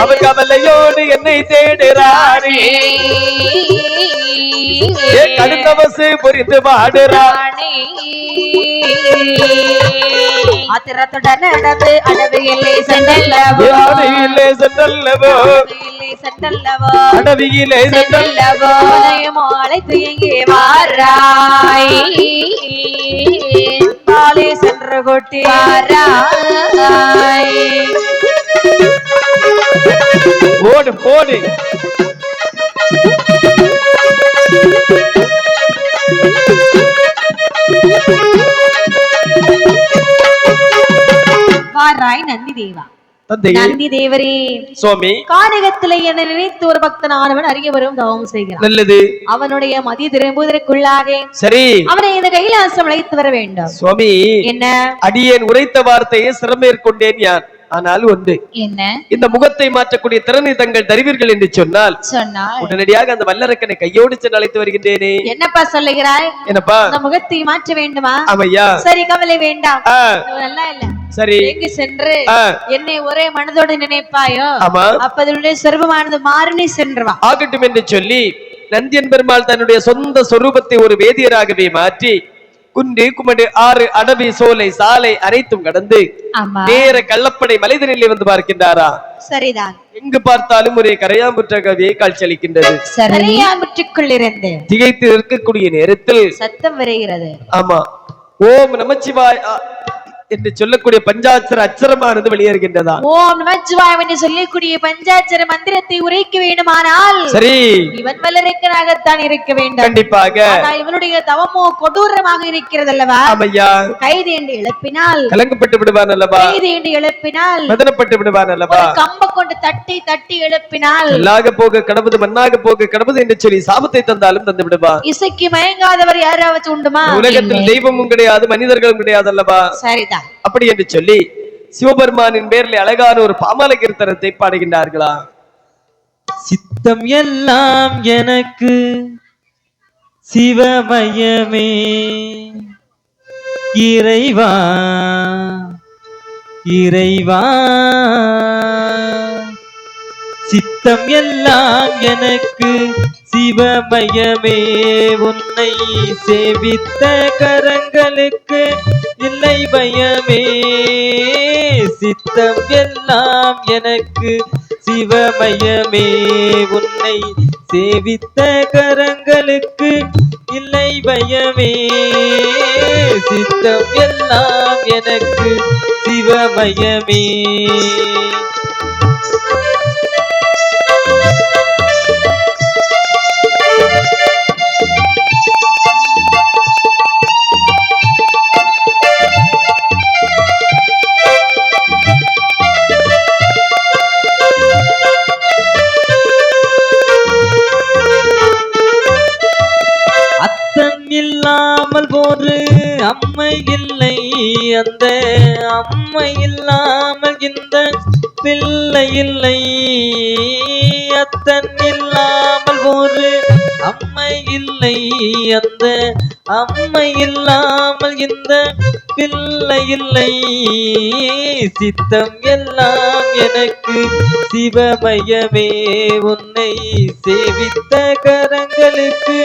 அவர் கவலையோடு என்னை தேடுறானே. கடுத்தவசு புரிந்து பாடுறானே. ஆத்திரத்துடன் நடந்து அடவியிலே சென்றல்லவோ, அடவியிலே சென்றல்லவோ, அழைத்து எங்கே வாராய்? பாலே சென்று கொட்டி வாராய். ஓடு போடு. வாராய் நந்தி தேவா. நந்தி தேவரே சுவாமி, கானகத்திலே என நினைத்து ஒரு பக்தனானவன் அறிய வரும் தவம் செய்கிறான். நல்லது. அவனுடைய மதி திரும்புவதற்குள்ளாக சரி அவனை இந்த கைலாசம் அழைத்து வர வேண்டும். சுவாமி, என்ன? அடியேன் உரைத்த வார்த்தையை சிரமேற்கொண்டேன் யான். ஆனால் ஒன்று, என்ன? இந்த முகத்தை மாற்றக்கூடிய திறனை தங்கள் தருவீர்கள் என்று சொன்னால் உடனடியாக அந்த வல்லரக்கனை கையோடு சென்று அழைத்து வருகின்றேனே. என்னப்பா சொல்லுகிறாய்? என்னப்பா, இந்த முகத்தை மாற்ற வேண்டுமா? ஆமையா. சரி, கவலை வேண்டாம். நல்லா இல்ல. சரி, எங்கு சென்று என்னை ஒரே மனதோடு நினைப்பாயோ அப்பதனுடைய சொர்பமானது மாறி சென்று வா. ஆகட்டும் என்று சொல்லி நந்தியன் பெருமாள் தன்னுடைய சொந்த சொரூபத்தை ஒரு வேதியராகவே மாற்றி குன்று குமடு ஆறு அடவி சோலை சாலை அனைத்தும் கடந்து நேர கள்ளப்படை மலைதனிலே வந்து பார்க்கின்றாரா? சரிதான். எங்கு பார்த்தாலும் ஒரே கரையாம்புற்ற கவியை காட்சியளிக்கின்றது. கரையாம்புற்றுக்குள் இருந்து திகைத்து இருக்கக்கூடிய நேரத்தில் சத்தம் வருகிறது. ஆமா, ஓம் நமச்சிவாய் என்று சொல்லக்கூடிய பஞ்சாட்சர அச்சரமானது வெளியேறுகின்றதா? ஓம் நமச்சிவாயம் என்று சொல்லக்கூடிய பஞ்சாட்சர மந்திரத்தை உரைக்க வேண்டுமானால் சரி, இவன் வல்லரக்கனாகத்தான் இருக்க வேண்டும். கண்டிப்பாக. ஆனால் இவனுடைய தவமோ கொடூரமாக இருக்கிறது அல்லவா? ஆமையா. கைது என்று எழுப்பினால் கலங்கப்பட்டு விடுவான் அல்லவா? கைது என்று எழுப்பினால் மதனப்பட்டு விடுவான் அல்லவா? கம்ப கொண்டு தட்டி தட்டி எழுப்பினால் எல்லாக போக கடவுது மண்ணாக போக கடவுது என்று சொல்லி சாபத்தை தந்தாலும் தந்து விடுவான். இசைக்கு மயங்காதவர் யாராவது உண்டுமா? உலகத்தில் தெய்வமும் கிடையாது, மனிதர்களும் கிடையாது அல்லவா? சரிதான். அப்படி என்று சொல்லி சிவபெருமானின் பேரில் அழகான ஒரு பாமாலை கீர்த்தனத்தை பாடுகின்றார்களா? சித்தம் எல்லாம் எனக்கு சிவமயமே இறைவா இறைவா, சித்தம் எல்லாம் எனக்கு சிவமயமே, உன்னை சேவித்த கரங்களுக்கு இல்லை பயமே. சித்தம் எல்லாம் எனக்கு சிவமயமே, உன்னை சேவித்த கரங்களுக்கு இல்லை பயமே. சித்தம் எல்லாம் எனக்கு சிவமயமே. இல்லாமல் போன்று அம்மை இல்லை, அந்த அம்மை இல்லாமல் இந்த பிள்ளை இல்லை. அத்தன் இல்லாமல் போன்று அம்மை இல்லை, அந்த அம்மை இல்லாமல் இந்த பிள்ளை இல்லை. சித்தம் எல்லாம் எனக்கு சிவமயமே, உன்னை சேவித்த கரங்களுக்கு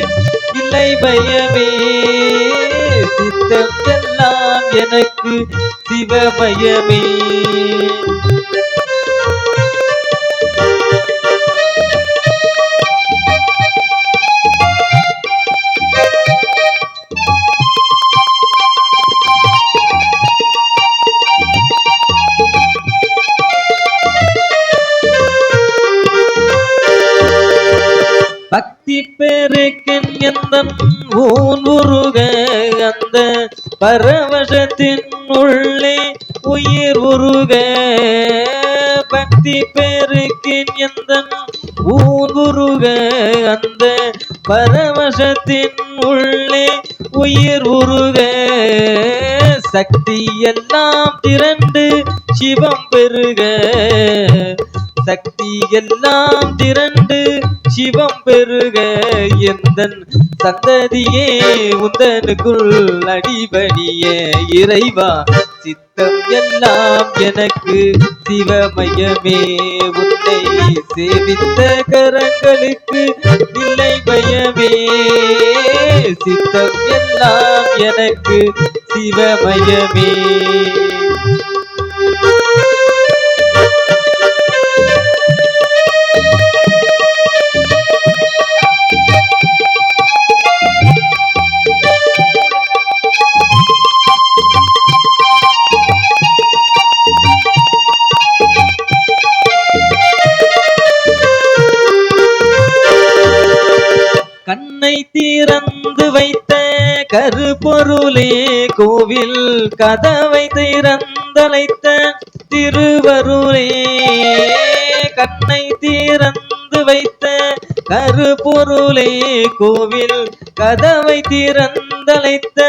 இல்லை பயமே. சித்தம் எல்லாம் எனக்கு சிவமயமே. பக்தி பெருக்கன் எந்தன் ஊன் உருக, அந்த பரவசத்தின் உள்ளே உயிர் உருக. பக்தி பெருக்கன் எந்தன் ஊன் உருக, அந்த பரவசத்தின் உள்ளே உயிர் உருக. சக்தி எல்லாம் திரண்டு சிவம் பெருக, சக்தி எல்லாம் திரண்டு சிவம் பெருக. எந்தன் சந்ததியே உந்தனுக்குள் அடிபணிய இறைவா, சித்தம் எல்லாம் எனக்கு சிவமயமே, உன்னை சேவித்த கரங்களுக்கு இல்லை பயமே. சித்தம் எல்லாம் எனக்கு சிவமயமே. கண்ணை திறந்து வைத்த கருப்பொருளே, கோவில் கதவை திறந்தழைத்த திருவருளே. கண்ணை திறந்து வைத்த கருப்பொருளே, கோவில் கதவை திறந்தழைத்த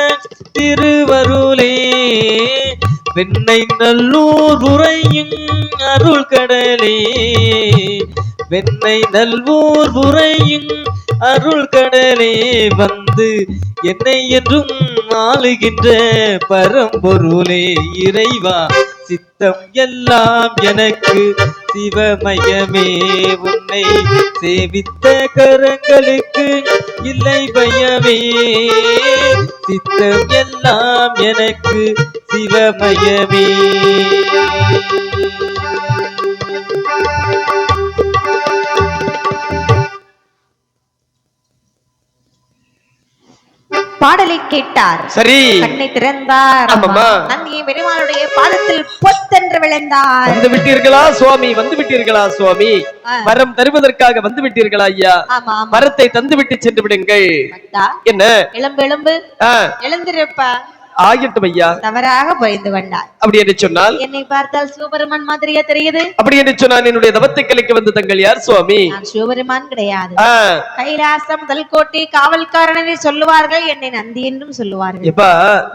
திருவருளே. வெண்ணை நல்லூர் உரையும் அருள் கடலே, வெண்ணை நல்லூர் உரையும் அருள் கடலே. வந்த வந்து என்னை என்றும் ஆளுகின்ற பரம்பொருளே இறைவா, சித்தம் எல்லாம் எனக்கு சிவமயமே, உன்னை சேவித்த கரங்களுக்கு இல்லை பயமே, சித்தம் எல்லாம் எனக்கு சிவமயமே. பாடலை கேட்டார். சரி, கண்ணை திறந்தார். நந்தியை பெருமாளுடைய பாதத்தில் பொத்தென்று விழுந்தார். வந்து விட்டீர்களா சுவாமி, வந்து விட்டீர்களா சுவாமி, வரம் தருவதற்காக வந்து விட்டீர்களா ஐயா? வரத்தை தந்து விட்டு சென்று விடுங்கள். என்ன எலும்பு எலும்பு எழுந்திருப்பா ஆகட்டும் ஐயா. தவறாக பயந்து கொண்டார். அப்படி என்று சொன்னால் என்னை பார்த்தால் சிவபெருமான் மாதிரியா தெரியுது? அப்படி என்று சொன்னால் என்னுடைய தவத்தை கலைக்க வந்து தங்கள் யார் சுவாமி? நான் சிவபெருமான் கிடையாது. கைலாசம் முதல் கோட்டை காவல்காரனை சொல்லுவார்கள், என்னை நந்தி என்றும் சொல்லுவார்கள். எப்பா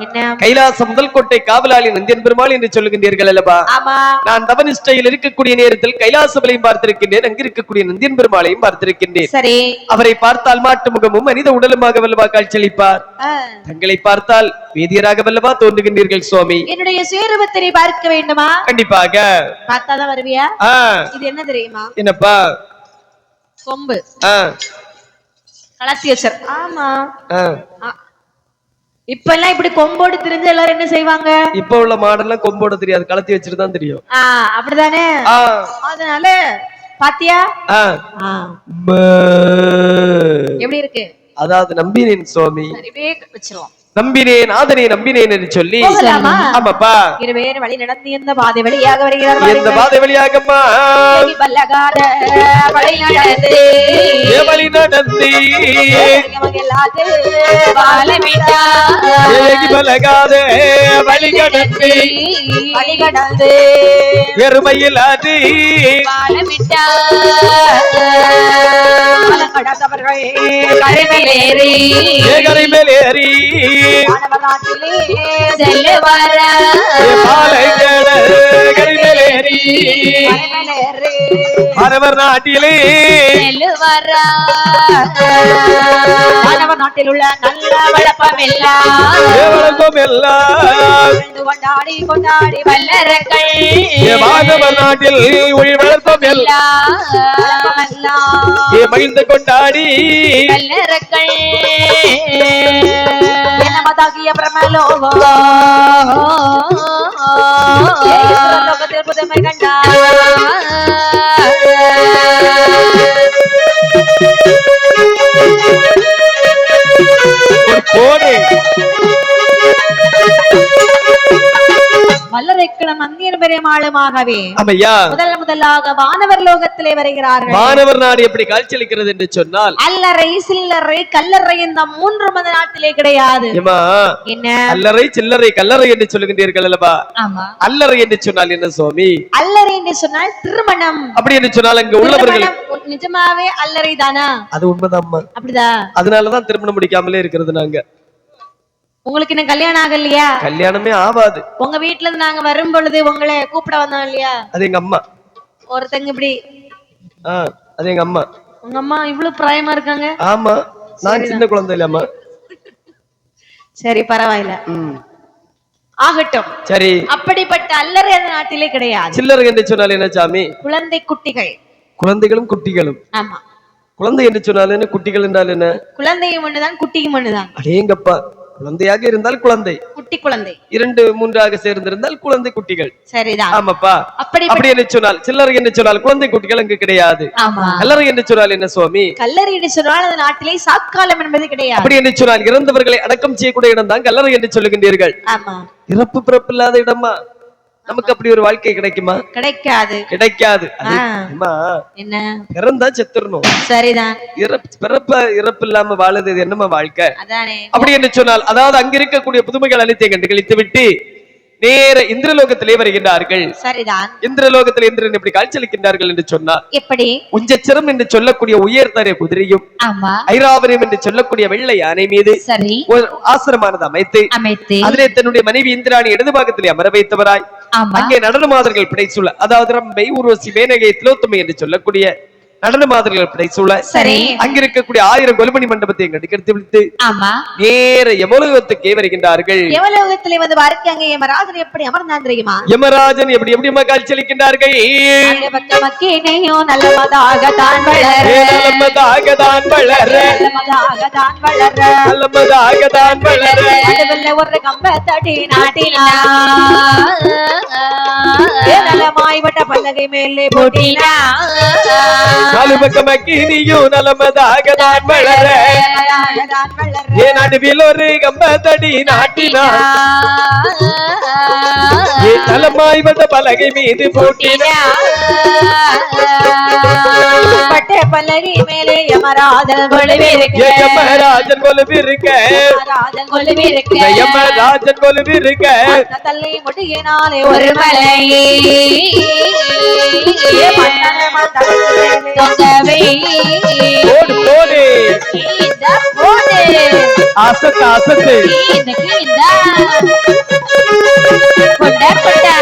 என்ன கைலாசம் முதல் கோட்டை காவலாளி நந்தியன் பெருமாள் என்று சொல்லுகின்றீர்கள் அல்லவா? ஆமா. நான் தவனிஷ்டையில் இருக்கக்கூடிய நேரத்தில் கைலாசபலையும் பார்த்திருக்கின்றேன், அங்கு இருக்கக்கூடிய நந்தியன் பெருமாளையும் பார்த்திருக்கின்றேன். சரி, அவரை பார்த்தால் மாட்டு முகமும் மனித உடலுமாக வல்லவா காட்சியளிப்பார். தங்களை பார்த்தால் வேதியராக வல்லவா தோன்றுகின்றீர்கள் சுவாமி. என்னுடைய சுயரூபத்தை பார்க்க வேண்டுமா? கண்டிப்பாக. பார்த்தாதான் வருவியா? இது என்ன தெரியுமா? என்னப்பா? கொம்பு. கலத்தி வச்சர். ஆமா. இப்ப எல்லாம் இப்படி கொம்போடு தெரிஞ்சு எல்லாரும் என்ன செய்வாங்க? இப்ப உள்ள மாடெல்லாம் கொம்போட தெரியாது, கலத்தி வச்சுட்டு தான் தெரியும். அப்படிதானே? அதனால பாத்தியா எப்படி இருக்கு? அதாவது நம்பினேன் சுவாமி, வச்சிருவோம். நம்பினேன் ஆதனை நம்பினேன் என்று சொல்லி. ஆமாப்பா, இருவேறு வழி நடந்து எந்த பாதை வழியாக வருகிறார்? எந்த பாதை வழியாகம்மா? பல்லகாத வழி நடந்து வழி நடந்து பலகாத வழி கடந்து வழி கடந்து எருமையிலாது கடந்தவர்கள் கரைமேலேறி கரைமேலேறி மாணவர் நாட்டிலே மாணவர் நாட்டில் உள்ள நல்ல வழப்பம் எல்லாம் கொண்டாடி கொண்டாடி வல்லரங்கள் மாணவர் நாட்டில் வளர்ப்பம் எல்லாம் மகிழ்ந்து கொண்டாடி வல்லரங்கள் நமதாகிய பிரமலோகம் லோகத்தில் புதுமை கண்டார். வல்லரைக்கிழம் நந்தியன் பெருமாளுமாகவே முதலாக வானவர் லோகத்திலே வருகிறார்கள். வானவர் நாடு எப்படி காட்சியளிக்கிறது என்று சொன்னால் அல்லறை சில்லறை கல்லறை இந்த மூன்று மத நாட்டிலே கிடையாது. என்ன அல்லறை சில்லறை கல்லறை என்று சொல்லுகின்றீர்கள் அல்லவா? அல்லறை என்று சொன்னால் என்ன சுவாமி? அல்லறை என்று சொன்னால் திருமணம். அப்படி என்று சொன்னால் அங்க உள்ளவர்கள் நிஜமாவே அல்லறை தானா? அது உண்மைதான். அப்படிதான், அதனாலதான் திருமணம் முடிக்காமலே இருக்கிறது. நாங்க உங்களுக்கு என்ன கல்யாணம் ஆகலையா? கல்யாணமே ஆகாது. உங்க வீட்டுல இருந்து நாங்க வரும் பொழுது உங்களை கூப்பிட வந்தோம் இல்லையா? அது எங்க அம்மா. ஒருத்தங்க இப்படி அது எங்க அம்மா. உங்க அம்மா இவ்வளவு பிராயமா இருக்காங்க? ஆமா, நான் சின்ன குழந்தை இல்லம்மா. சரி, பரவாயில்ல, ஆகட்டும். சரி, அப்படிப்பட்ட அல்லறை அந்த நாட்டிலே கிடையாது. சில்லறை என்று சொன்னால் என்ன சாமி? குழந்தை குட்டிகள். குழந்தைகளும் குட்டிகளும். ஆமா. குழந்தை என்று சொன்னால் என்ன, குட்டிகள் என்றால் என்ன? குழந்தையும் ஒண்ணுதான், குட்டியும் ஒண்ணுதான். அடேங்கப்பா, குழந்தையாக இருந்தால் குழந்தை, குட்டி குழந்தை, 2 3 சேர்ந்திருந்தால் குழந்தை குட்டிகள். சரிதான். ஆமாப்பா. அப்படி என்று சொன்னால் சில்லறை என்று சொன்னால் குழந்தை குட்டிகள் அங்கு கிடையாது. கல்லறை என்று சொன்னால் என்ன சுவாமி? கல்லறை என்று சொன்னால் அந்த நாட்டிலே சாக்காலம் என்பது கிடையாது. அப்படி என்று சொன்னால் இறந்தவர்களை அடக்கம் செய்யக்கூடிய இடம் தான் கல்லறை என்று சொல்லுகின்றீர்கள். ஆமா. இறப்பு பிறப்பு இல்லாத இடமா? நமக்கு அப்படி ஒரு வாழ்க்கை கிடைக்குமா? கிடைக்காது, கிடைக்காது. என்ன இறந்தா செத்துறணும். சரிதான். இறப்பு இல்லாம வாழுது என்னமா வாழ்க்கை? அப்படி என்று சொன்னால் அதாவது அங்க இருக்கக்கூடிய புதுமைகள் அனைத்தையும் கண்டு கழித்து விட்டு நேர இந்திரலோகத்திலே வருகின்றார்கள். சரிதான். இந்திரலோகத்திலே இந்திரன் எப்படி காட்சியளிக்கின்றார்கள் என்று சொன்னார். எப்படி? உஞ்சச்சரம் என்று சொல்லக்கூடிய உயர்தர குதிரையும், ஐராவரம் என்று சொல்லக்கூடிய வெள்ளை யானை மீது ஒரு ஆசிரமானது அமைத்து அதிலே தன்னுடைய மனைவி இந்திராணி இடது பாகத்திலே அமர வைத்தவராய் அங்கே நடனமாதர்கள் பிடைச்சுள்ள, அதாவது ரம்பை, ஊர்வசி, மேனகை, திலோத்தமை என்று சொல்லக்கூடிய நடன மாதிரிகள் படைசூழ சரி. அங்க இருக்கக்கூடிய 1000 கொலுமணி மண்டபத்தை எடுத்து விட்டு ஆமா நேர யமலோகத்துக்கே வருகின்றார்கள். யமலோகத்திலே வந்து பார்க்காங்க யமராஜன் எப்படி அமர்ந்தான் தெரியுமா? யமராஜன் எப்படி காட்சி அளிக்கின்றார்கள். பக்கமக்கினையும் நல்லமதாகத்தான் வளர, நல்லமதாகத்தான் வளர, நல்லமதாகத்தான் வளர, நல்லமதாகத்தான் வளர, நடுவுல ஒரு கம்பத்தடி நாட்டினா, நலமாய் வட்ட பல்லகை மேலே போட்டினா, நாலு பக்கமக்கினியும் நல்லமதாகத்தான் வளர, ஏ நடுவில் ஒரு கம்பத்தடி நாட்டினா, ஏ நலமாய் வட்ட பலகை மீது போட்டினா, பட்ட பல்லகை மேலே யமராஜன் கொலுவிருக்க, யமராஜன் கொலுவிருக்க, யமராஜன் கொலுவிருக்க, யமராஜன் கொலுவிருக்க, தள்ளி முடியினாலே ஒரு மலை தொங்கவே, போடு போடு இந்த போடு, அசத்து அசத்து, இந்த கொண்டா கொண்டா.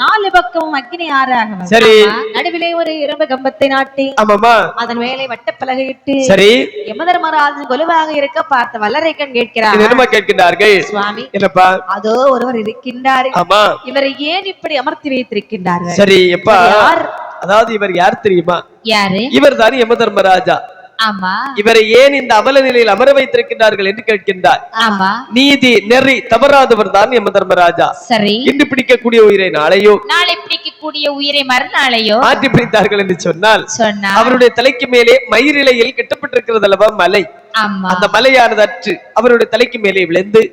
நாலு பக்கமும் அக்னி ஆறாக, சரி, நடுவிலே ஒரு இரும்பு கம்பத்தை நாட்டி, ஆமாமா, அதன் மேலே வட்டப்பலகையிட்டு, சரி, யமதர்மராஜன் கொலுவாக இருக்க பார்த்த வல்லரைக்கன் கேட்கிறார். என்னமா கேட்கின்றார்கள்? சுவாமி, என்னப்பா? அதோ ஒருவர் இருக்கின்றார், ஆமா, இவரை ஏன் இப்படி அமர்த்தி வைத்திருக்கின்றார்கள்? சரி, எப்பா? யார்? அதாவது இவர் யார் தெரியுமா? யாரு? இவர் தான் யமதர்மராஜா. ஆமா இவரை ஏன் இந்த அவல நிலையில் அமர வைத்திருக்கின்றார்கள் என்று கேட்கின்றார். ஆமா நீதி நெறி தவறாதவர் தான் யமதர்மராஜா. சரி, இன்று பிடிக்கக்கூடிய உயிரை நாளையோ, நாளை பிடிக்கக்கூடிய உயிரை மறுநாளையோ மாற்றி பிடித்தார்கள் என்று சொன்னால், சொன்னா அவருடைய தலைக்கு மேலே மயிரிழையில் கட்டப்பட்டிருக்கிறது அல்லவா மலை, ஆமா அந்த மலையானது அற்று அவருடைய தலைக்கு மேலே விழுந்து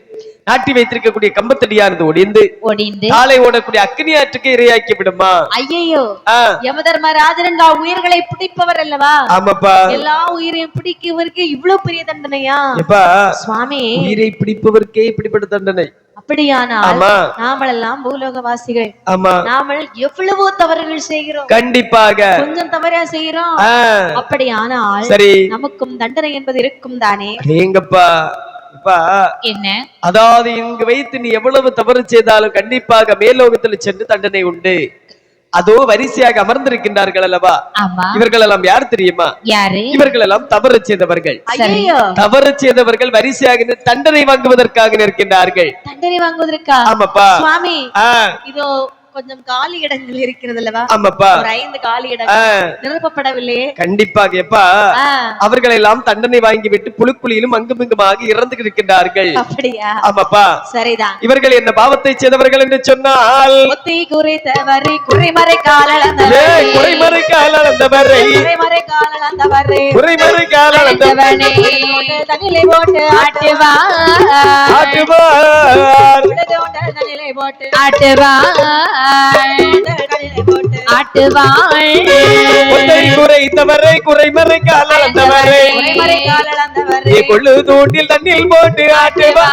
நாட்டி வைத்திருக்கக்கூடிய கம்பத்தடியானது ஒடிந்து காலை ஓடக்கூடிய அக்னி ஆற்றுக்கு இரையாக்கி விடுமா? ஐயோ, யமதர்மராஜன் உயிர்களை பிடிப்பவர் அல்லவா? ஆமாப்பா, எல்லா உயிரையும் பிடிக்கவருக்கு இவ்வளவு பெரிய தண்டனையா? எப்பா சுவாமி, உயிரை பிடிப்பவர்க்கே இப்படிப்பட்ட தண்டனை? அப்படியானால் ஆமா, நாமெல்லாம் பூலோகவாசிகள், ஆமா, நாமல் எவ்வளவோ தவறுகள் செய்கிறோம், கண்டிப்பாக கொஞ்சம் தவறா செய்கிறோம். அப்படியானால் சரி, நமக்கும் தண்டனை என்பது இருக்கும் தானே? எங்கப்பா இப்பா என்ன? அதாவது இங்கு வைத்து நீ எவ்வளவு தவறு செய்தாலும் கண்டிப்பாக மேலோகத்தில் சென்று தண்டனை உண்டு. அதோ வரிசையாக அமர்ந்திருக்கின்றார்கள் அல்லவா? ஆமா, இவர்கள் எல்லாம் யார் தெரியுமா? யாரு? இவர்கள் எல்லாம் தவறு செய்தவர்கள். ஐயோ, தவறு செய்தவர்கள் வரிசையாக நின்று தண்டனை வாங்குவதற்காக நிற்கின்றார்கள். தண்டனை வாங்குவதற்கா? ஆமாப்பா. சுவாமி, ஆஹ் இதோ கொஞ்சம் காலி இடங்கள் இருக்கிறது அல்லவா? ஆமாப்பா, ஒரு 5 காலி இடங்கள் நிரப்பப்படவில்லையே. கண்டிப்பாக எப்பா அவர்கள் எல்லாம் தண்டனை வாங்கிவிட்டு புழுக்குழியிலும் அங்குமிங்குமாக இறந்து இருக்கின்றார்கள். அப்படியா? ஆமாப்பா, சரிதான். இவர்கள் என்ன பாவத்தை செய்தவர்கள் என்று சொன்னால், முத்தி குறித்தவரை குறைமறை காலந்தவரை, குறைமறை காலந்தவரை, குறைமறை காலந்தவரை, குறைமறை காலந்தவனை தண்ணிலை போட்டு ஆட்டுவா, ஆட்டுவார், தண்ணிலை போட்டு ஆட்டுவா, தண்ணிலை போட்டு ஆட்டுவாள், குறைத்தவரை குறைமறை காலந்தவரை, குறைமறை காலந்தவரை கொள்ளு தூண்டில் தண்ணில் போட்டு ஆட்டுவா,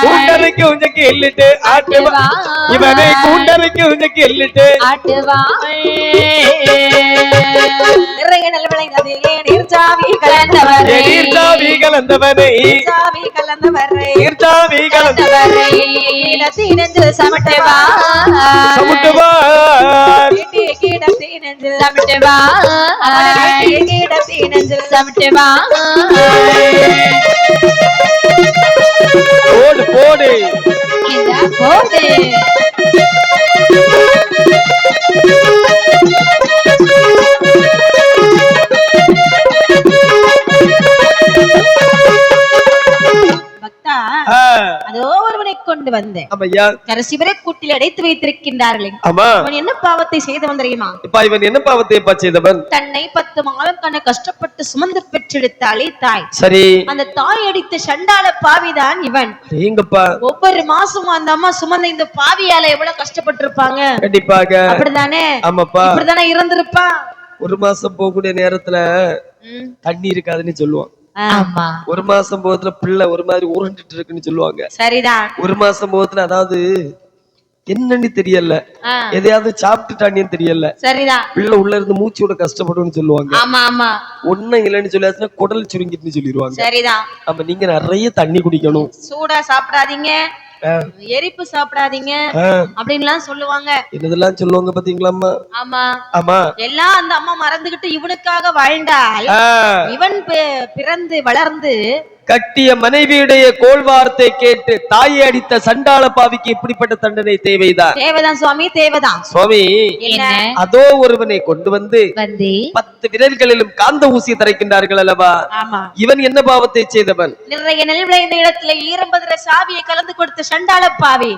கூண்டரைக்கு உஞ்சக்கு எல்லிட்டு ஆட்டுவா, இவனை கூண்டரைக்கு உஞ்சக்கு எல்லிட்டு ஆட்டுவாள், நிறைய நெல் விளைந்ததிலே நீர்ச்சாவி கலந்தவரை, நீர்ச்சாவி கலந்தவனை, நீர்ச்சாவி கலந்தவரை, நீர்ச்சாவி கலந்தவரை நெஞ்சில் சமட்டவா, சமுட்டுவார், கீடத்தி நெஞ்சில் சமட்டுவா, கீடத்தி நெஞ்சில் சமட்டுவா, போடு போடு இந்த போது பக்தா, அதோ ஒருவனை கொண்டு வந்தேன். ஆமையா, கடைசி வரை கூட்டில் அடைத்து வைத்திருக்கின்றார்களே. ஆமா, அவன் என்ன பாவத்தை செய்தவன் தெரியுமா? இப்ப இவன் என்ன பாவத்தை செய்தவன்? தன்னை 10 மாதம் கண்ண கஷ்டப்பட்டு சுமந்து பெற்றெடுத்தாலே தாய், சரி, அந்த தாய் அடித்த சண்டாள பாவிதான் இவன். எங்கப்பா ஒவ்வொரு மாசமும் அந்த அம்மா சுமந்த இந்த பாவியால எவ்வளவு கஷ்டப்பட்டு இருப்பாங்க. கண்டிப்பாக அப்படிதானே? ஆமாப்பா, இப்படிதானே இறந்திருப்பா. ஒரு மாசம் போகக்கூடிய நேரத்துல தண்ணி இருக்காதுன்னு சொல்லுவான். ஆமா, ஒரு மாசம் போகத்துல பிள்ளை ஒரு மாதிரி உருண்டுட்டு இருக்குன்னு சொல்லுவாங்க. சரிதான். ஒரு மாசம் போகத்துல அதாவது என்னன்னு தெரியல, எதையாவது சாப்பிட்டுட்டான்னு தெரியல, சரிதான். பிள்ளை உள்ள இருந்து மூச்சோட கஷ்டப்படும்னு சொல்லுவாங்க. ஆமா ஆமா, ஒன்னும் இல்லைன்னு சொல்லியாச்சுன்னா குடல் சுருங்கிட்டுன்னு சொல்லிடுவாங்க. சரிதான். அப்ப நீங்க நிறைய தண்ணி குடிக்கணும், சூடா சாப்பிடாதீங்க, எரிப்பு சாப்பிடாதீங்க அப்படின்லாம் சொல்லுவாங்க. இதெல்லாம் சொல்லுவாங்க பாத்தீங்களாம்மா? ஆமா ஆமா. எல்லாம் அந்த அம்மா மறந்துகிட்டு இவனுக்காக வாழ்ந்தால் இவன் பிறந்து வளர்ந்து கட்டிய மனைவியுடைய கோள் வார்த்தை கேட்டு தாயை அடித்த சண்டாள பாவிக்கு இப்படிப்பட்ட தண்டனை தேவைதான் சுவாமி, தேவைதான் சுவாமி. அதோ ஒருவனை கொண்டு வந்து 10 விரல்களிலும் காந்த ஊசியை தரைக்கின்றார்கள் அல்லவா? இவன் என்ன பாவத்தை செய்தவன்? நிறைய நெல் விளைந்த இடத்துல ஈரம்பதுல சாவியை கலந்து கொடுத்த சண்டாள பாவி.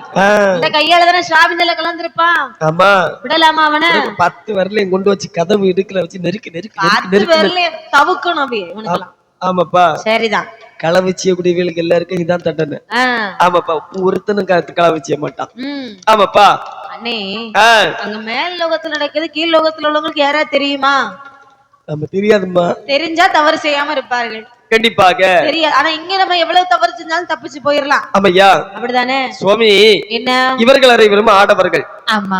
இந்த கையால தானே சாவி நெல்ல கலந்துருப்பான். ஆமா, விடலாமா அவனை? 10 விரலையும் கொண்டு வச்சு கதவு இடுக்கல வச்சு நெருக்கி 10 விரலையும் தவுக்கணும். ஆமாப்பா, சரிதான். களவு செய்யக்கூடியவர்களுக்கு எல்லாருக்கும் இதான் தண்டனை. ஆமாப்பா, ஒருத்தனும் களவு செய்ய மாட்டான். ஆமாப்பா அண்ணே, அங்க மேல் லோகத்துல நடக்குது, கீழ் லோகத்துல உள்ளவங்களுக்கு யாராவது தெரியுமா? நம்ம தெரியாதுமா. தெரிஞ்சா தவறு செய்யாம இருப்பார்கள். கண்டிப்பாக தெரியாது. ஆனா இங்க நம்ம எவ்வளவு தவறு செஞ்சாலும் தப்பிச்சு போயிடலாம். ஆமையா, அப்படிதானே சுவாமி? என்ன, இவர்கள் அனைவரும் ஆடவர்கள்.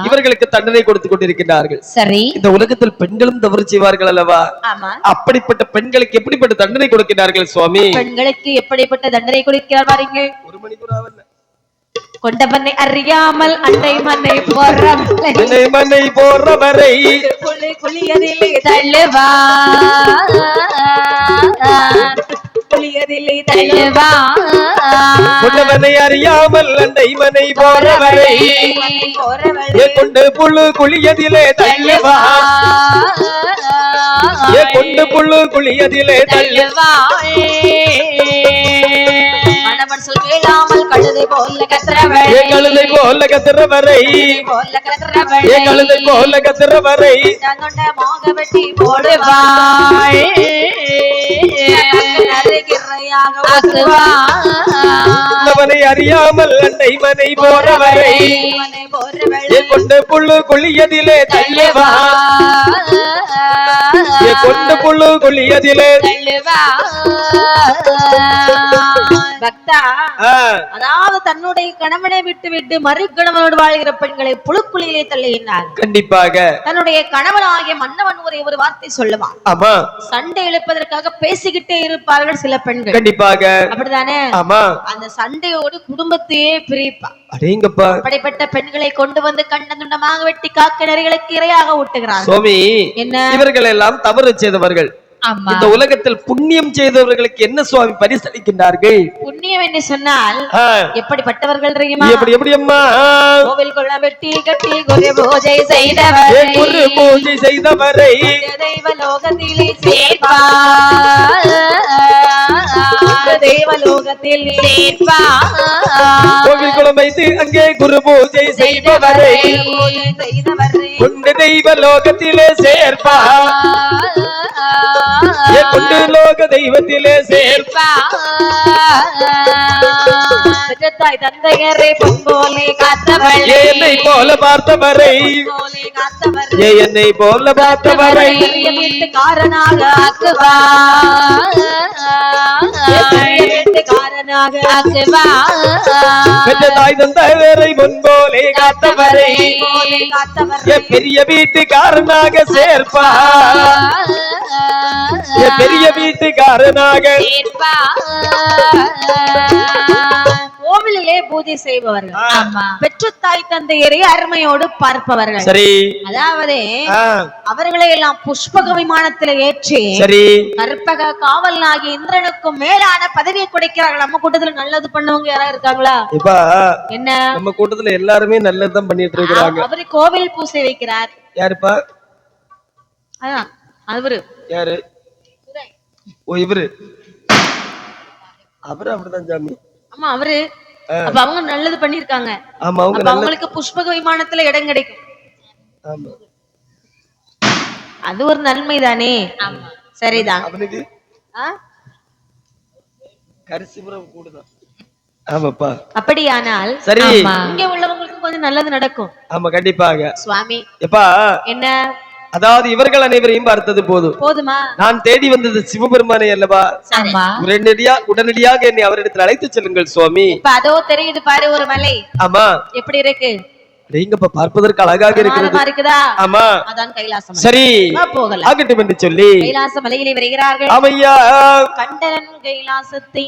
இவர்களுக்கு தண்டனை கொடுத்து கொண்டிருக்கிறார்கள். சரி, இந்த உலகத்தில் பெண்களும் தவறு செய்வார்கள் அல்லவா? அப்படிப்பட்ட பெண்களுக்கு எப்படிப்பட்ட தண்டனை கொடுக்கிறார்கள் சுவாமி? பெண்களுக்கு எப்படிப்பட்ட தண்டனை கொடுக்கிறார் பாருங்க. ஒரு மணிக்கூறாவல்ல. கொண்டவனை அறியாமல் அண்டை மண்ணை போறவரை குளியதில்லை தள்ளுவா, குளியதில்லை தள்ளுவா. கொண்டவனை அறியாமல் அண்டை மனை போறவரை கொண்டு புழு குளியதிலே தள்ளுவா, கொண்டு புழு குளியதிலே தள்ளுவா. மணவன் சொல் கேளாமல் கழுதை போல கத்துறவரை, கழுதை போல கத்துறவரை, கழுதை போல கத்துறவரை மோக வெட்டி போடுவாய், அறியாமல் அண்டை மனை போறவரை கொண்டு புழு குளியதிலே தள்ளுவா, கொண்டு புழு குளியதிலே தள்ளுவா. பக்தா, அதாவது தன்னுடைய கணவனை விட்டு விட்டு மறு கணவனோடு வாழ்கிற பெண்களை புழுக்குழியிலே தள்ளுகின்றார். கண்டிப்பாக தன்னுடைய கணவனாகிய மன்னவன் ஒரு வார்த்தை சொல்லுவான். ஆமா, சண்டை இழுப்பதற்காக பேசிக்கிட்டே இருப்பார்கள் சில பெண்கள். கண்டிப்பாக அப்படிதானே? ஆமா, அந்த சண்டையோடு குடும்பத்தையே பிரிப்பா. அடேங்கப்பா, அப்படிப்பட்ட பெண்களை கொண்டு வந்து கண்ட துண்டமாக வெட்டி காக்க நரிகளுக்கு இரையாக ஊட்டுகிறார். சுவாமி, என்ன இவர்கள் எல்லாம் தவறு செய்தவர்கள். இந்த உலகத்தில் புண்ணியம் செய்தவர்களுக்கு என்ன சுவாமி பரிசளிக்கின்றார்கள்? புண்ணியம் என்று சொன்னால் எப்படிப்பட்டவர்கள் தெரியுமா? எப்படி அம்மா? கோவில் கொள்ள வெட்டி கட்டி குரு பூஜை செய்தவரை, குரு பூஜை செய்தவரை தெய்வலோகத்திலே சேர்ப்பா, தெய்வலோகத்தில் சேர்ப்பா. கோவில் குளம் வைத்து அங்கே குரு பூஜை செய்தவரை கொண்டு தெய்வலோகத்திலே சேர்ப்பா, கொண்டு லோக தெய்வத்திலே சேர்ப்பா. தாய் தந்தையரை பொங்கோலை காத்தவரை, என்னை போல பார்த்தவரை, என்னை போல பார்த்தவரை வீட்டுக்காரனாக ஆக்குவா, வீட்டுக்காரனாக ஆக்குவா. தாய் தந்தையரை பொங்கோலை காத்தவரை பெரிய வீட்டுக்காரனாக சேர்ப்பா, பெரிய வீட்டுக்காரனாக. கோவிலிலே பூஜை செய்பவர்கள், பெற்ற தாய் தந்தையரை அருமையோடு பார்ப்பவர்கள். சரி, அதாவது அவர்களை எல்லாம் புஷ்பக விமானத்தில் ஏற்றி கற்பக காவல் ஆகிய இந்திரனுக்கும் மேலான பதவியை கொடுக்கிறார்கள். நம்ம கூட்டத்துல நல்லது பண்ணவங்க யாராவது இருக்காங்களா? என்ன, நம்ம கூட்டத்துல எல்லாருமே நல்லதுதான் பண்ணிட்டு இருக்காங்க. அவரு கோவில் பூசை வைக்கிறார். யாருப்பா? அவரு யாரு? ஓ, இவரு. அவரு அப்படிதான் சாமி. ஆமா, அவரு. அப்ப அவங்க நல்லது பண்ணிருக்காங்க. ஆமா, அவங்களுக்கு புஷ்பக விமானத்துல இடம் கிடைக்கும். ஆமா, அது ஒரு நன்மை தானே? சரிதான். அவனுக்கு கரிசிபுரம் கூடுதான். ஆமாப்பா. அப்படியானால் சரி, இங்க உள்ளவங்களுக்கு கொஞ்சம் நல்லது நடக்கும். ஆமா, கண்டிப்பாக சுவாமி. எப்பா என்ன, அதாவது இவர்கள் அனைவரையும் பார்த்தது போதுமா? நான் தேடி வந்தது சிவபெருமானை அல்லவா? உடனடியாக என்னை அவரிடத்தில் அழைத்து செல்லுங்கள் சுவாமி. அதோ தெரியுது பாரு ஒரு மலை. ஆமா, எப்படி இருக்கு? நீங்கப்பா பார்ப்பதற்கு அழகாக இருக்கிறது. ஆமா, அதான் கைலாசம். சரி, போகலாம், ஆகட்டும் என்று சொல்லி கைலாச மலையிலே வருகிறார்கள். ஆமையா, கண்டனன் கைலாசத்தை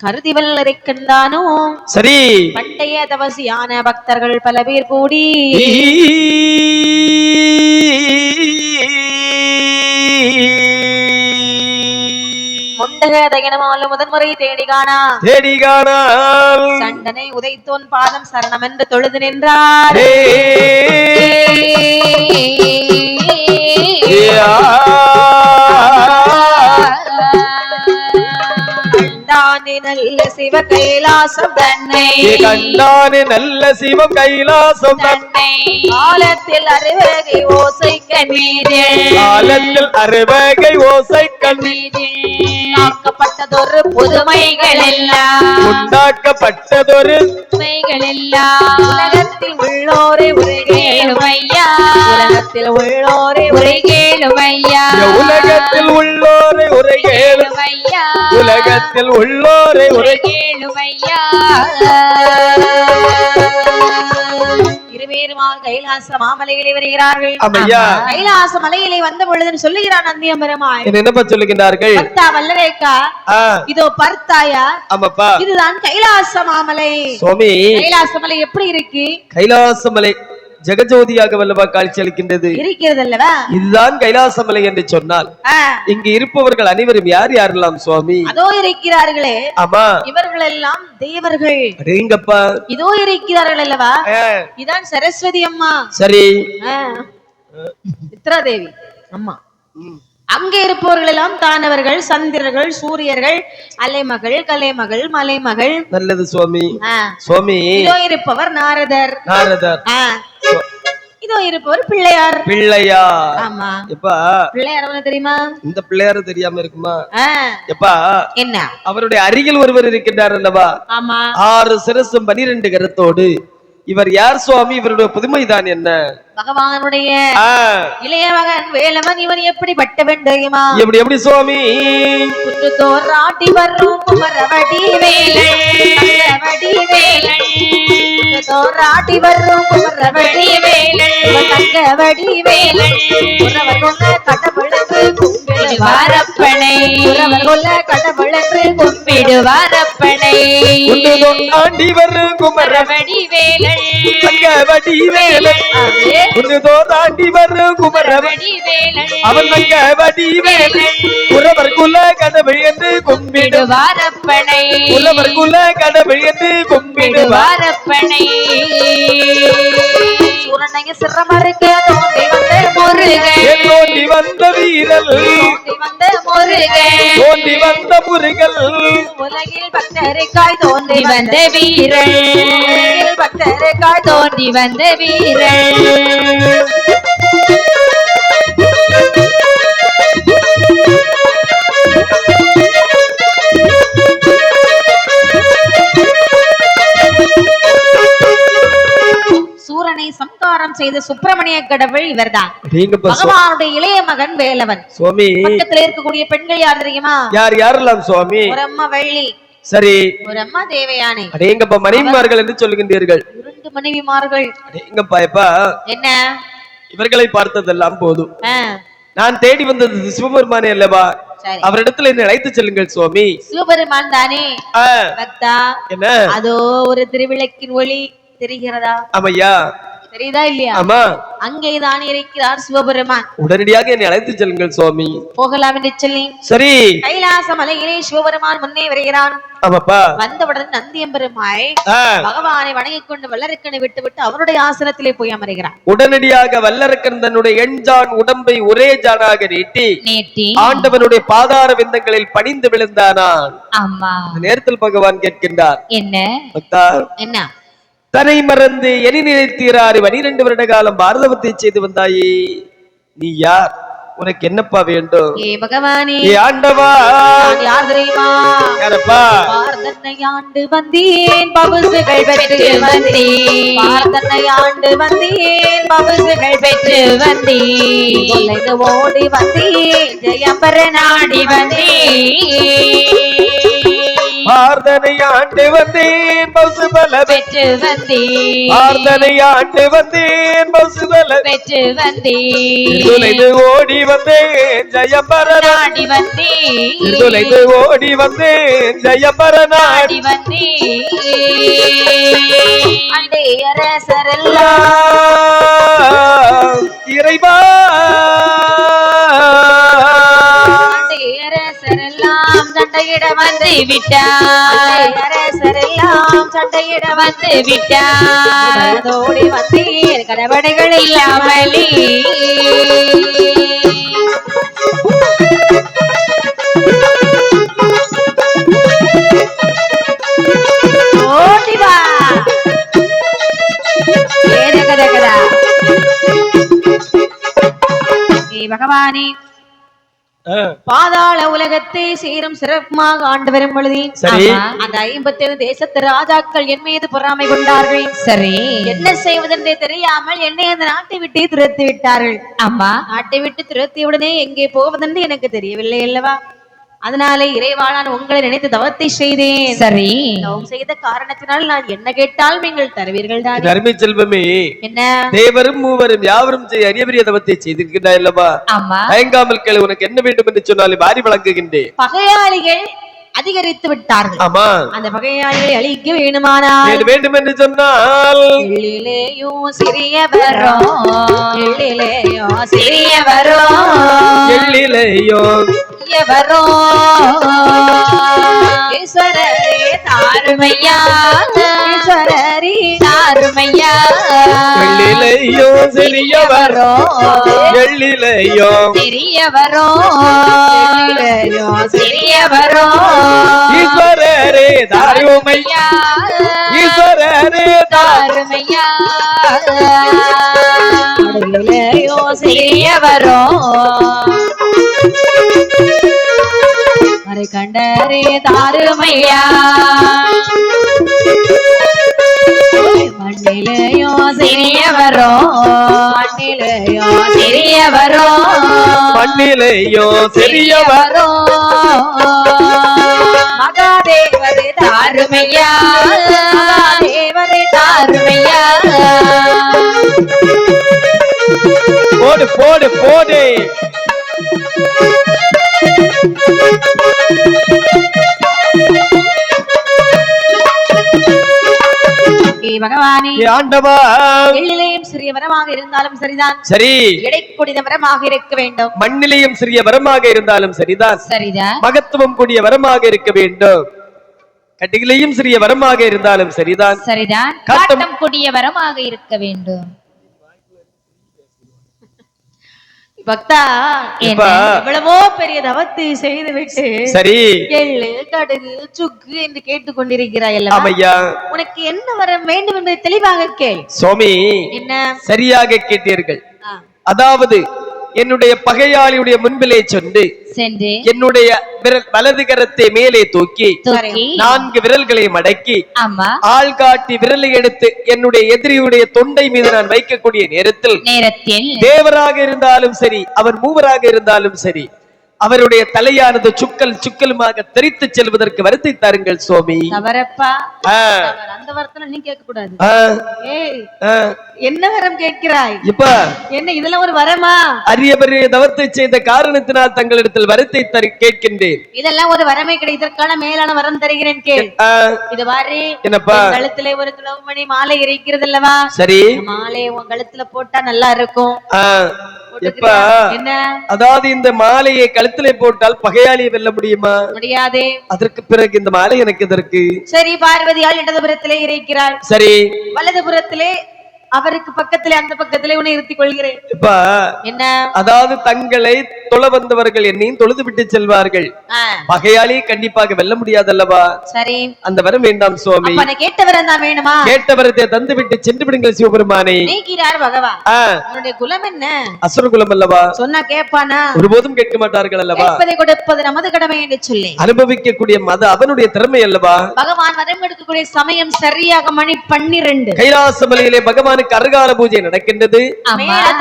கருதி வல்லரைக்கண்டானோ சரி பண்டைய தவசியான பக்தர்கள் பல பேர் கூடி முண்டகதகனமாலும் முதன்முறை தேடிகானால் சண்டனை உதைத்தோன் பாதம் சரணம் என்று தொழுது நின்றார். கண்டானே நல்ல சிவ கைலாசம் தன்னை நல்ல சிவ கைலாசம் தன்னை காலத்தில் அறுவகை ஓசை கண்ணீரில் உண்டாக்கப்பட்டதொரு புதுமைகள் எல்லாம் உலகத்தில் உள்ளோரே உரைகேளுமையா உலகத்தில் உள்ளோரே உரைகேளுமையா இருவேறுமாக கைலாச மாமலையிலே வருகிறார்கள். கைலாச மலையிலே வந்த பொழுது சொல்லுகிறான் நந்தியம் பெருமாள். என்னப்பா சொல்லுகிறார்கள்? பர்த்தா வல்லரேக்கா இதோ பர்த்தாயா இதுதான் கைலாச மாமலை. சுவாமி கைலாச மலை எப்படி இருக்கு? கைலாச மலை ஜெகஜோதியாக வல்லவா காட்சி அளிக்கின்றது இருக்கிறது அல்லவா? இதுதான் கைலாசமலை என்று சொன்னால் இங்கு இருப்பவர்கள் அனைவரும் யார் யாரெல்லாம் சுவாமி? அதோ இருக்கிறார்களே ஆமா இவர்கள் எல்லாம் தேவர்கள். அடேங்கப்பா இதோ இருக்கிறார்கள் அல்லவா? இதான் சரஸ்வதி அம்மா. சரி சித்ரா தேவி அம்மா. அங்கே இருப்பவர்கள் எல்லாம் தானவர்கள், சந்திரர்கள், சூரியர்கள், அலைமகள், கலைமகள், மலைமகள். நல்லது சுவாமி. சுவாமி இதோ இருப்பவர் நாரதர். இதோ இருப்பவர் பிள்ளையார். ஆமா எப்பா பிள்ளையார் தெரியுமா? இந்த பிள்ளையார் தெரியாம இருக்குமா? எப்பா என்ன அவருடைய அருகில் ஒருவர் இருக்கின்றார் அல்லவா? ஆமா 6 சிரசும் 12 கரத்தோடு. இவர் யார் சுவாமி? இவருடைய புதுமைதான் என்ன? பகவானுடைய இளைய மகன் வேலவன். இவன் எப்படி பட்ட வேண்டுமா? எப்படி சுவாமி? குன்று தோராட்டி வரும் குமரவடி வேலை தோராட்டி வரும் குமரவடி வேலை தங்கவடி வேலை கடவுளுக்கு கும்பிடுவாரப்பனை கடவுளுக்கு கும்பிடுவாரப்பனை ஆண்டி வரும் குமரவடி வேலை தங்கவடி வேலை தாண்டி வரும் குமரவடி வேலை அவன் தங்கவடி வேலை உறவர் குல கடவுள் என்று கும்பிடுவாரப்பனை உறவர் குல கடவுள் என்று கும்பிடுவாரப்பனை சூரனைய சிரமருக்க தோண்டி வந்த முருகன் தோண்டி வந்த வீரல் தோண்டி வந்த முருகல் உலகில் பக்தருக்காய் தோண்டி வந்த வீரன் பக்தருக்காய் தோண்டி வந்த வீரன். சூரனை சம்காரம் செய்த சுப்பிரமணிய கடவுள் இவர்தான். பகவானுடைய இளைய மகன் வேலவன். சுவாமி பக்கத்துல இருக்கக்கூடிய பெண்கள் யார் தெரியுமா? யார் யாரெல்லாம் சுவாமி? ஒரு அம்மா வள்ளி. சரி ஒரு அம்மா தேவயானை. அடேங்கப்பா மனைவிமார்கள் என்று சொல்லுகின்றீர்கள். 2 மனைவிமார்கள். அடேங்கப்பா எப்பா என்ன இவர்களை பார்த்ததெல்லாம் போதும். நான் தேடி வந்தது சிவபெருமானே அல்லவா? அவரிடத்துல என்ன அழைத்து செல்லுங்கள் சுவாமி. சிவபெருமான் தானே பக்தா. என்ன அதோ ஒரு திருவிளக்கின் ஒளி தெரிகிறதா? ஆமையா தெரியுதா இல்லையா? ஆமா அங்கேதான் இருக்கிறார் சிவபெருமான். உடனடியாக என்னை அழைத்து செல்லுங்கள் சுவாமி. போகலாம் என்று சொல்லி சரி கைலாச மலையிலே சிவபெருமான் முன்னே வருகிறான். ஆமாப்பா வந்தவுடன் நந்தியம்பெருமாள் பகவானை வணங்கிக் கொண்டு வல்லரக்கனை விட்டு அவருடைய ஆசனத்திலே போய் அமருகிறார். உடனடியாக வல்லரக்கன் தன்னுடைய எண்ஜான் உடம்பை ஒரே ஜானாக நீட்டி ஆண்டவனுடைய பாதார விந்தங்களில் பணிந்து விழுந்தானான். ஆமா நேரத்தில் பகவான் கேட்கின்றார், என்ன பக்தா என்ன தன்னை மறந்து எரி நினைத்தீராறு 12 வருட காலம் பாரதவத்தை செய்து வந்தாயே, நீ யார்? உனக்கு என்னப்பா வேண்டும்? ஏ பகவானே, ஏ ஆண்டவா, யார் தெரியுமா? யாரப்பா? பார்த்தன்னை ஆண்டு வந்தேன் பவுசுகள் பெற்று வந்தேன். பார்த்தன்னை ஆண்டு வந்தேன் பவுசுகள் பெற்று வந்தேன். கொல்லைந்து ஓடி வந்தேன் ஜெயம்பர நாடி வந்தேன். ஆர்தனை ஆண்டு வந்தேன் பசு பல பெற்று வந்தேன். ஆர்தனை ஆண்டு வந்தேன் வந்தேன் பசுதல பெற்று வந்தேன் தொலைந்து ஓடி வந்தேன் ஜெயபரநாடி வந்தேன் தொலைந்து ஓடி வந்தேன் ஜெயபரநாடி வந்தேன் அண்டே அரசரெல்லாம் இறைவா அரசரெல்லாம் சண்டையிட வந்து விட்டார் அரசரெல்லாம் சண்டையிட வந்து விட்டார் அதோடி வந்தேன் கடவடைகள் இல்லாமலே ஓடி வா ஏதகதகதா ஏ பகவானே பாதாள உலகத்தை சீரும் சிறப்புமாக ஆண்டு வரும் பொழுது சரி அந்த 57 தேசத்து ராஜாக்கள் என் மீது பொறாமை கொண்டார்கள். சரி என்ன செய்வதென்றே தெரியாமல் என்னை அந்த நாட்டை விட்டு துரத்தி விட்டார்கள். அம்மா நாட்டை விட்டு துரத்தியுடனே எங்கே போவதென்று எனக்கு தெரியவில்லை அல்லவா? அதனாலே இறைவா நான் உங்களை நினைத்து தவத்தை செய்தேன். சரி தவம் செய்த காரணத்தினால் நான் என்ன கேட்டாலும் நீங்கள் தருவீர்கள் தான். அருமை செல்வமே, என்ன தேவரும் மூவரும் யாவரும் அரிய பெரிய தவத்தை செய்திருக்கிறாய் அல்லவா? அம்மா தயங்காமல் கேளு, உனக்கு என்ன வேண்டும் என்று சொன்னாலே வாரி வழங்குகின்றேன். பகையாளிகள் அதிகரித்து விட்டார்கள். ஆமா, அந்த பகையாளிகளை அழிக்க வேண்டுமானால் வேண்டும் என்று சொன்னால் எள்ளிலேயோ சிறியவரோ எள்ளிலேயோ சிறியவரோ எள்ளிலேயோ எவரோ ஈஸ்வரரே தாருமையா ஈஸ்வரரே தாருமையா எள்ளிலேயோ சிறியவரோ எள்ளிலேயோ சிறியவரோ எள்ளிலேயோ சிறியவரோ ஈஸ்வரரே தாருமையா ஈஸ்வரரே தாருமையா எள்ளிலேயோ சிறியவரோ அரை கண்டரே தாருமையா மண்ணிலேயோ சிறியவரோ மண்ணிலேயோ சிறியவரோ மண்ணிலேயோ சிறியவரோ மகாதேவரே தாருமையா மகாதேவரே தாருமையா போடு போடு போடு. பகவானே ஆண்டவா, எள்ளிலேயும் சிறிய வரமாக இருந்தாலும் சரிதான், சரி எடை கூடிய வரமாக இருக்க வேண்டும். மண்ணிலேயும் சிறிய வரமாக இருந்தாலும் சரிதான், சரிதான் மகத்துவம் கூடிய வரமாக இருக்க வேண்டும். கட்டிகளையும் சிறிய வரமாக இருந்தாலும் சரிதான், சரிதான் காட்டம் கூடிய வரமாக இருக்க வேண்டும். பக்தா, இப்ப எவ்வளவோ பெரிய தவத்தை செய்து விட்டு சரி எள்ளு கடுகு சுக்கு என்று கேட்டுக் கொண்டிருக்கிறாய் அல்லவா? ஆமையா, உனக்கு என்ன வர வேண்டும் என்பதை தெளிவாக கேள். சுவாமி, என்ன சரியாக கேட்டீர்கள். அதாவது என்னுடைய பகையாளியுடைய முன்பிலே சென்று என்னுடைய வலது கரத்தை மேலே தூக்கி 4 விரல்களை மடக்கி ஆள் காட்டி விரலை எடுத்து என்னுடைய எதிரியுடைய தொண்டை மீது நான் வைக்கக்கூடிய நேரத்தில் தேவராக இருந்தாலும் சரி, அவர் மூவராக இருந்தாலும் சரி, அவருடைய தலையானது சுக்கலுமாக தெரித்து செல்வதற்கு வருத்தை தாருங்கள் சுவாமி. அந்த வரத்துல நீ கேட்க கூடாது. என்ன வரம் கேட்கிறாய்? இப்ப என்ன இதெல்லாம் ஒரு வரமா? அரிய பெரிய தவத்தை செய்த காரணத்தினால் தங்களிடத்தில் வரத்தை கேட்கின்றேன். இதெல்லாம் ஒரு வரமே கிடையாது, இதற்கான மேலான வரம் தருகிறேன் கேள். இது பாரு, என்னப்பா? கழுத்துல ஒரு துளவமணி மாலை இருக்கிறது அல்லவா? சரி, மாலை உன் கழுத்துல போட்டா நல்லா இருக்கும். என்ன அதாவது இந்த மாலையை கழுத்திலே போட்டால் பகையாளியை வெல்ல முடியுமா? முடியாதே. அதற்கு பிறகு இந்த மாலை எனக்கு எதற்கு? சரி, பார்வதியால் இடதுபுறத்திலே இருக்கிறாள். சரி, வலதுபுறத்திலே அவருக்கு பக்கத்திலே அந்த பக்கத்திலே உன்னை இருத்திக் கொள்கிறேன். இப்ப என்ன அதாவது தங்களை தொழ வந்தவர்கள் என்னையும் தொழுது விட்டு செல்வார்கள், பகையாளி கண்டிப்பாக வெல்ல முடியாதல்லவா? சரி, அந்த வரம் வேண்டாம் சுவாமி. கேட்டவரம் தான் வேணுமா? கேட்டவரத்தை தந்து விட்டு சென்று விடுங்கள் சிவபெருமானே. நீக்கிறார் பகவான். உன்னுடைய குலம் என்ன? அசுர குலம் அல்லவா? சொன்னா கேட்பானா? ஒருபோதும் கேட்க மாட்டார்கள் அல்லவா? கேட்பதை கொடுப்பது நமது கடமை என்று சொல்லி அனுபவிக்கக்கூடிய மத அவனுடைய திறமை அல்லவா? பகவான் வரம் எடுக்கக்கூடிய சமயம் சரியாக மணி 12. கைலாசமலையிலே பகவான் கரகால பூஜை நடக்கின்றது.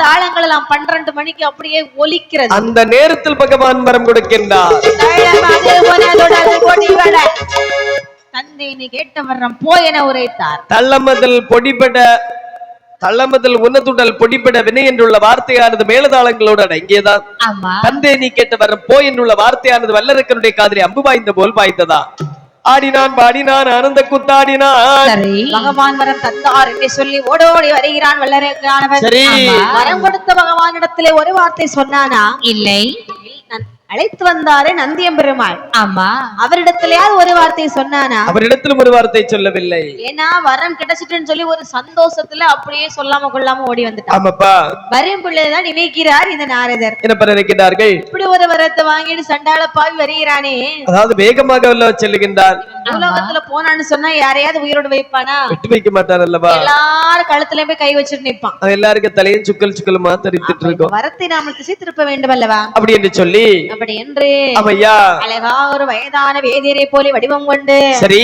தாளங்கள் எல்லாம் 12 மணிக்கு அப்படியே ஒலிக்கிறது. அந்த நேரத்தில் பகவான் வரம் கொடுக்கின்றார். தந்தை நீ கேட்ட வரம் போய் என உரைத்தார். தள்ளமதில் பொடிபட தள்ளமுதல் உன்னதுடல் பொடிபட வினை என்றுள்ள வார்த்தையானது மேலதாளங்களோடு அடங்கியதான். தந்தை நீ கேட்ட வரம் போ என்றுள்ள வார்த்தையானது வல்லரக்கனுடைய காதலை அம்பு பாய்ந்த போல் பாய்ந்ததா. ஆடினான் பாடினான் ஆனந்த குத்தாடினான். பகவான் வரம் தந்தார் என்று சொல்லி ஓடோடி வருகிறான் வல்லரக்கானவன். வரம் கொடுத்த பகவானிடத்திலே ஒரு வார்த்தை சொன்னானா? இல்லை. அழைத்து வந்தாரே நந்தியம் பெருமாள். ஆமா, அவரிடத்திலேயாவது ஒரு வார்த்தை சொன்னானா? அவரிடத்திலும் ஒரு வார்த்தை சொல்லவில்லை. ஏன்னா வரம் கிடைச்சிட்டுன்னு சொல்லி ஒரு சந்தோஷத்துல அப்படியே சொல்லாம கொள்ளாம ஓடி வந்துட்டான். ஆமாப்பா, வரும் பிள்ளைதான் நினைக்கிறார் இந்த நாரதர். என்ன பண்ண நினைக்கிறார்கள்? இப்படி ஒரு வரத்தை வாங்கிட்டு சண்டாள பாவி வருகிறானே, அதாவது வேகமாக செல்லுகின்றார். உலகத்துல போனான்னு சொன்னா யாரையாவது உயிரோடு வைப்பானா? விட்டு வைக்க மாட்டார் அல்லவா? எல்லாரும் கழுத்துல போய் கை வச்சுட்டு நிற்பான். எல்லாருக்கும் தலையும் சுக்கல் சுக்கலுமா தரித்துட்டு இருக்கும். வரத்தை நாம திசை திருப்ப வேண்டும் அல்லவா? அப்படி என்று சொல்லி அப்படி என்று அவையா அழகா ஒரு வயதான வேதியரை போல வடிவம் கொண்டு சரி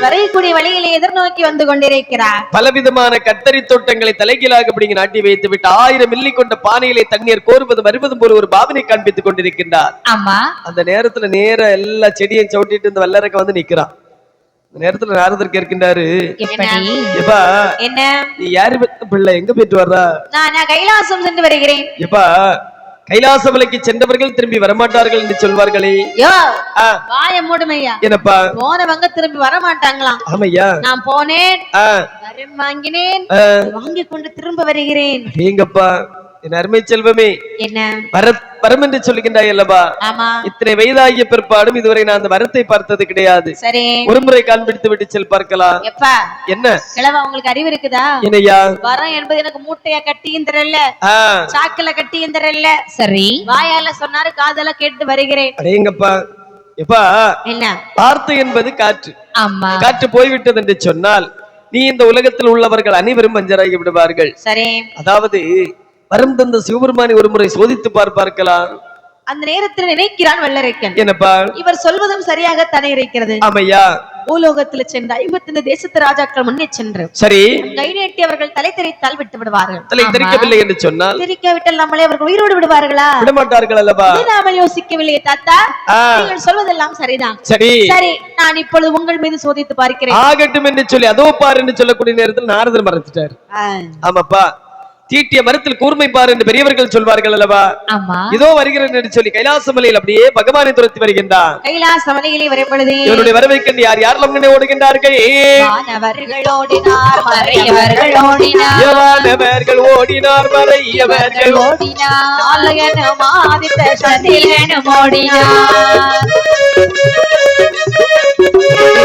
வரைக்கூடிய வழியிலே எதிர்நோக்கி வந்து கொண்டிருக்கிறார். பலவிதமான கத்தரி தோட்டங்களை தலைகீழாக அப்படிங்க நாட்டி வைத்து விட்டு 1000 மில்லி கொண்ட பானையிலே தண்ணீர் கோருவதும் வருவதும் போல ஒரு பாவனை காண்பித்துக் கொண்டிருக்கின்றார். ஆமா, அந்த நேரத்துல நேர எல்லா செடியும் சவுட்டிட்டு இந்த வல்லரக்க வந்து நிக்கிறான். இந்த நேரத்துல நாரதர் கேட்கின்றாரு, என்ன நீ யாரு பிள்ளை, எங்க போயிட்டு வர்றா? நான் கைலாசம் சென்று வருகிறேன். எப்பா கைலாச மலைக்கு சென்றவர்கள் திரும்பி வரமாட்டார்கள் என்று சொல்வார்களே. வாய மூடுமையா. என்னப்பா போனவங்க திரும்பி வரமாட்டாங்களாம். ஆமையா, நான் போனேன், வாங்கினேன், வாங்கி கொண்டு திரும்ப வருகிறேன். எங்கப்பா என் அருமை செல்வமே, என்ன வரம் என்று சொல்லுகின்றாய் அல்லவா? இத்தனை வயதாகிய பிற்பாடும் இதுவரை நான் அந்த வரத்தை பார்த்தது கிடையாது. சரி, ஒரு முறை காண்பிடித்து விட்டு செல் பார்க்கலாம். என்ன கிழவா, உங்களுக்கு அறிவு இருக்குதா? என்னையா வரம் என்பது எனக்கு மூட்டையா கட்டியும் தரல, சாக்குல கட்டியும் தரல. சரி, வாயால சொன்னாரு, காதல கேட்டு வருகிறேன். அடேங்கப்பா, எப்பா என்ன வார்த்தை என்பது காற்று. ஆமா, காற்று போய்விட்டது என்று சொன்னால் நீ இந்த உலகத்தில் உள்ளவர்கள் அனைவரும் பஞ்சராகி விடுவார்கள். சரி, அதாவது வரம் தந்த சிவபெருமானை ஒரு முறை சோதித்து பார்க்கலாம். அந்த நேரத்தில் நினைக்கிறான் வல்லரக்கன், என்னப்பா இவர் சொல்வதும் சரியாக தடை இருக்கிறது. ஆமையா, பூலோகத்தில் சென்ற 55 தேசத்து ராஜாக்கள் முன்னே சென்று சரி கை நீட்டி அவர்கள் தலை தெரித்தால் விட்டு விடுவார்கள். தலை தெரிக்கவில்லை என்று சொன்னால் தெரிக்காவிட்டால் நம்மளே அவர்கள் உயிரோடு விடுவார்களா? விடமாட்டார்கள் அல்லவா? நாம யோசிக்கவில்லையே தாத்தா, நீங்கள் சொல்வதெல்லாம் சரிதான். சரி சரி, நான் இப்பொழுது உங்கள் மீது சோதித்து பார்க்கிறேன். ஆகட்டும் என்று சொல்லி அதோ பார் என்று சொல்லக்கூடிய நேரத்தில் நாரதர் மறைச்சிட்டார். ஆமாப்பா, தீட்டிய மரத்தில் கூர்மை பார் என்று பெரியவர்கள் சொல்வார்கள் அல்லவா? இதோ வருகிறேன் என்று சொல்லி கைலாச மலையில் அப்படியே பகவானை துரத்தி வருகின்றார். கைலாச மலையிலே வரப்பொழுது இவருடைய வரவை கண்டு யார் யாரெல்லாம் முன்னே ஓடுகின்றார்கள்? வானவர்கள் ஓடினார், மறையவர்கள் ஓடினார், வானவர்கள் ஓடினார், மறையவர்கள் ஓடினார், ஆலயனும் ஆதித்த சந்திரனும் ஓடினார்,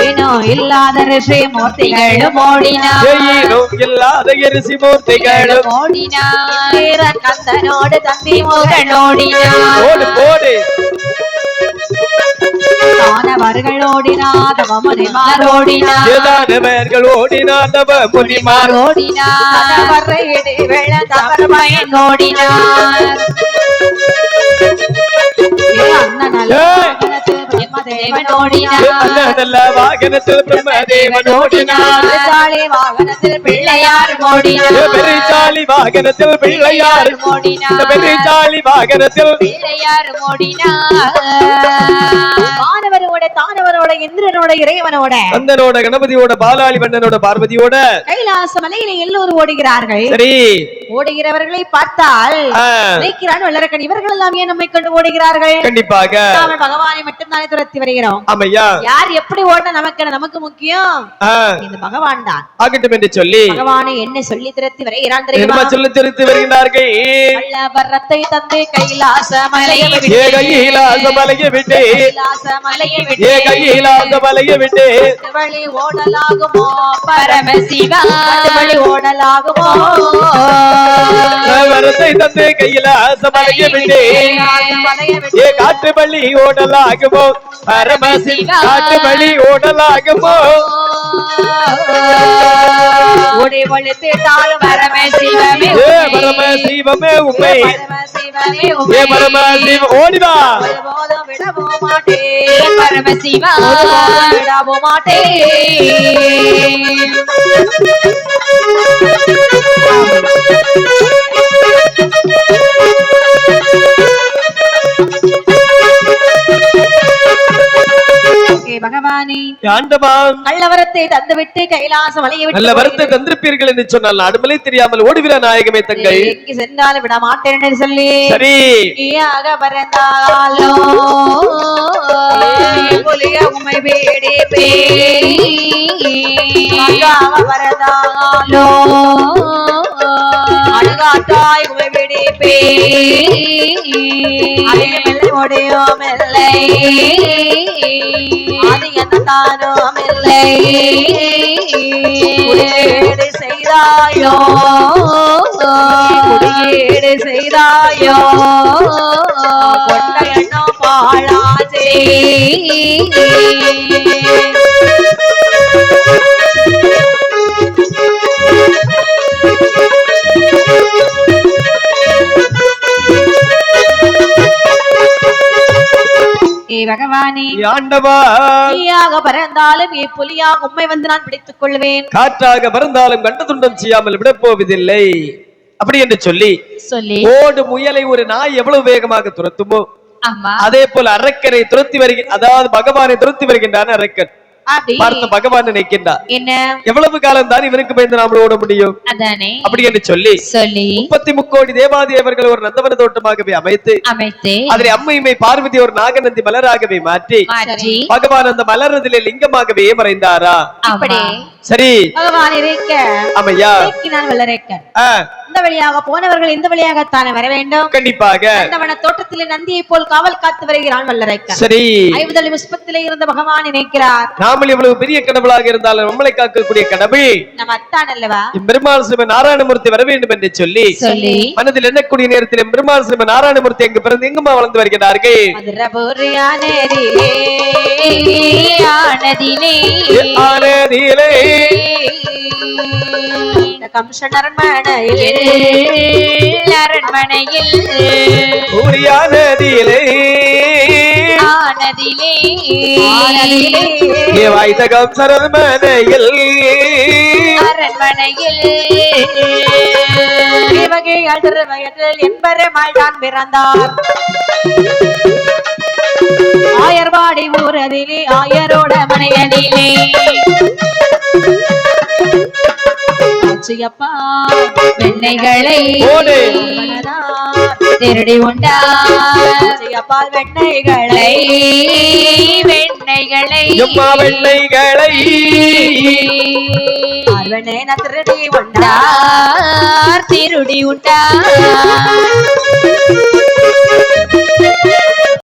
ஏனோ இல்லாத ரிஷி மூர்த்திகளும் ஓடினார், ஏனோ இல்லாத ரிஷி மூர்த்திகளும் ஓடினார், கந்தனோடு தந்தி மோகன் ஓடினார், ஓடு ஓடு தானவர்கள் ஓடினார், தவமுனிமார் ஓடினார், தானவர்கள் ஓடினார், தவமுனிமார் ஓடினார், வரையிடை வெள்ள தவர்மயன் ஓடினார், பிரம்மதேவன் ஓடினார், வாகனத்தில் பிரம்மதேவன் ஓடினார், வாகனத்தில் பிள்ளையார் ஓடினார், பெருச்சாளி வாகனத்தில் பிள்ளையார் ஓடினார், பெருச்சாளி வாகனத்தில் பிள்ளையார் ஓடினார், வானவரோட தானவரோட இந்திரனோட இறைவனோட கந்தனோட கணபதியோட பாலாளி வண்ணனோட பார்வதியோட கைலாச மலையில எல்லோரும் ஓடுகிறார்கள். சரி, ஓடுகிறவர்களை பார்த்தால் நினைக்கிறான் வல்லரக்கன், இவர்கள் எல்லாம் ஏன் நம்மை கொண்டு ஓடுகிறார்கள்? கண்டிப்பாக நாம பகவானை மட்டும் தானே துரத்தி வருகிறோம். ஆமையா, யார் எப்படி ஓட நமக்கு முக்கியம் இந்த பகவான் தான். ஆகட்டும் என்று சொல்லி பகவானை என்ன சொல்லி துரத்தி வருகிறான் தெரியுமா? சொல்லி துரத்தி வருகிறார்கள். வரத்தை தந்து கைலாச மலையை விட்டு, கைலாச மலையை விட்டு, கைலாச மலையை விட்டு, கைலாச மலையை விட்டு வழி ஓடலாகுமோ பரமசிவா, வழி ஓடலாகுமோ? வரத்தை தந்து கைலாச மலையை விட்டு, காட்டு வழி ஓடலாகுமோ பரமசிவா, காட்டு வழி ஓடலாகுமோ? ஓடி வழித்திட்டாலும் பரமசிவமே, பரமசிவமே உண்மை, பரமசிவ ஓடிவா, விடவோ மாட்டேன் பரமசிவா, விடவோ மாட்டேன். பகவானே ஆண்டவா நல்லவரத்தை தந்துவிட்டு கைலாச மலையை விட்டு நல்ல வரத்தை தந்திருப்பீர்கள் என்று சொன்னால் அடுமலை தெரியாமல் ஓடுவிற நாயகமே தங்கை எங்கு சென்றாலும் விட மாட்டேன் என்று சொல்லி சரி ஈயாக பறந்தாலோ புலிய உமை பேடி பேகாவ பறந்தாலோ அழுகாட்டாய் உமை பேடி பே அதிகமில்லை முடியும் இல்லை அது என்ன தானும் இல்லை குடியேடு செய்தாயோ குடியேடு செய்தாயோ கொண்ட எண்ணம் பாழாச்சே பகவானே ஆண்டவா நீயாக பறந்தாலும் புலியாக உம்மை வந்து நான் பிடித்துக் கொள்வேன் காற்றாக பறந்தாலும் கண்ட துண்டம் செய்யாமல் விட போவதில்லை அப்படி என்று சொல்லி ஓடு முயலை ஒரு நாய் எவ்வளவு வேகமாக துரத்துமோ அதே போல அரக்கனை துரத்தி வருகின்ற அதாவது பகவானை துரத்தி வருகின்றான் அரக்கன் பார்த்த பகவான் நினைக்கின்றார் என்ன எவ்வளவு காலம் தான் இவருக்கு பயந்து நாம ஓட முடியும் அப்படி என்று சொல்லி 33 கோடி தேவாதேவர்கள் ஒரு நந்தவன தோட்டமாகவே அமைத்து அதில் அம்மையுமை பார்வதி ஒரு நாகநந்தி மலராகவே மாற்றி பகவான் அந்த மலரதிலே லிங்கமாகவே மறைந்தாரா சரி பகவான் இருக்க ஆமையா நான் வளரேக்க இந்த வழியாக போனவர்கள் இந்த வழியாகத்தானே வர வேண்டும் கண்டிப்பாக நந்தவன தோட்டத்திலே நந்தியை போல் காவல் காத்து வருகிறான் வல்லரைக்க சரி ஐவதலி புஷ்பத்திலே இருந்த பகவான் நினைக்கிறார் நாமல் இவ்வளவு பெரிய கடவுளாக இருந்தாலும் நம்மளை காக்கக்கூடிய கடவுள் நம்ம அத்தான் அல்லவா பெருமாள் சிவ நாராயணமூர்த்தி வர வேண்டும் என்று சொல்லி மனதில் எண்ணக்கூடிய நேரத்தில் பெருமாள் சிவ நாராயணமூர்த்தி எங்கு பிறந்து எங்குமா வளர்ந்து வருகிறார்கள் அரண்மனையில் வாய்தகம் சரண்மனையில் வயதில் என்பெருமாள் தான் பிறந்தார் ஆயர்வாடி ஊரதிலே ஆயரோட மனையடிலே அப்பா வெண்ணைகளை திருடி உண்டால் வெண்ணைகளை திருடி உண்டார் திருடி உண்டார்